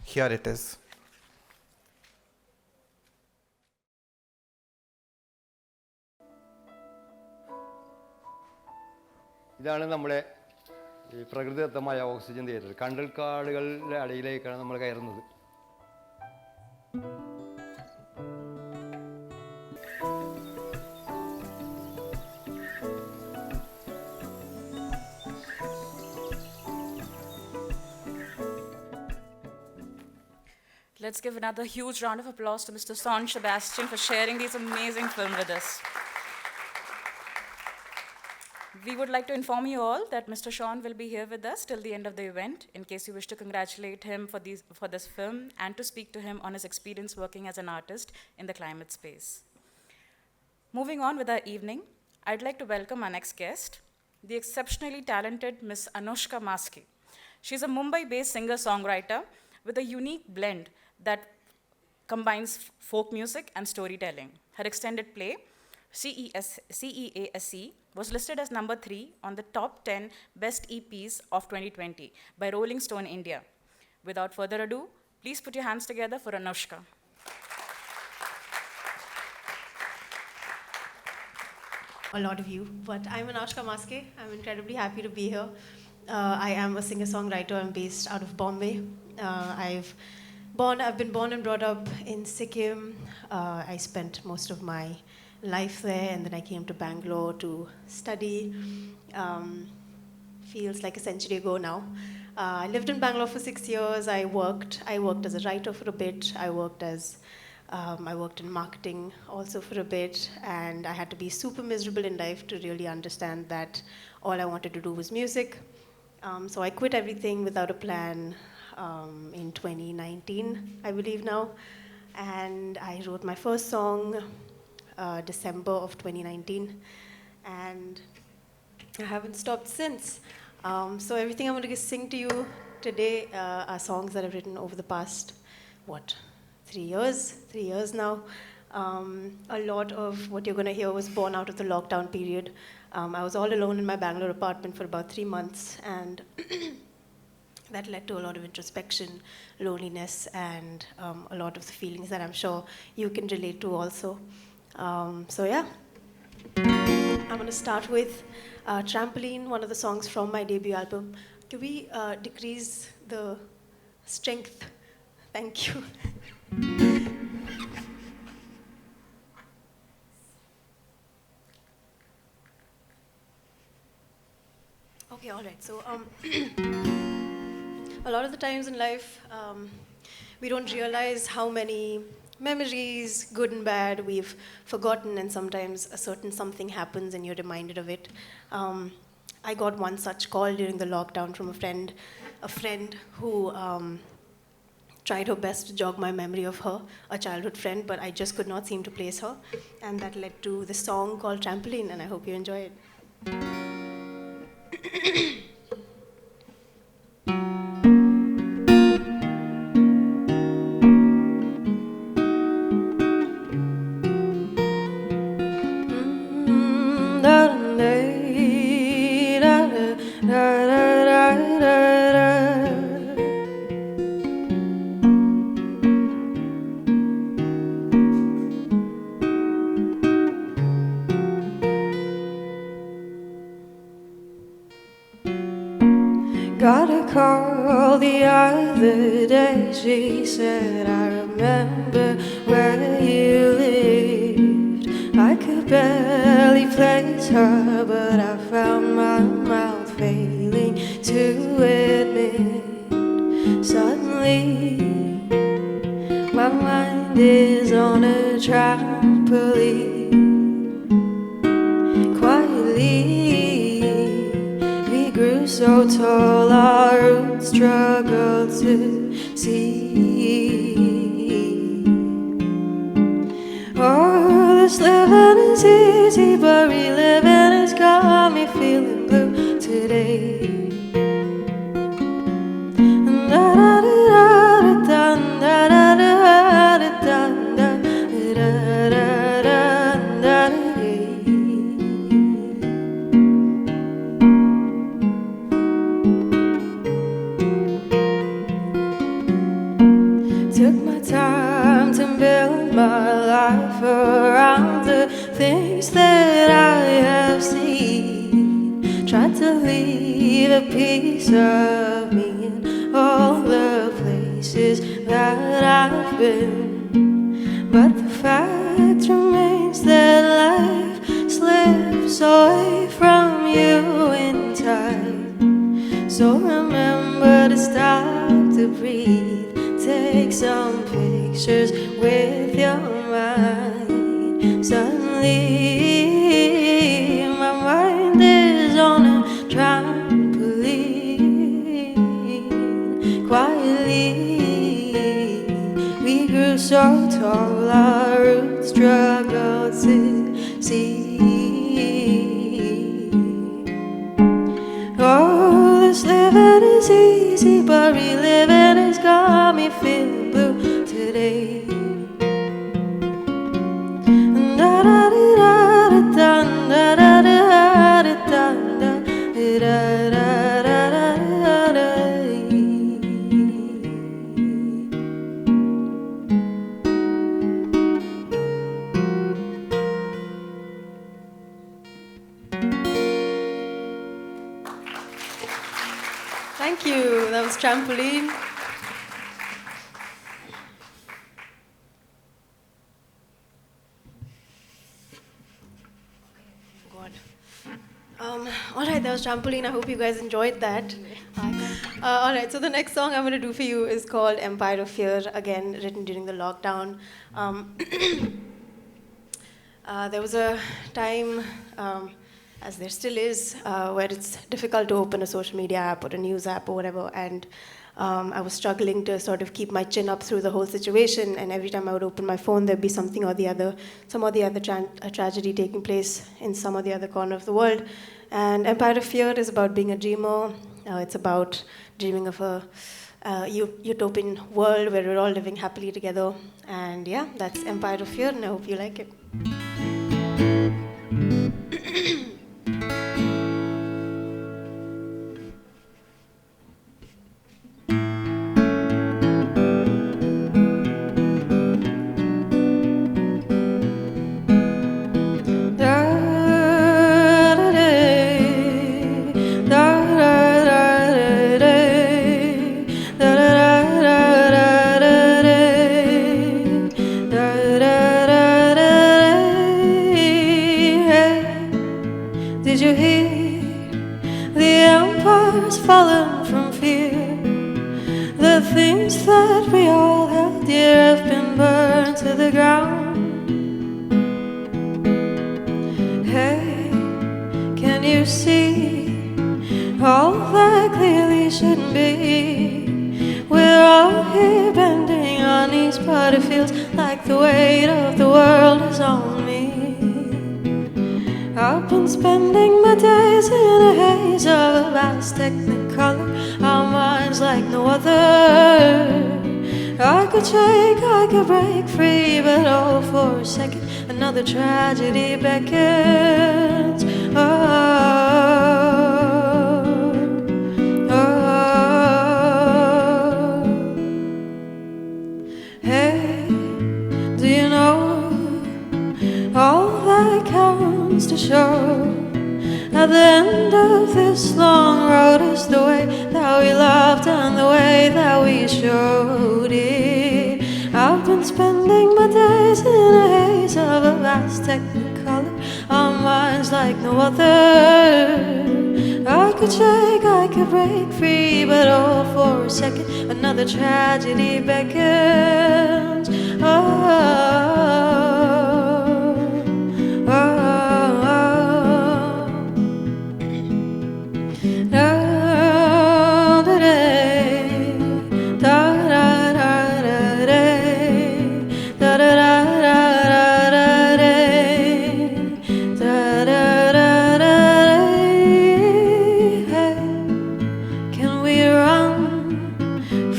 here it is. ഇതാണ് നമ്മുടെ ഈ പ്രകൃതിദത്തമായ oxygen theatre. കണ്ടൽക്കാടുകളുടെ അടിയിലേക്കാണ് നമ്മൾ കയറുന്നത്. Let's give another huge round of applause to Mr. Sean Sebastian for sharing these amazing films with us. We would like to inform you all that Mr. Sean will be here with us till the end of the event, in case you wish to congratulate him for this film and to speak to him on his experience working as an artist in the climate space. Moving on with our evening, I'd like to welcome our next guest, the exceptionally talented Miss Anoushka Maskey. She's a Mumbai-based singer-songwriter with a unique blend that combines folk music and storytelling. Her extended play, CEASC, was listed as number 3 on the top 10 best EPs of 2020 by Rolling Stone India. Without further ado, please put your hands together for Anoushka. A lot of you, but I'm Anoushka Maskey. I'm incredibly happy to be here. I am a singer-songwriter. I'm based out of Bombay. I've been born and brought up in Sikkim. I spent most of my life there, and then I came to Bangalore to study. Feels like a century ago now. I lived in Bangalore for 6 years. I worked as a writer for a bit. I worked in marketing also for a bit, and I had to be super miserable in life to really understand that all I wanted to do was music. So I quit everything without a plan in 2019, I believe now, and I wrote my first song December of 2019, and I haven't stopped since. So everything I'm going to sing to you today are songs that I've written over the past, 3 years now. A lot of what you're going to hear was born out of the lockdown period. I was all alone in my Bangalore apartment for about 3 months, and that led to a lot of introspection, loneliness, and a lot of the feelings that I'm sure you can relate to also. So yeah, I'm going to start with Trampoline, one of the songs from my debut album. Can we decrease the strength? Thank you. Okay, all right. So a lot of the times in life, we don't realize how many memories, good and bad, we've forgotten, and sometimes a certain something happens and you're reminded of it. I got one such call during the lockdown from a friend who tried her best to jog my memory of her, a childhood friend, but I just could not seem to place her. And that led to this song called Trampoline, and I hope you enjoy it. da da da da da. Got a call the other day. She said, I remember where you lived. I could barely place her, but I found my mouth failing to admit. Suddenly, my mind is on a trampoline. Quietly, we grew so tall, our roots struggled to see. Oh, this living is easy, but reliving has got me feeling blue today. Took my time to build my life around the things that I have seen. Tried to leave a piece of me in all the places that I've been. But the fact remains that life slips away from you in time. So remember to stop, to breathe. Take some pictures with your mind. Suddenly, my mind is on a trampoline. Quietly, we grew so tall, our roots struggled to see. Oh, this living is easy, but reliving has got me feeling blue today. Da da da da da da da da da da da da da. Thank you. That was Trampoline. God. All right, that was Trampoline. I hope you guys enjoyed that. All right, so the next song I'm going to do for you is called Empire of Fear, again written during the lockdown. There was a time, as there still is, where it's difficult to open a social media app or a news app or whatever, and I was struggling to sort of keep my chin up through the whole situation, and every time I would open my phone, there'd be something or the other, some or the other tragedy taking place in some or the other corner of the world. And Empire of Fear is about being a dreamer. It's about dreaming of a utopian world where we're all living happily together. And yeah, that's Empire of Fear, and I hope you like it. Did you hear the empires fallen from fear? The things that we all held dear have been burned to the ground. Hey, can you see all that clearly shouldn't be? We're all here bending our knees, but it feels like the weight of the world is on me. I've been spending my days in a haze of a vast technicolor, our minds like no other. I could shake, I could break free, but all for a second, another tragedy beckons. Oh. of this long road is the way that we loved and the way that we showed it. I've been spending my days in a haze of a vast technicolor, our minds like no other. I could shake, I could break free, but all for a second, another tragedy beckons.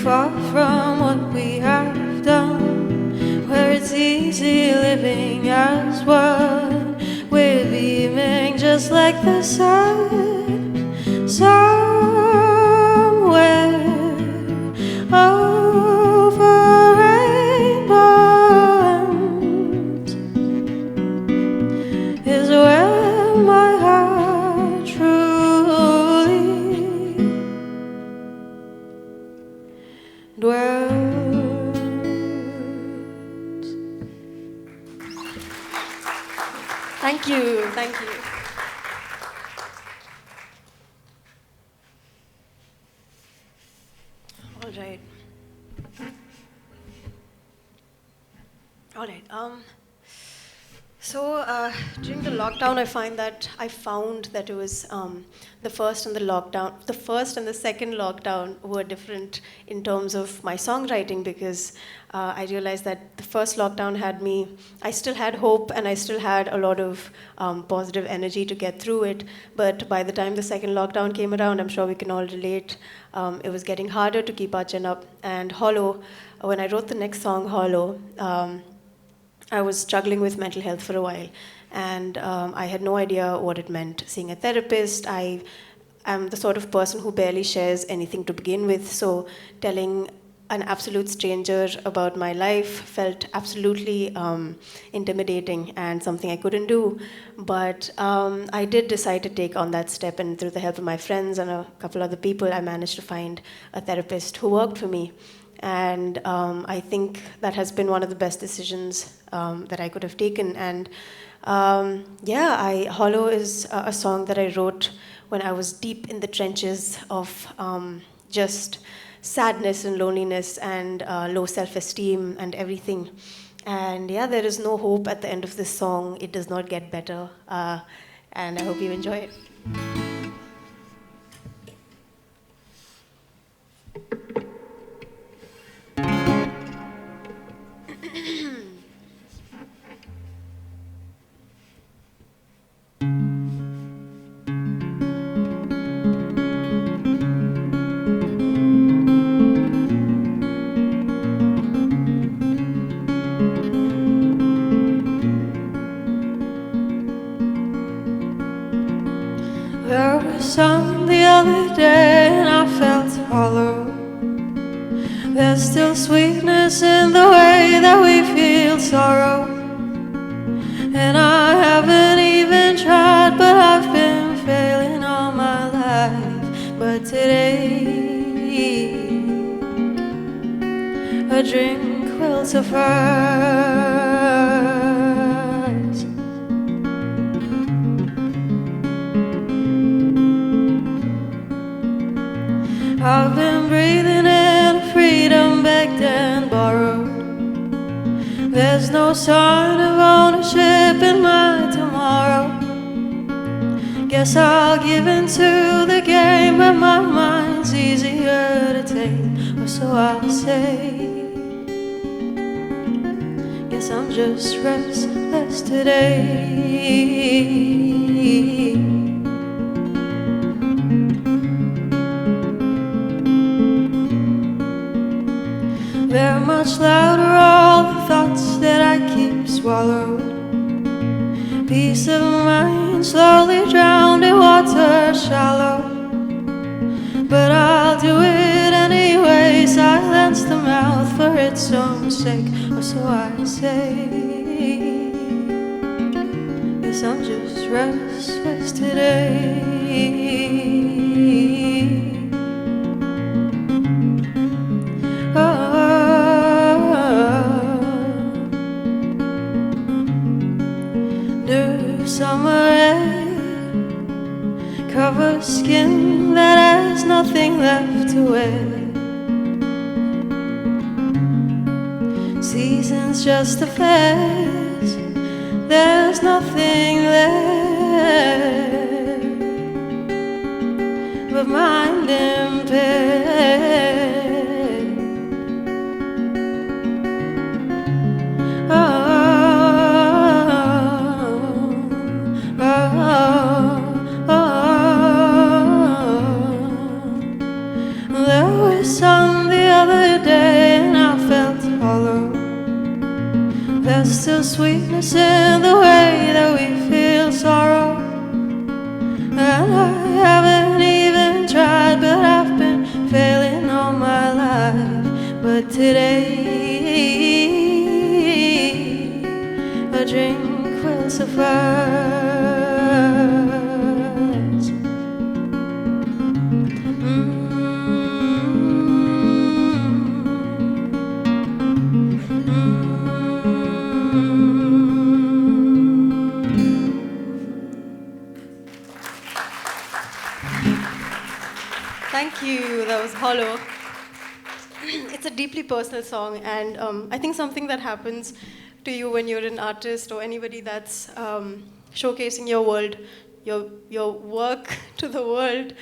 Far from what we have done, where it's easy living as one. We're beaming just like the sun, somewhere over rainbows is where my heart truly dwells. Thank you, thank you. All right. All right. So during the lockdown, I found that it was the first and the second lockdown were different in terms of my songwriting, because I realized that the first lockdown I still had hope and I still had a lot of positive energy to get through it. But by the time the second lockdown came around, I'm sure we can all relate, it was getting harder to keep our chin up. And Hollow, when I wrote the next song, Hollow, I was struggling with mental health for a while, and I had no idea what it meant seeing a therapist. I am the sort of person who barely shares anything to begin with, so telling an absolute stranger about my life felt absolutely intimidating and something I couldn't do. But I did decide to take on that step, and through the help of my friends and a couple other people, I managed to find a therapist who worked for me. And I think that has been one of the best decisions that I could have taken. And Hollow is a song that I wrote when I was deep in the trenches of just sadness and loneliness and low self-esteem and everything. And yeah, there is no hope at the end of this song. It does not get better. And I hope you enjoy it. There was sun the other day and I felt hollow. There's still sweetness in the way that we feel sorrow. And I haven't even tried, but I've been failing all my life. But today, a drink will suffice. I've been breathing in freedom begged and borrowed. There's no sign of ownership in my tomorrow. Guess I'll give in to the game, but my mind's easier to tame, or so I'll say. Guess I'm just restless today. They're much louder, all the thoughts that I keep swallowed. Peace of mind slowly drowned in water shallow. But I'll do it anyway, silence the mouth for its own sake, or so I say. Yes, I'm just restless today. New summer air covers skin that has nothing left to wear. Seasons just a phase, there's nothing there but mind impaired. There was sun the other day and I felt hollow. There's still sweetness in the way that we feel sorrow. And I haven't even tried, but I've been failing all my life. But today a drink will suffice. Thank you. That was hollow. It's a deeply personal song, and I think something that happens to you when you're an artist or anybody that's showcasing your world, your work to the world,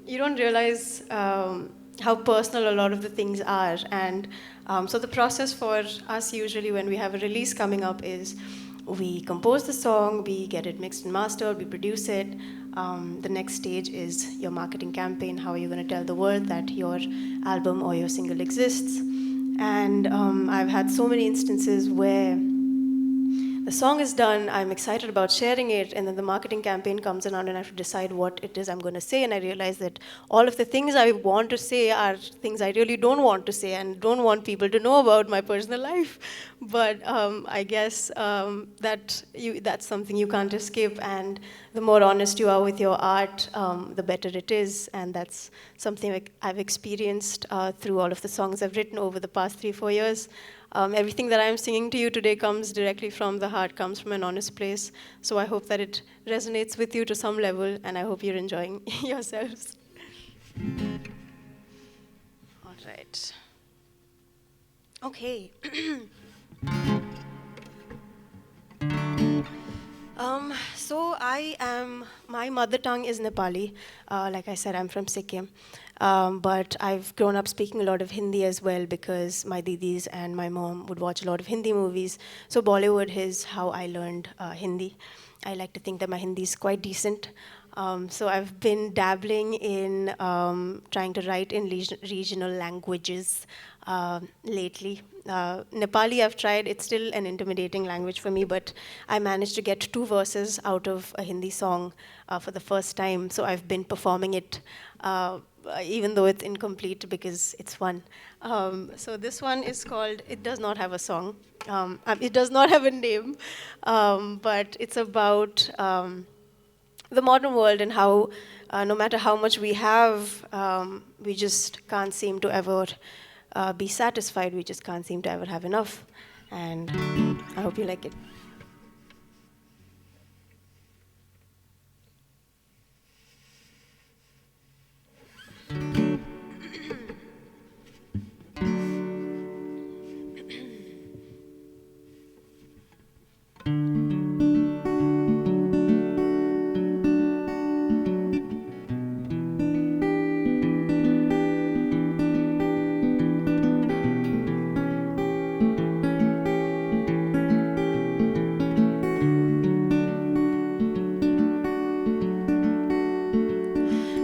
you don't realize how personal a lot of the things are. And so the process for us usually when we have a release coming up is we compose the song, we get it mixed and mastered, we produce it. The next stage is your marketing campaign. How are you going to tell the world that your album or your single exists? And I've had so many instances where the song is done, I'm excited about sharing it, and then the marketing campaign comes around and I have to decide what it is I'm going to say, and I realize that all of the things I want to say are things I really don't want to say and don't want people to know about my personal life. But I guess that's something you can't escape, and the more honest you are with your art, the better it is, and that's something I've experienced through all of the songs I've written over the past 3-4 years. Everything that I'm singing to you today comes directly from the heart, comes from an honest place. So I hope that it resonates with you to some level, and I hope you're enjoying yourselves. All right. Okay. So my mother tongue is Nepali. Like I said, I'm from Sikkim. But I've grown up speaking a lot of Hindi as well because my didis and my mom would watch a lot of Hindi movies. So Bollywood is how I learned Hindi. I like to think that my Hindi is quite decent. So I've been dabbling in trying to write in regional languages lately. Nepali I've tried, it's still an intimidating language for me, but I managed to get 2 verses out of a Hindi song for the first time. So I've been performing it even though it's incomplete because it's fun. So this one is called, it does not have a song. It does not have a name, but it's about the modern world and how no matter how much we have, we just can't seem to ever be satisfied. We just can't seem to ever have enough. And I hope you like it.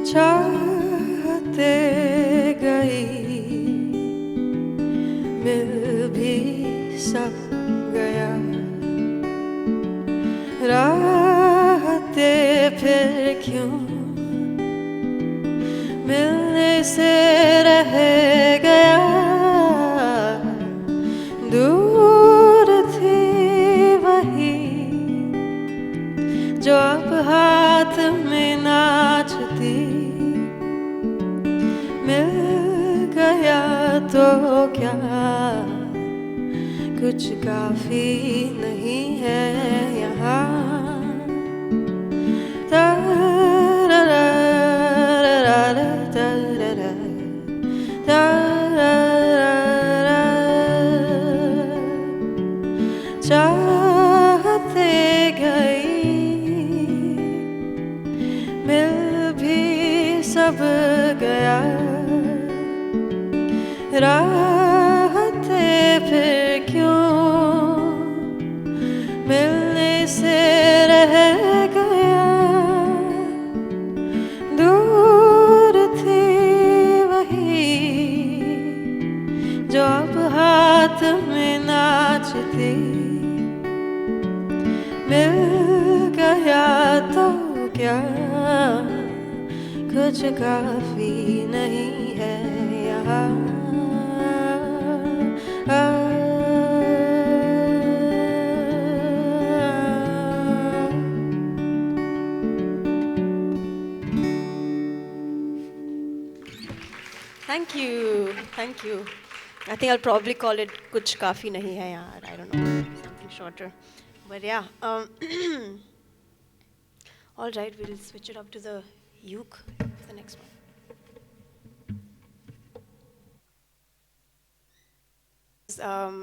चाहते गई मिल भी सब गया राहते फिर क्यों मिलने से रह गया दूर थी वही कुछ काफी नहीं है यहाँ चाहते गई मिल भी सब गया राहते फिर क्यों मिलने से रह गया दूर थी वही जो अब हाथ में नाचती मिल गया तो क्या कुछ काफी नहीं है यहाँ Thank you. Thank you. I think I'll probably call it Kuch Kafi Nahi Hai Yaar. I don't know. Something shorter. But yeah. All right, we'll switch it up to the uke. The next one.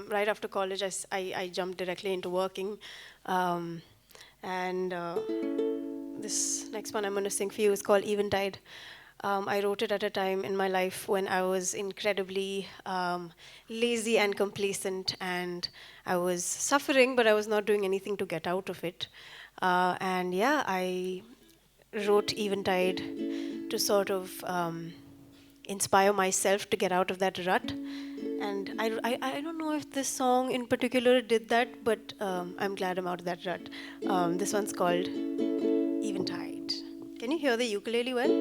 Right after college, I jumped directly into working. This next one I'm going to sing for you is called Eventide. I wrote it at a time in my life when I was incredibly lazy and complacent, and I was suffering, but I was not doing anything to get out of it. I wrote Eventide to sort of inspire myself to get out of that rut. And I don't know if this song in particular did that, but I'm glad I'm out of that rut. This one's called Eventide. Can you hear the ukulele well?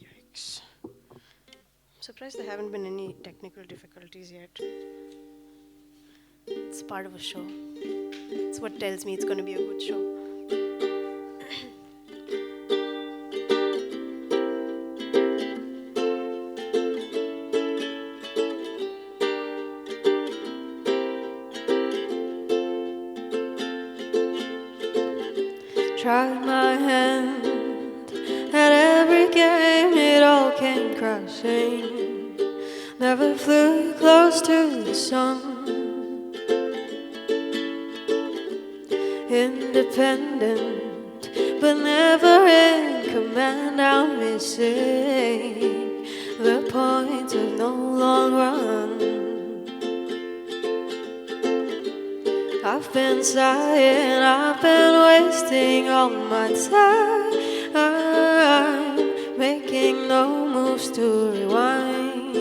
Yikes. I'm surprised there haven't been any technical difficulties yet. It's part of a show. It's what tells me it's going to be a good show. Tried my hand at every game, it all came crashing. Never flew close to the sun. Independent, but never in command. I'm missing the point of no long run. I've been sighing, I've been wasting all my time, making no moves to rewind.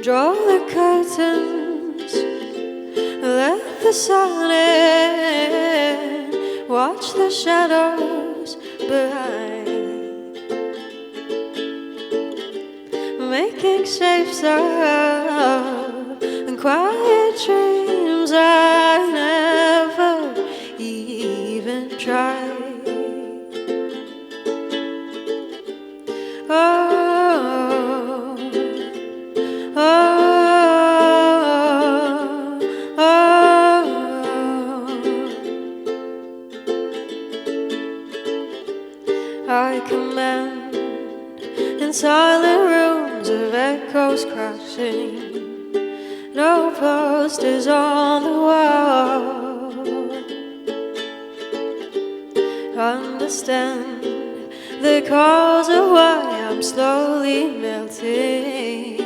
Draw the curtains, let the sun in, watch the shadows behind, making shapes up and quiet dreams I never even tried. I command in silent rooms of echoes crashing. No posters on the wall. Understand the cause of why I'm slowly melting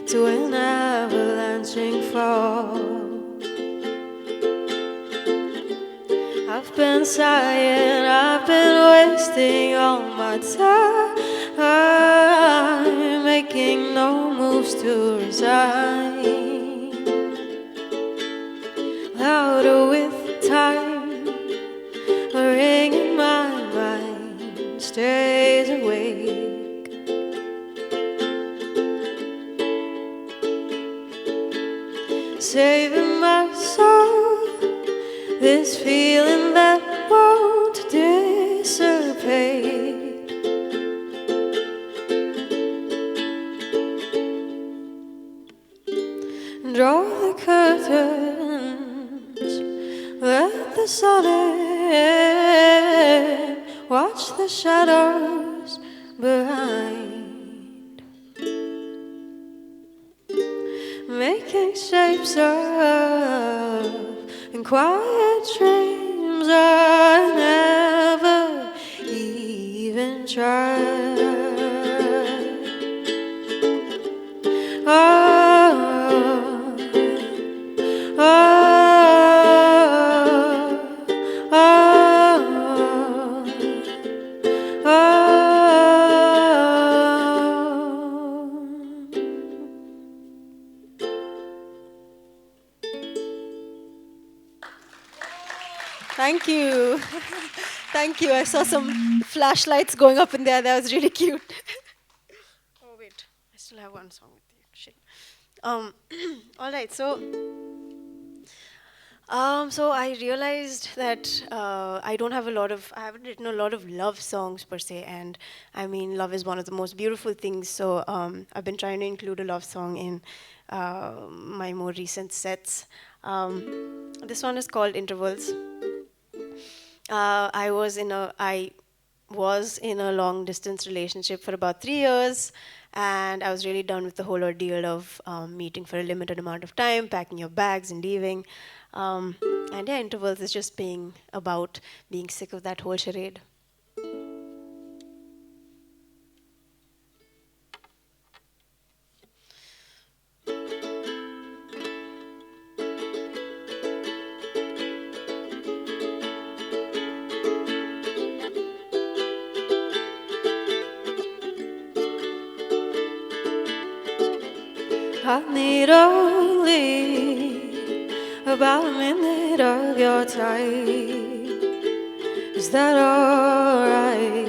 to an avalanching fall. I've been sighing, I've been wasting all my time, making no moves to resign. Louder with time, a ring in my mind stays awake. Saving my soul, this feeling that won't dissipate. the sun in, watch the shadows behind, making shapes of and quiet dreams I never even tried. Thank you. Thank you. I saw some flashlights going up in there. That was really cute. Oh, wait. I still have one song with you. Shit. All right. So I realized that I haven't written a lot of love songs per se, and I mean, love is one of the most beautiful things, so I've been trying to include a love song in my more recent sets. This one is called Intervals. I was in a long distance relationship for about 3 years, and I was really done with the whole ordeal of meeting for a limited amount of time, packing your bags and leaving. And yeah, Intervals is just being about being sick of that whole charade. I need only about a minute of your time. Is that alright?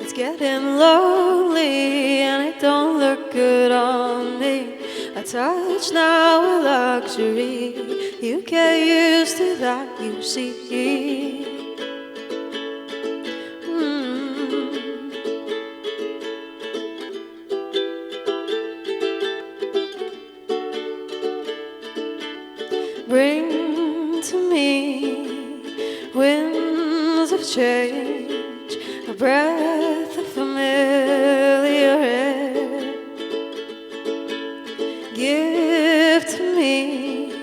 It's getting lonely and it don't look good on me. A touch now a luxury. You get used to that, you see. Bring to me winds of change, a breath of familiar air. Give to me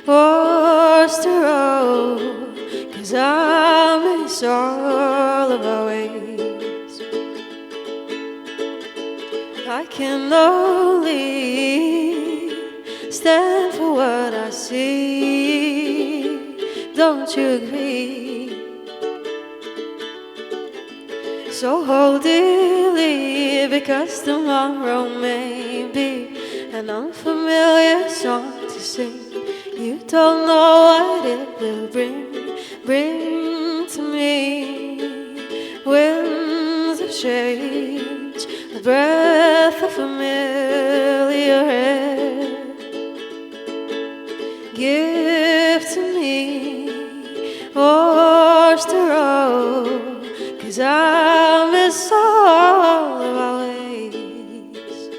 oars to row, 'cause I miss all of our ways. I can only stand for what I see. Don't you agree? So hold dearly, because tomorrow may be an unfamiliar song to sing. You don't know what it will bring. Bring to me winds of change, the breath of familiar air. Give to me oars to row, 'cause I miss all of our ways.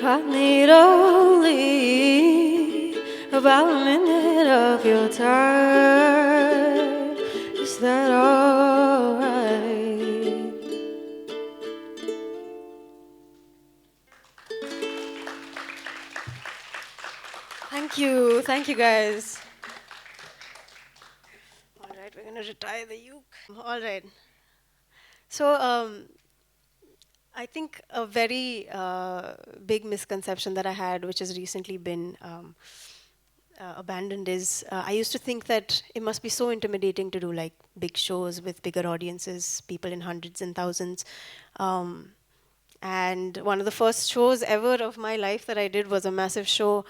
I need only about a minute of your time. Is that alright? Thank you guys. All right, we're gonna retire the uke. All right. So I think a very big misconception that I had, which has recently been abandoned, is I used to think that it must be so intimidating to do like big shows with bigger audiences, people in hundreds and thousands. And one of the first shows ever of my life that I did was a massive show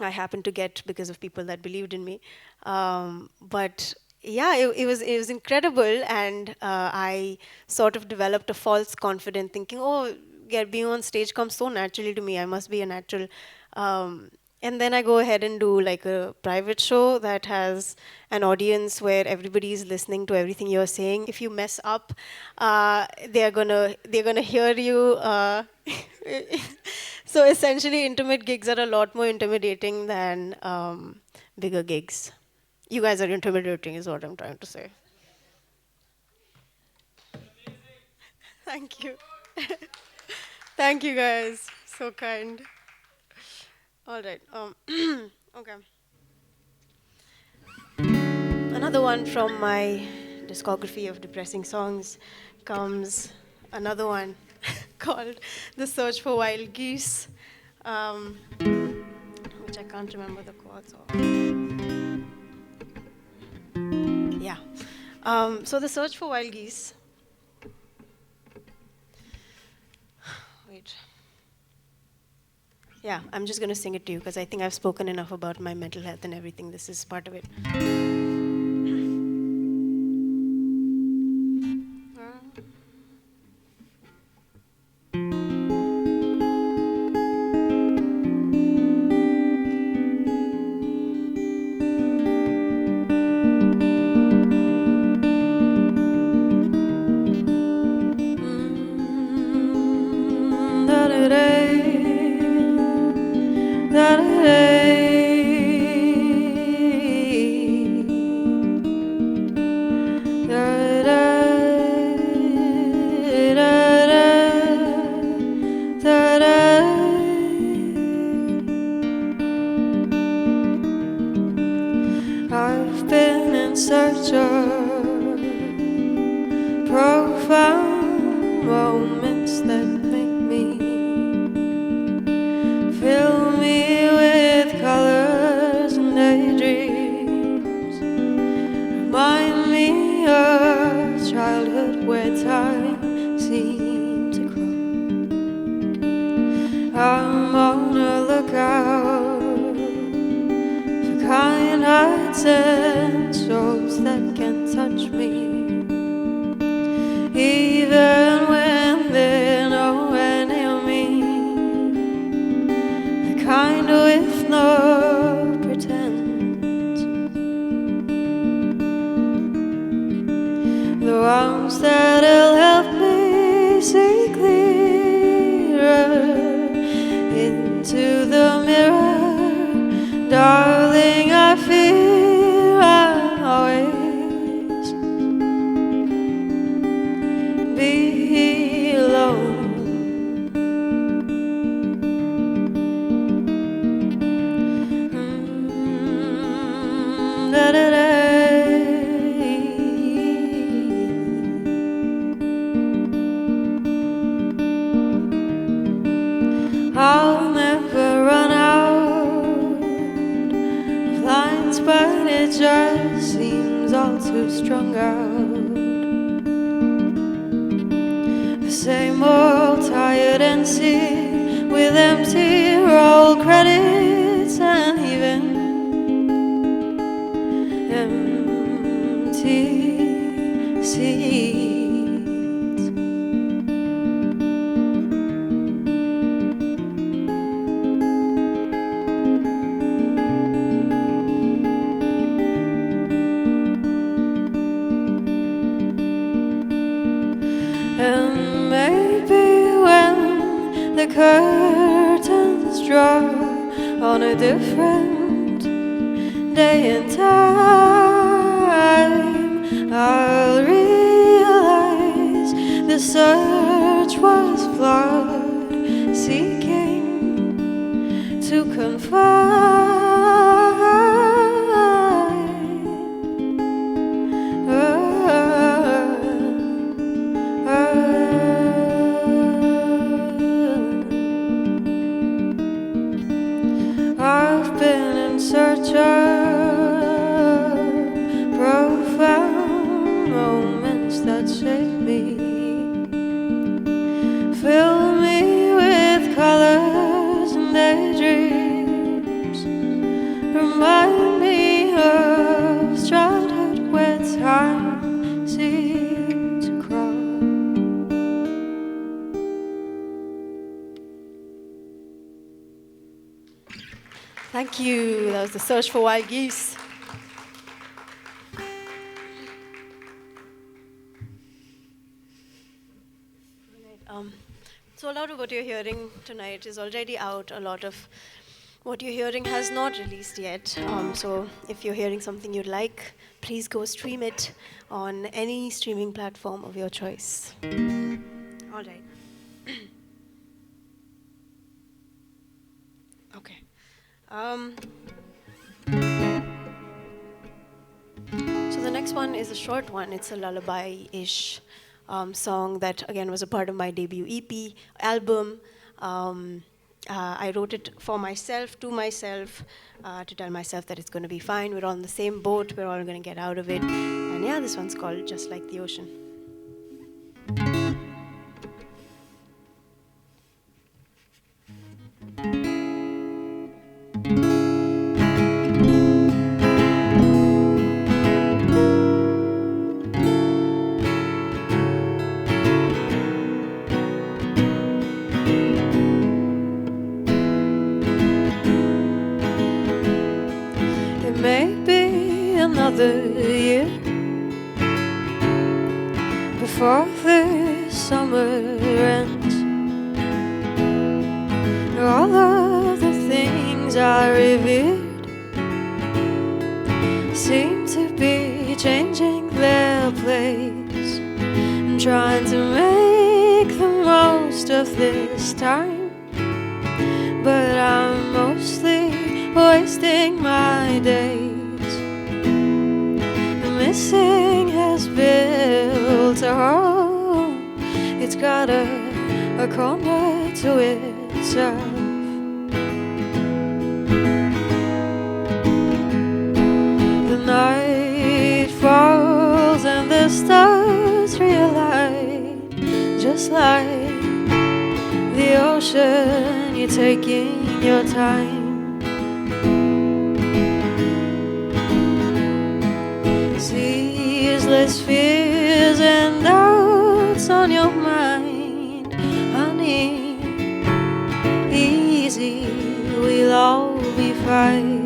I happened to get because of people that believed in me. But yeah, it was incredible, and I sort of developed a false confidence, thinking, oh, being on stage comes so naturally to me. I must be a natural. And then I go ahead and do like a private show that has an audience where everybody is listening to everything you're saying. If you mess up, they're gonna hear you. So essentially, intimate gigs are a lot more intimidating than bigger gigs. You guys are intimidating, is what I'm trying to say. Thank you. Thank you, guys. So kind. All right. Okay. Another one from my discography of depressing songs comes another one called The Search for Wild Geese, which I can't remember the chords of. Yeah. So The Search for Wild Geese. Wait. Yeah, I'm just going to sing it to you because I think I've spoken enough about my mental health and everything. This is part of it. I've been in search of profound moments that make me fill me with colors and daydreams, remind me of childhood where time seemed to grow. I'm on a lookout for kind hearts and souls that can touch me, even when they're nowhere near me, the kind with no pretense, the ones that'll help me see clearer into the mirror. Darling, I fear I'll always be alone. Da-da-da. I'll never run out of lines, but it just seems all too strung out. The same old tired and sick with empty roll credits and even empty seats. And maybe when the curtains draw on a different day and time, I'll realize the search was flawed, seeking to confide. I've been in search of profound moments that shape me, fill me with colors and daydreams, Thank you. That was the Search for Wild Geese. So a lot of what you're hearing tonight is already out. A lot of what you're hearing has not released yet. So if you're hearing something you like, please go stream it on any streaming platform of your choice. All right. Okay. So the next one is a short one. It's a lullaby-ish song that, again, was a part of my debut EP album. I wrote it for myself, to tell myself that it's going to be fine. We're all in the same boat. We're all going to get out of it. And yeah, this one's called Just Like the Ocean. It may be another year before this summer ends. All of the things I revered seem to be changing their place. I'm trying to make the most of this time, but I'm mostly wasting my days. The missing has built a home. It's got a corner to itself. The night falls and the stars realign, just like the ocean. You're taking your time. Ceaseless fears and doubts on your mind, honey. Easy, we'll all be fine.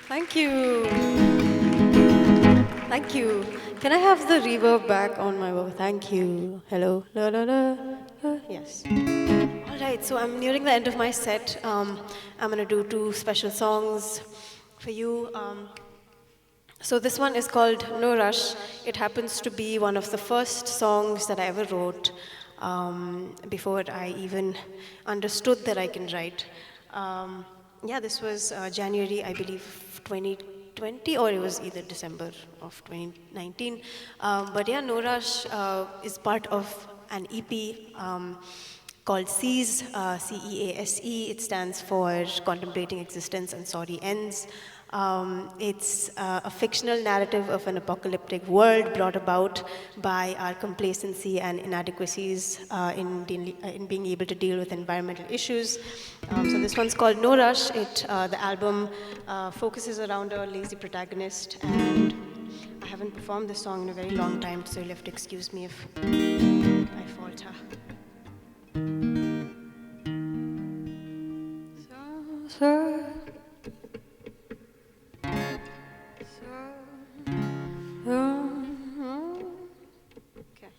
Thank you. Thank you. Can I have the reverb back on my voice? Thank you. Hello. La, la, la. Yes. All right, so I'm nearing the end of my set. I'm going to do 2 special songs for you. So this one is called No Rush. It happens to be one of the first songs that I ever wrote before I even understood that I can write. Yeah, this was January, I believe, 2020, or it was either December of 2019. But yeah, No Rush is part of an EP called CEASE, C-E-A-S-E. It stands for Contemplating Existence and Sorry Ends. It's a fictional narrative of an apocalyptic world brought about by our complacency and inadequacies in being able to deal with environmental issues. So this one's called No Rush. The album focuses around a lazy protagonist, and I haven't performed this song in a very long time, so you'll have to excuse me if I falter. Okay.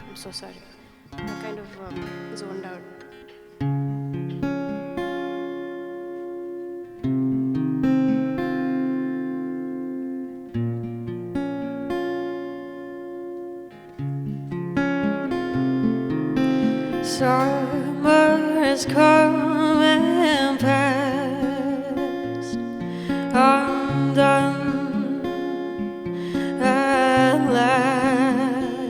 I'm so sorry. I kind of zoned out. Summer has come and passed. I'm done at last.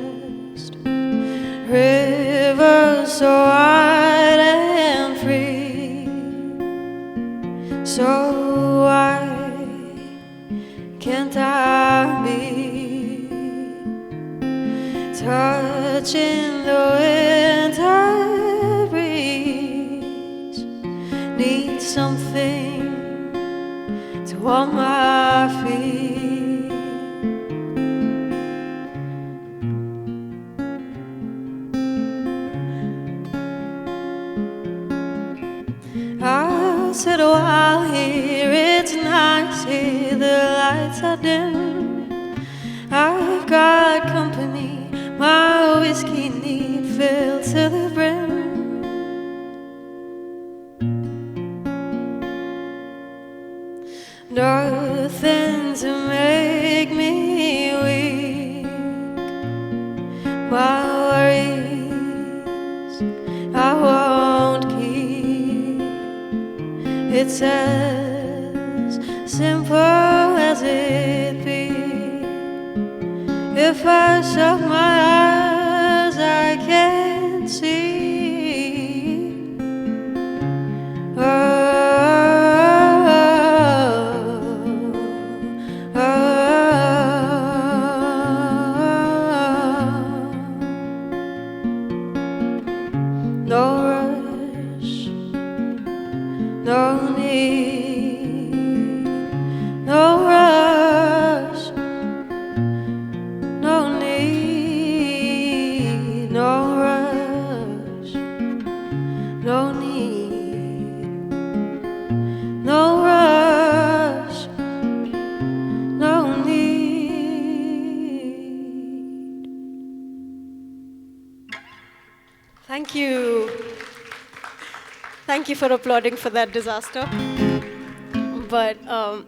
Rivers so wide and free, so why can't I be touching the winter breeze? Need something to warm my feet. I said while here it's nice here, the lights are dim. I've got company, my whiskey neat filled to the brim. Nothing to make me weak. My worries I won't keep. It's as simple as it be. If I shut my eyes, I can't see. No rush, no need, no rush, no need, no rush, no need, no rush, no need. Thank you. Thank you for applauding for that disaster. But, all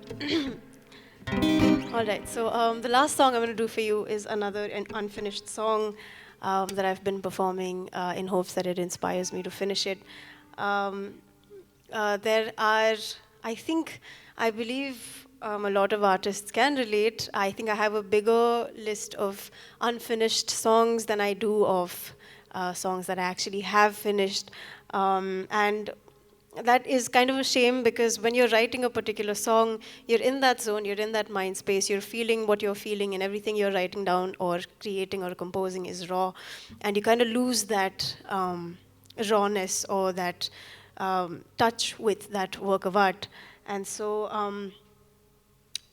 right, so the last song I'm going to do for you is another an unfinished song that I've been performing in hopes that it inspires me to finish it. There are, I believe a lot of artists can relate. I think I have a bigger list of unfinished songs than I do of songs that I actually have finished. And that is kind of a shame because when you're writing a particular song, you're in that zone, you're in that mind space, you're feeling what you're feeling, and everything you're writing down or creating or composing is raw. And you kind of lose that rawness or that touch with that work of art. And so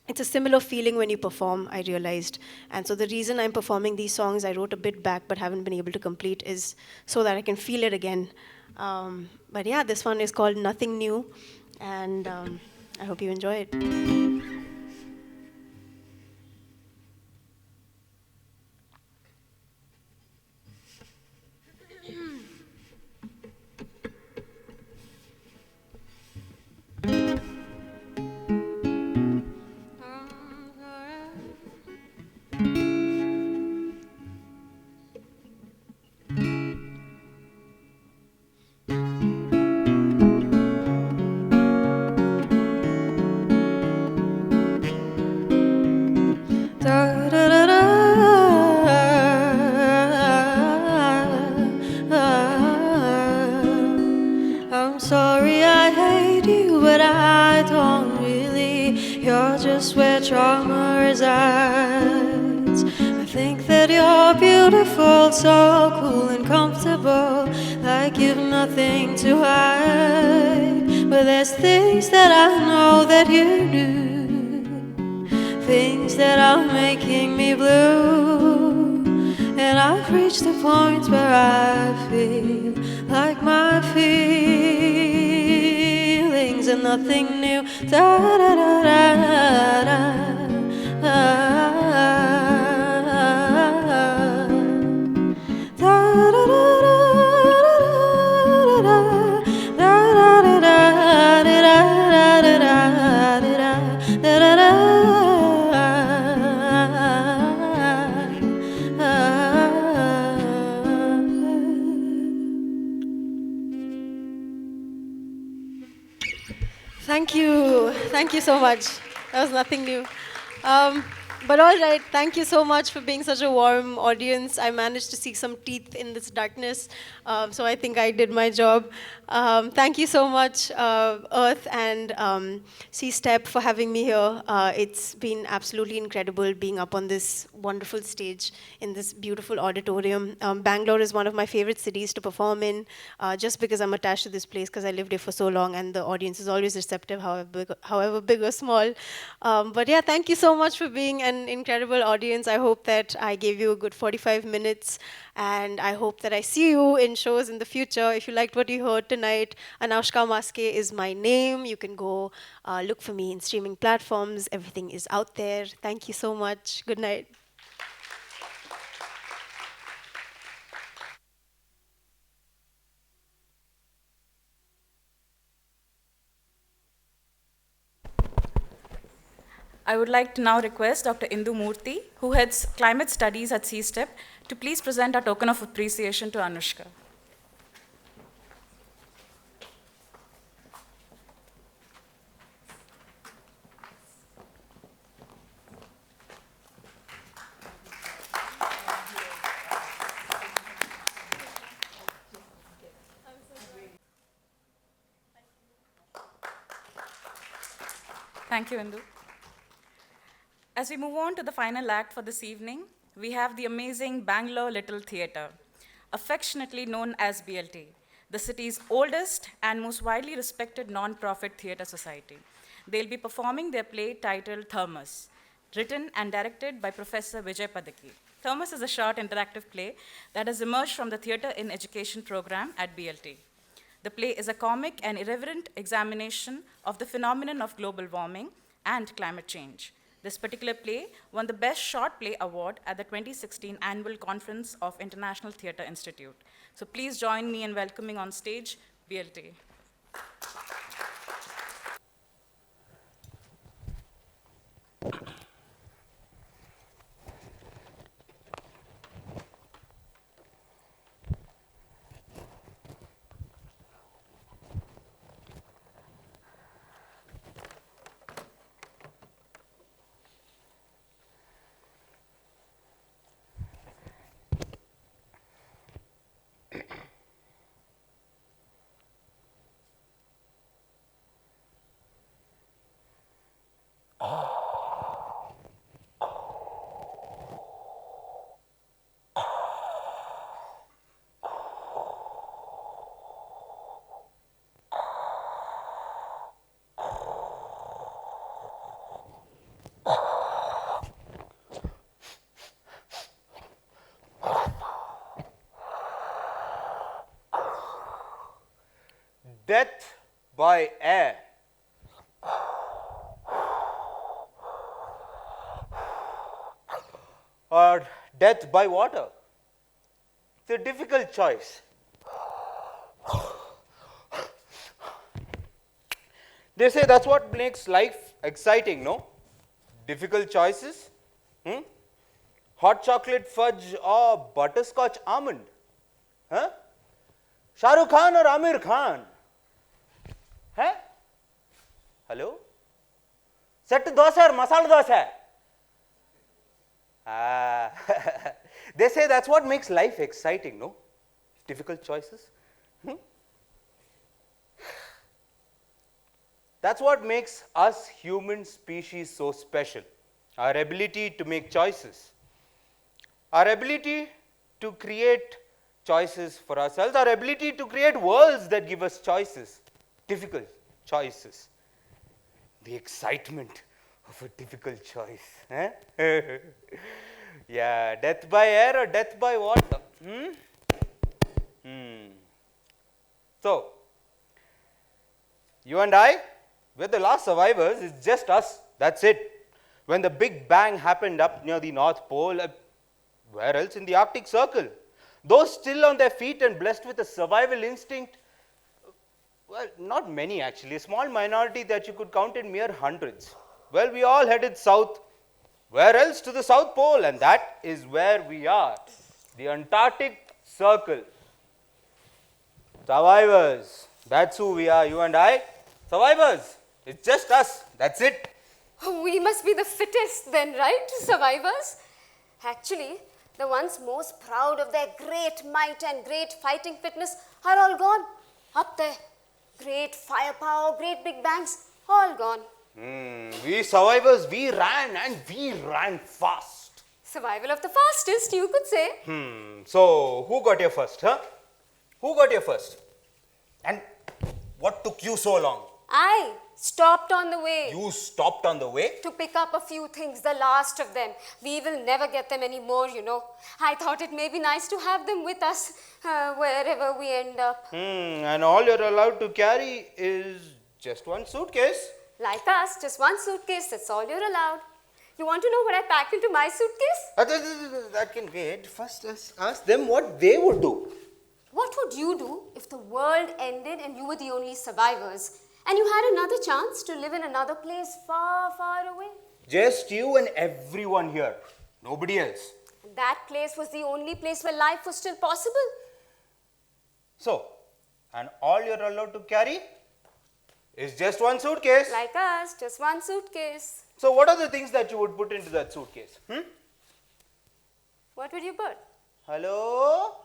it's a similar feeling when you perform, I realized. And so the reason I'm performing these songs, I wrote a bit back but haven't been able to complete, is so that I can feel it again. But yeah, this one is called Nothing New, and I hope you enjoy it. I'm sorry I hate you, but I don't really. You're just where trauma resides. I think that you're beautiful, so cool and comfortable, like you've nothing to hide. But there's things that I know that you do, things that are making me blue. And I've reached a point where I feel like my feelings are nothing new. Da da da da da da. Thank you so much. That was nothing new. But all right, thank you so much for being such a warm audience. I managed to see some teeth in this darkness, so I think I did my job. Thank you so much, Earth and C-Step, for having me here. It's been absolutely incredible being up on this wonderful stage in this beautiful auditorium. Bangalore is one of my favorite cities to perform in, just because I'm attached to this place because I lived here for so long and the audience is always receptive, however big or small. But yeah, thank you so much for being an incredible audience. I hope that I gave you a good 45 minutes, and I hope that I see you in shows in the future. If you liked what you heard tonight, Anoushka Maskey is my name. You can go look for me in streaming platforms. Everything is out there. Thank you so much. Good night. I would like to now request Dr. Indu Murthy, who heads climate studies at C-Step, to please present a token of appreciation to Anoushka. Thank you, Indu. As we move on to the final act for this evening, we have the amazing Bangalore Little Theatre, affectionately known as BLT, the city's oldest and most widely respected non-profit theatre society. They'll be performing their play titled Thermos, written and directed by Professor Vijay Padaki. Thermos is a short interactive play that has emerged from the Theatre in Education program at BLT. The play is a comic and irreverent examination of the phenomenon of global warming and climate change. This particular play won the Best Short Play Award at the 2016 Annual Conference of International Theatre Institute. So please join me in welcoming on stage BLT. Death by air. Or death by water. It's a difficult choice. They say that's what makes life exciting, no? Difficult choices. Hot chocolate fudge or butterscotch almond? Huh? Shah Rukh Khan or Amir Khan? Huh? Hello? Set dosa or masala dosa? They say that's what makes life exciting, no? Difficult choices. That's what makes us human species so special. Our ability to make choices. Our ability to create choices for ourselves. Our ability to create worlds that give us choices. Difficult choices. The excitement of a difficult choice. Yeah, death by air or death by water? So, you and I, we're the last survivors. It's just us. That's it. When the Big Bang happened up near the North Pole, where else? In the Arctic Circle. Those still on their feet and blessed with a survival instinct, well, not many actually, a small minority that you could count in mere hundreds. Well, we all headed south. Where else? To the South Pole, and that is where we are, the Antarctic Circle. Survivors, that's who we are, you and I. Survivors, It's just us. That's it. We must be the fittest then, right? Survivors? Actually, the ones most proud of their great might and great fighting fitness are all gone. Up there. Great firepower, great big bangs, all gone. We survivors, we ran and we ran fast. Survival of the fastest, you could say. So, who got here first, huh? Who got here first? And what took you so long? I stopped on the way. You stopped on the way? To pick up a few things, the last of them. We will never get them anymore, you know. I thought it may be nice to have them with us wherever we end up. And all you're allowed to carry is just one suitcase. Like us, just one suitcase, that's all you're allowed. You want to know what I packed into my suitcase? That can wait. First, ask them what they would do. What would you do if the world ended and you were the only survivors? And you had another chance to live in another place far, far away? Just you and everyone here. Nobody else. And that place was the only place where life was still possible. So, and all you're allowed to carry is just one suitcase. Like us, just one suitcase. So, what are the things that you would put into that suitcase? What would you put? Hello?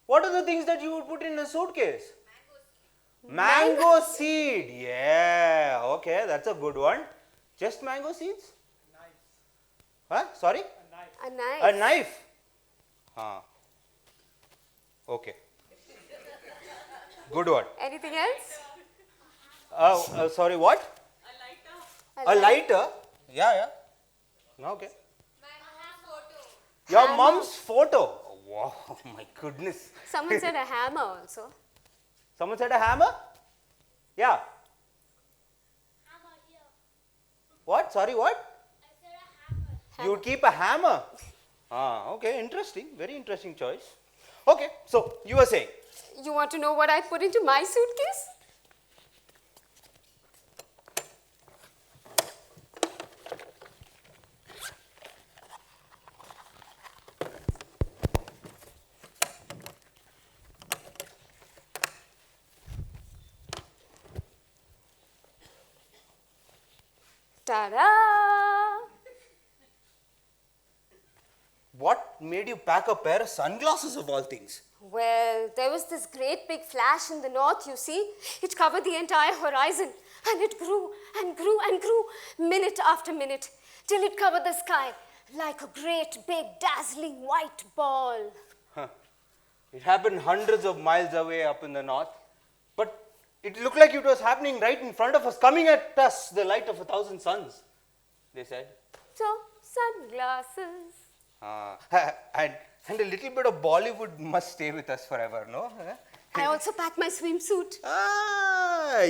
What are the things that you would put in a suitcase? Mango seed. Yeah, okay, that's a good one. Just mango seeds? A knife. Huh? Sorry? A knife. A knife. Okay. Good one. Anything else? Sorry, what? A lighter? Yeah. Okay. Your mom's photo. Wow, my goodness. Someone said a hammer also. Someone said a hammer? Yeah. Hammer here. What? Sorry, what? I said a hammer. You would keep a hammer? Okay, interesting. Very interesting choice. Okay, so you were saying? You want to know what I put into my suitcase? Ta-da! What made you pack a pair of sunglasses of all things? Well, there was this great big flash in the north, you see. It covered the entire horizon, and it grew and grew and grew, minute after minute, till it covered the sky like a great big dazzling white ball. It happened hundreds of miles away up in the north, but it looked like it was happening right in front of us, coming at us, the light of 1,000 suns, they said. So, sunglasses. And a little bit of Bollywood must stay with us forever, no? I also packed my swimsuit.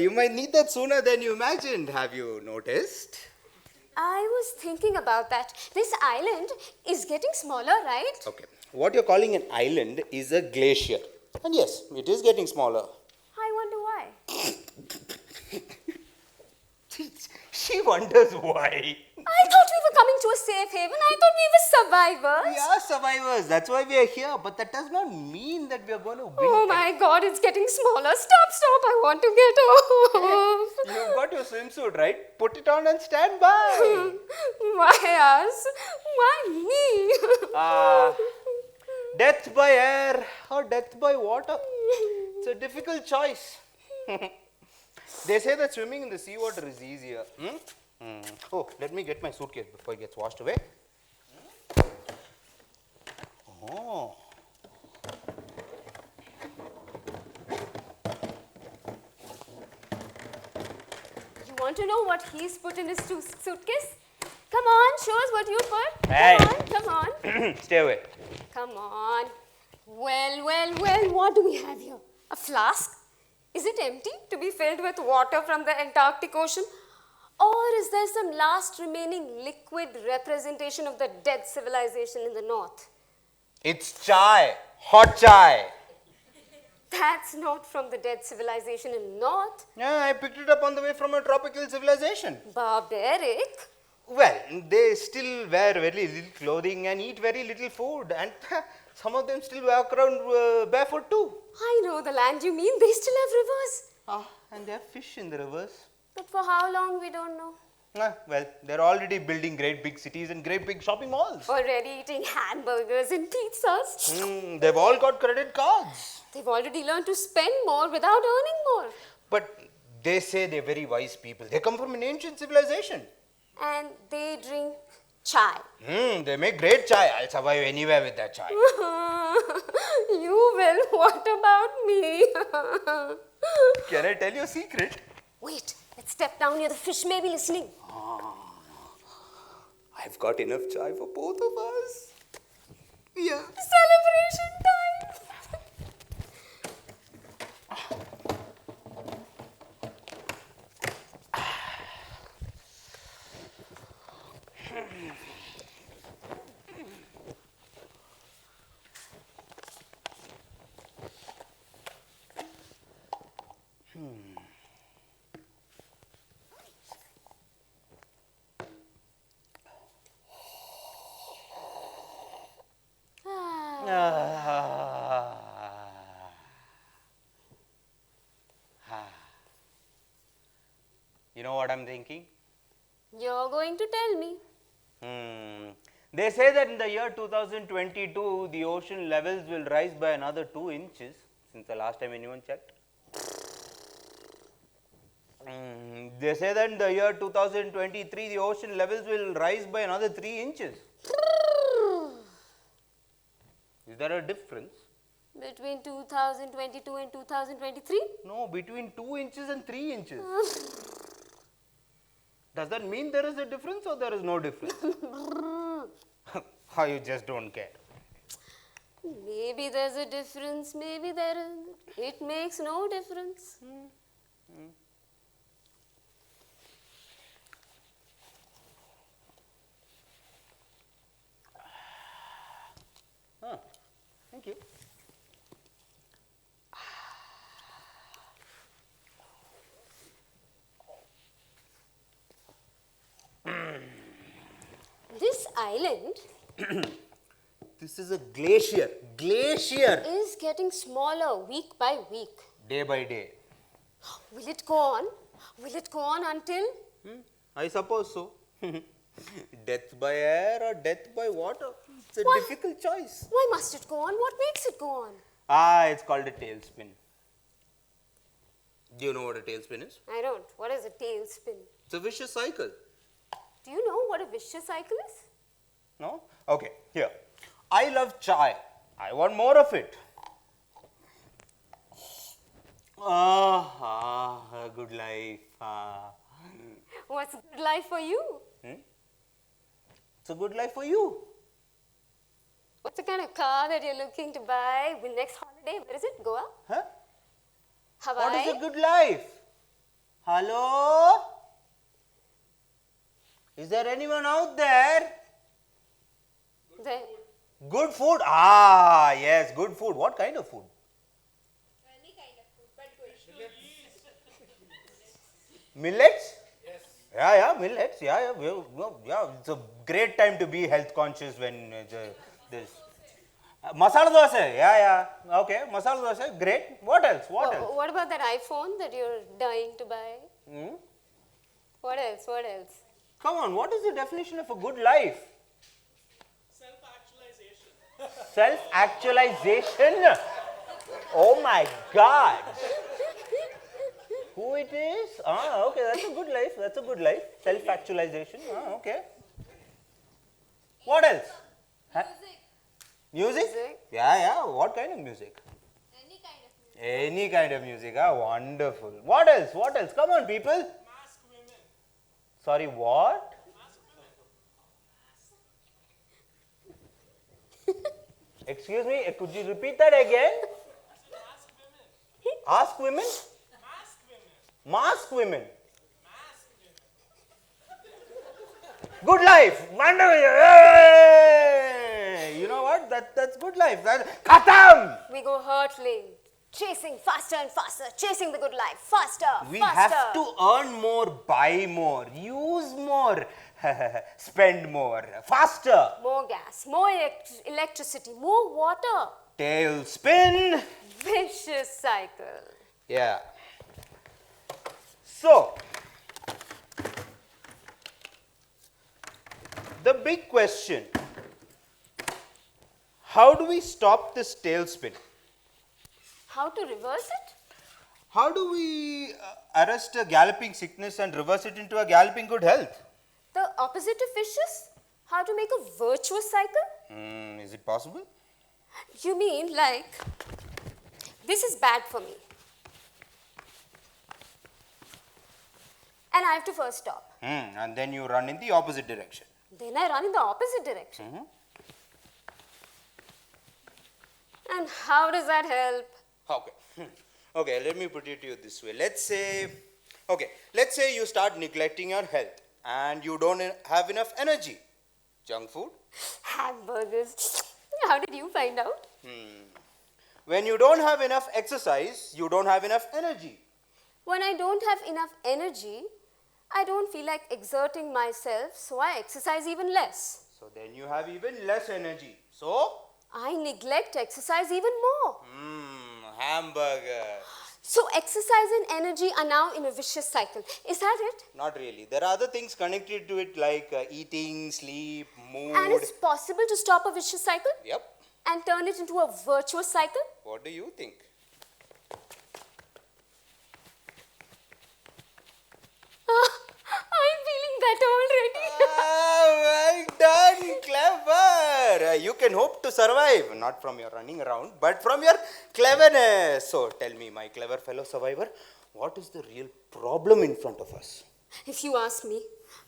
You might need that sooner than you imagined, have you noticed? I was thinking about that. This island is getting smaller, right? Okay. What you're calling an island is a glacier. And yes, it is getting smaller. I wonder why. She wonders why. I thought we were coming to a safe haven. I thought we were survivors. We are survivors. That's why we are here. But that does not mean that we are going to win. Oh my God, it's getting smaller. Stop. I want to get off. You've got your swimsuit, right? Put it on and stand by. Why us? Why me? Death by air or death by water. It's a difficult choice. They say that swimming in the seawater is easier. Oh, let me get my suitcase before it gets washed away. Oh. You want to know what he's put in his suitcase? Come on, show us what you put. Hey. Come on. Stay away. Come on. Well, what do we have here? A flask? Is it empty to be filled with water from the Antarctic Ocean? Or is there some last remaining liquid representation of the dead civilization in the north? It's chai. Hot chai. That's not from the dead civilization in the north. Yeah, I picked it up on the way from a tropical civilization. Barbaric. Well, they still wear very little clothing and eat very little food. And some of them still walk around barefoot too. I know the land you mean. They still have rivers. And they have fish in the rivers. But for how long, we don't know. Well, they're already building great big cities and great big shopping malls. Already eating hamburgers and pizzas. They've all got credit cards. They've already learned to spend more without earning more. But they say they're very wise people. They come from an ancient civilization. And they drink chai. They make great chai. I'll survive anywhere with that chai. You will. What about me? Can I tell you a secret? Wait, let's step down near the fish. Maybe listening. I've got enough chai for both of us. Yeah. Celebration time. You know what I'm thinking? You're going to tell me. They say that in the year 2022, the ocean levels will rise by another 2 inches since the last time anyone checked. They say that in the year 2023, the ocean levels will rise by another 3 inches. Is there a difference? Between 2022 and 2023? No, between 2 inches and 3 inches. Does that mean there is a difference or there is no difference? Or you just don't care? Maybe there's a difference, maybe there isn't. It makes no difference. Thank you. This island This is a glacier. Glacier. is getting smaller week by week. Day by day. Will it go on? Will it go on until? I suppose so. Death by air or death by water? It's a difficult choice. Why must it go on? What makes it go on? It's called a tailspin. Do you know what a tailspin is? I don't. What is a tailspin? It's a vicious cycle. Do you know what a vicious cycle is? No? Okay, here. I love chai. I want more of it. A good life. What's good life for you? It's a good life for you. What's the kind of car that you're looking to buy with next holiday? Where is it? Goa? Huh? Hawaii? What is a good life? Hello? Is there anyone out there? There. Good food? Ah, yes, good food. What kind of food? Any kind of food, but good. Millets? Yes. Yeah, millets. Yeah. It's a great time to be health conscious when this. Masala dosa. Yeah. Okay, masala dosa. Great. What else? What else? What about that iPhone that you're dying to buy? What else? What else? Come on, what is the definition of a good life? Self-actualization? Oh my God. Who it is? Okay, that's a good life. That's a good life. Self-actualization. Okay. What else? Music. Music? Yeah. What kind of music? Any kind of music. Any kind of music. Wonderful. What else? What else? Come on, people. Mask women. Sorry, what? Excuse me, could you repeat that again? Ask women? Mask women. Good life. Wonderful. Hey! You know what? That's good life. Khatam! We go hurtling, chasing faster and faster, chasing the good life, faster, We faster. have to earn more, buy more, use more, spend more, faster. More gas, more electricity, more water. Tailspin. Vicious cycle. Yeah. So, the big question. How do we stop this tailspin? How to reverse it? How do we arrest a galloping sickness and reverse it into a galloping good health? The opposite of vicious? How to make a virtuous cycle? Is it possible? You mean like, this is bad for me. And I have to first stop. And then you run in the opposite direction. Then I run in the opposite direction. And how does that help? Okay. Okay, let me put it to you this way. Let's say you start neglecting your health and you don't have enough energy. Junk food? Hamburgers. How did you find out? When you don't have enough exercise, you don't have enough energy. When I don't have enough energy, I don't feel like exerting myself, so I exercise even less. So then you have even less energy. So? I neglect exercise even more. Hamburger. So exercise and energy are now in a vicious cycle. Is that it? Not really. There are other things connected to it like eating, sleep, mood. And it's possible to stop a vicious cycle? Yep. And turn it into a virtuous cycle? What do you think? I'm feeling better already. Well done, clever. You can hope to survive, not from your running around, but from your cleverness. So tell me, my clever fellow survivor, what is the real problem in front of us? If you ask me,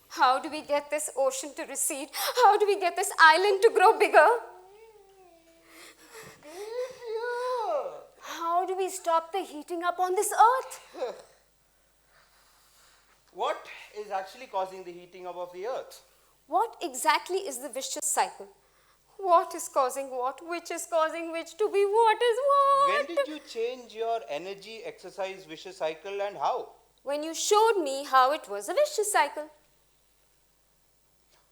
how do we get this ocean to recede? How do we get this island to grow bigger? How do we stop the heating up on this earth? What is actually causing the heating up of the earth? What exactly is the vicious cycle? What is causing what? Which is causing which to be what is what? When did you change your energy, exercise, vicious cycle and how? When you showed me how it was a vicious cycle.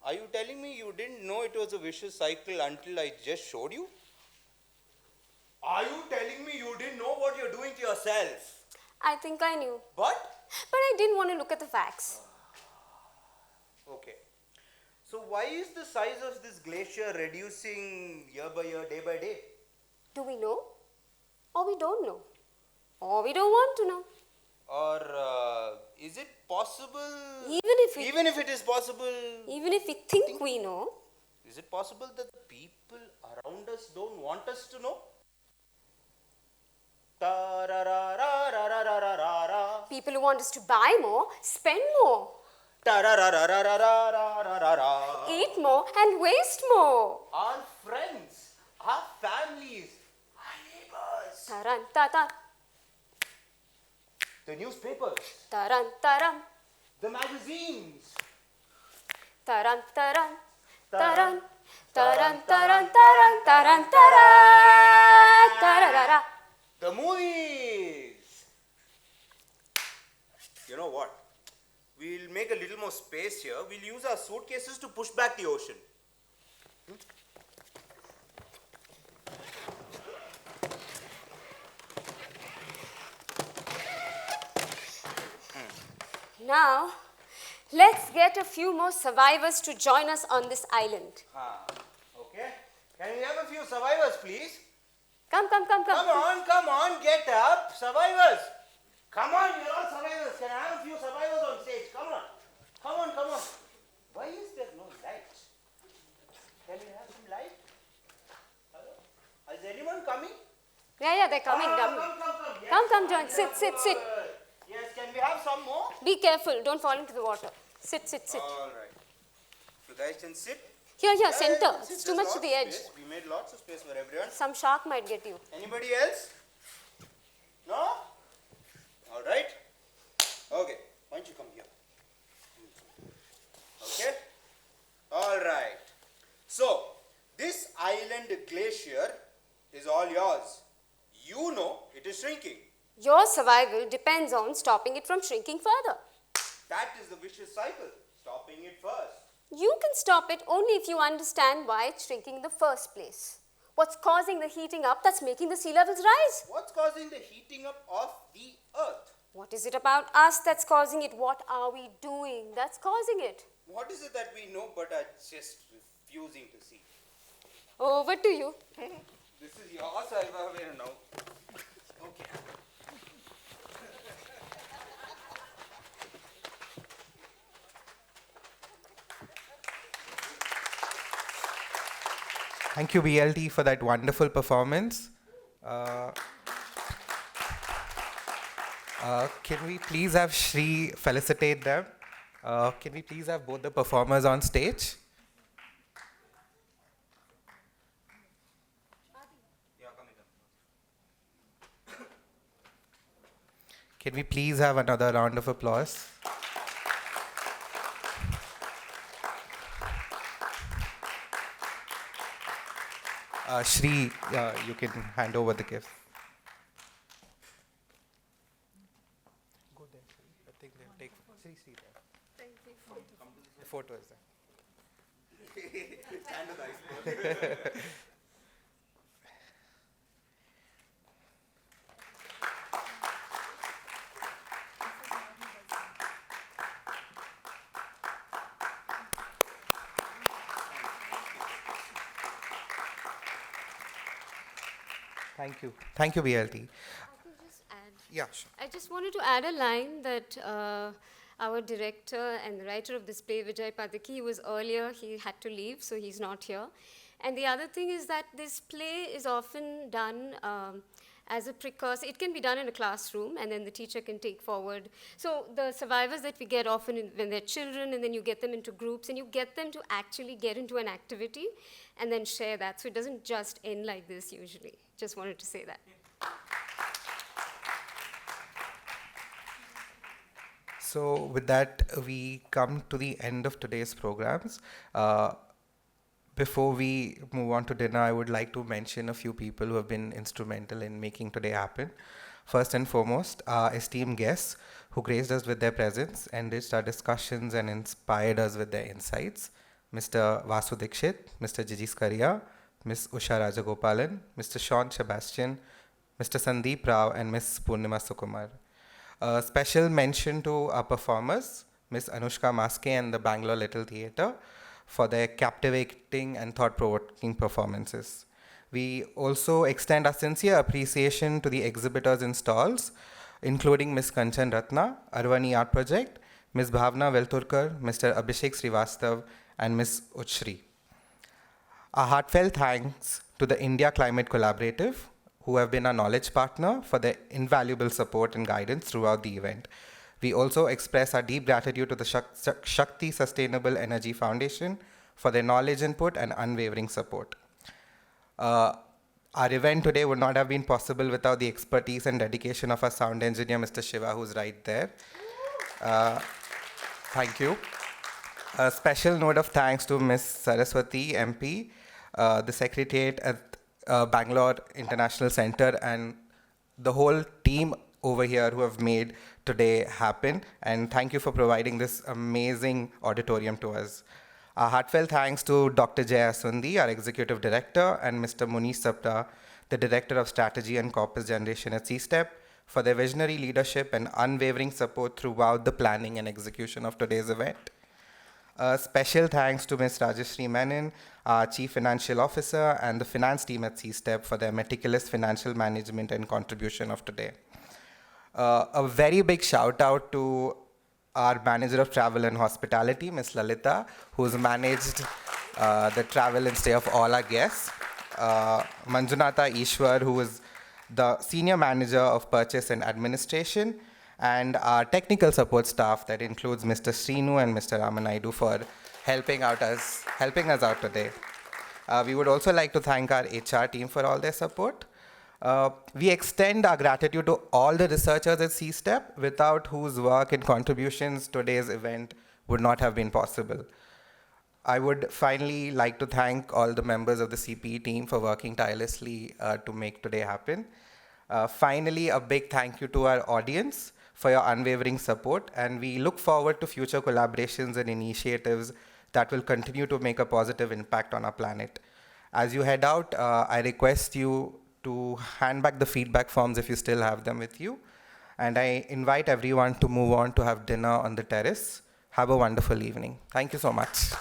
Are you telling me you didn't know it was a vicious cycle until I just showed you? Are you telling me you didn't know what you're doing to yourself? I think I knew. But I didn't want to look at the facts. Okay. So why is the size of this glacier reducing year by year, day by day? Do we know? Or we don't know? Or we don't want to know? Or is it possible? Even if it is possible. Even if we think we know. Is it possible that the people around us don't want us to know? People who want us to buy more, spend more. Eat more and waste more. Our friends, our families, our neighbors. Taran, tata. The newspapers. Taran, taram. The magazines. Taran, taran. Taran. Taran, taran, taran, taran, taran. Tararara. The movies. You know what? We'll make a little more space here. We'll use our suitcases to push back the ocean. Now, let's get a few more survivors to join us on this island. Okay. Can we have a few survivors, please? Come. Come on, get up. Survivors. Come on, you're all survivors. Can I have a few survivors on stage? Come on. Why is there no light? Can we have some light? Hello? Is anyone coming? Yeah, they're coming. Come. Come, join. Sit. Yes, can we have some more? Be careful, don't fall into the water. Sit. All right. You guys can sit. Here, Yeah, center. sit. It's too much to the edge. Space. We made lots of space for everyone. Some shark might get you. Anybody else? No? All right. Okay. Why don't you come here? Okay. All right. So, this island glacier is all yours. You know it is shrinking. Your survival depends on stopping it from shrinking further. That is the vicious cycle. Stopping it first. You can stop it only if you understand why it's shrinking in the first place. What's causing the heating up that's making the sea levels rise? What's causing the heating up of the earth? What is it about us that's causing it? What are we doing that's causing it? What is it that we know but are just refusing to see? Over to you. This is your survivor now. Okay. Thank you, BLT, for that wonderful performance. Can we please have Shri felicitate them? Can we please have both the performers on stage? Can we please have another round of applause? Shri, you can hand over the gift. Go there, Shri. I think they'll take Shri there. Thank you. The photo is there. Thank you. Thank you, BLT. I can just add. Yeah, sure. I just wanted to add a line that our director and the writer of this play, Vijay Padaki, was earlier. He had to leave, so he's not here. And the other thing is that this play is often done as a precursor. It can be done in a classroom, and then the teacher can take forward. So the survivors that we get often when they're children, and then you get them into groups, and you get them to actually get into an activity, and then share that. So it doesn't just end like this usually. Just wanted to say that. So with that, we come to the end of today's programs. Before we move on to dinner, I would like to mention a few people who have been instrumental in making today happen. First and foremost, our esteemed guests who graced us with their presence, enriched our discussions and inspired us with their insights. Mr. Vasu Dixit, Mr. Jiji Skaria, Ms. Usha Rajagopalan, Mr. Sean Sebastian, Mr. Sandeep Rao, and Ms. Purnima Sukumar. A special mention to our performers, Ms. Anoushka Maskey and the Bangalore Little Theatre, for their captivating and thought-provoking performances. We also extend our sincere appreciation to the exhibitors in stalls, including Ms. Kanchan Ratna, Arvani Art Project, Ms. Bhavna Velturkar, Mr. Abhishek Srivastav, and Ms. Uchri. Our heartfelt thanks to the India Climate Collaborative, who have been our knowledge partner, for their invaluable support and guidance throughout the event. We also express our deep gratitude to the Shakti Sustainable Energy Foundation for their knowledge input and unwavering support. Our event today would not have been possible without the expertise and dedication of our sound engineer, Mr. Shiva, who's right there. Thank you. A special note of thanks to Ms. Saraswati, MP, the Secretariat at Bangalore International Center, and the whole team over here who have made today happen. And thank you for providing this amazing auditorium to us. Our heartfelt thanks to Dr. Jaya Sundi, our Executive Director, and Mr. Munish Sapta, the Director of Strategy and Corpus Generation at C-STEP, for their visionary leadership and unwavering support throughout the planning and execution of today's event. A special thanks to Ms. Rajashri Menon, our Chief Financial Officer, and the finance team at C-STEP for their meticulous financial management and contribution of today. A very big shout out to our Manager of Travel and Hospitality, Ms. Lalita, who's managed the travel and stay of all our guests. Manjunatha Ishwar, who is the Senior Manager of Purchase and Administration, and our technical support staff that includes Mr. Srinu and Mr. Ramanaidu for helping us out today. We would also like to thank our HR team for all their support. We extend our gratitude to all the researchers at C-STEP, without whose work and contributions today's event would not have been possible. I would finally like to thank all the members of the CPE team for working tirelessly to make today happen. Finally, a big thank you to our audience for your unwavering support, and we look forward to future collaborations and initiatives that will continue to make a positive impact on our planet. As you head out, I request you to hand back the feedback forms if you still have them with you. And I invite everyone to move on to have dinner on the terrace Have a wonderful evening. Thank you so much.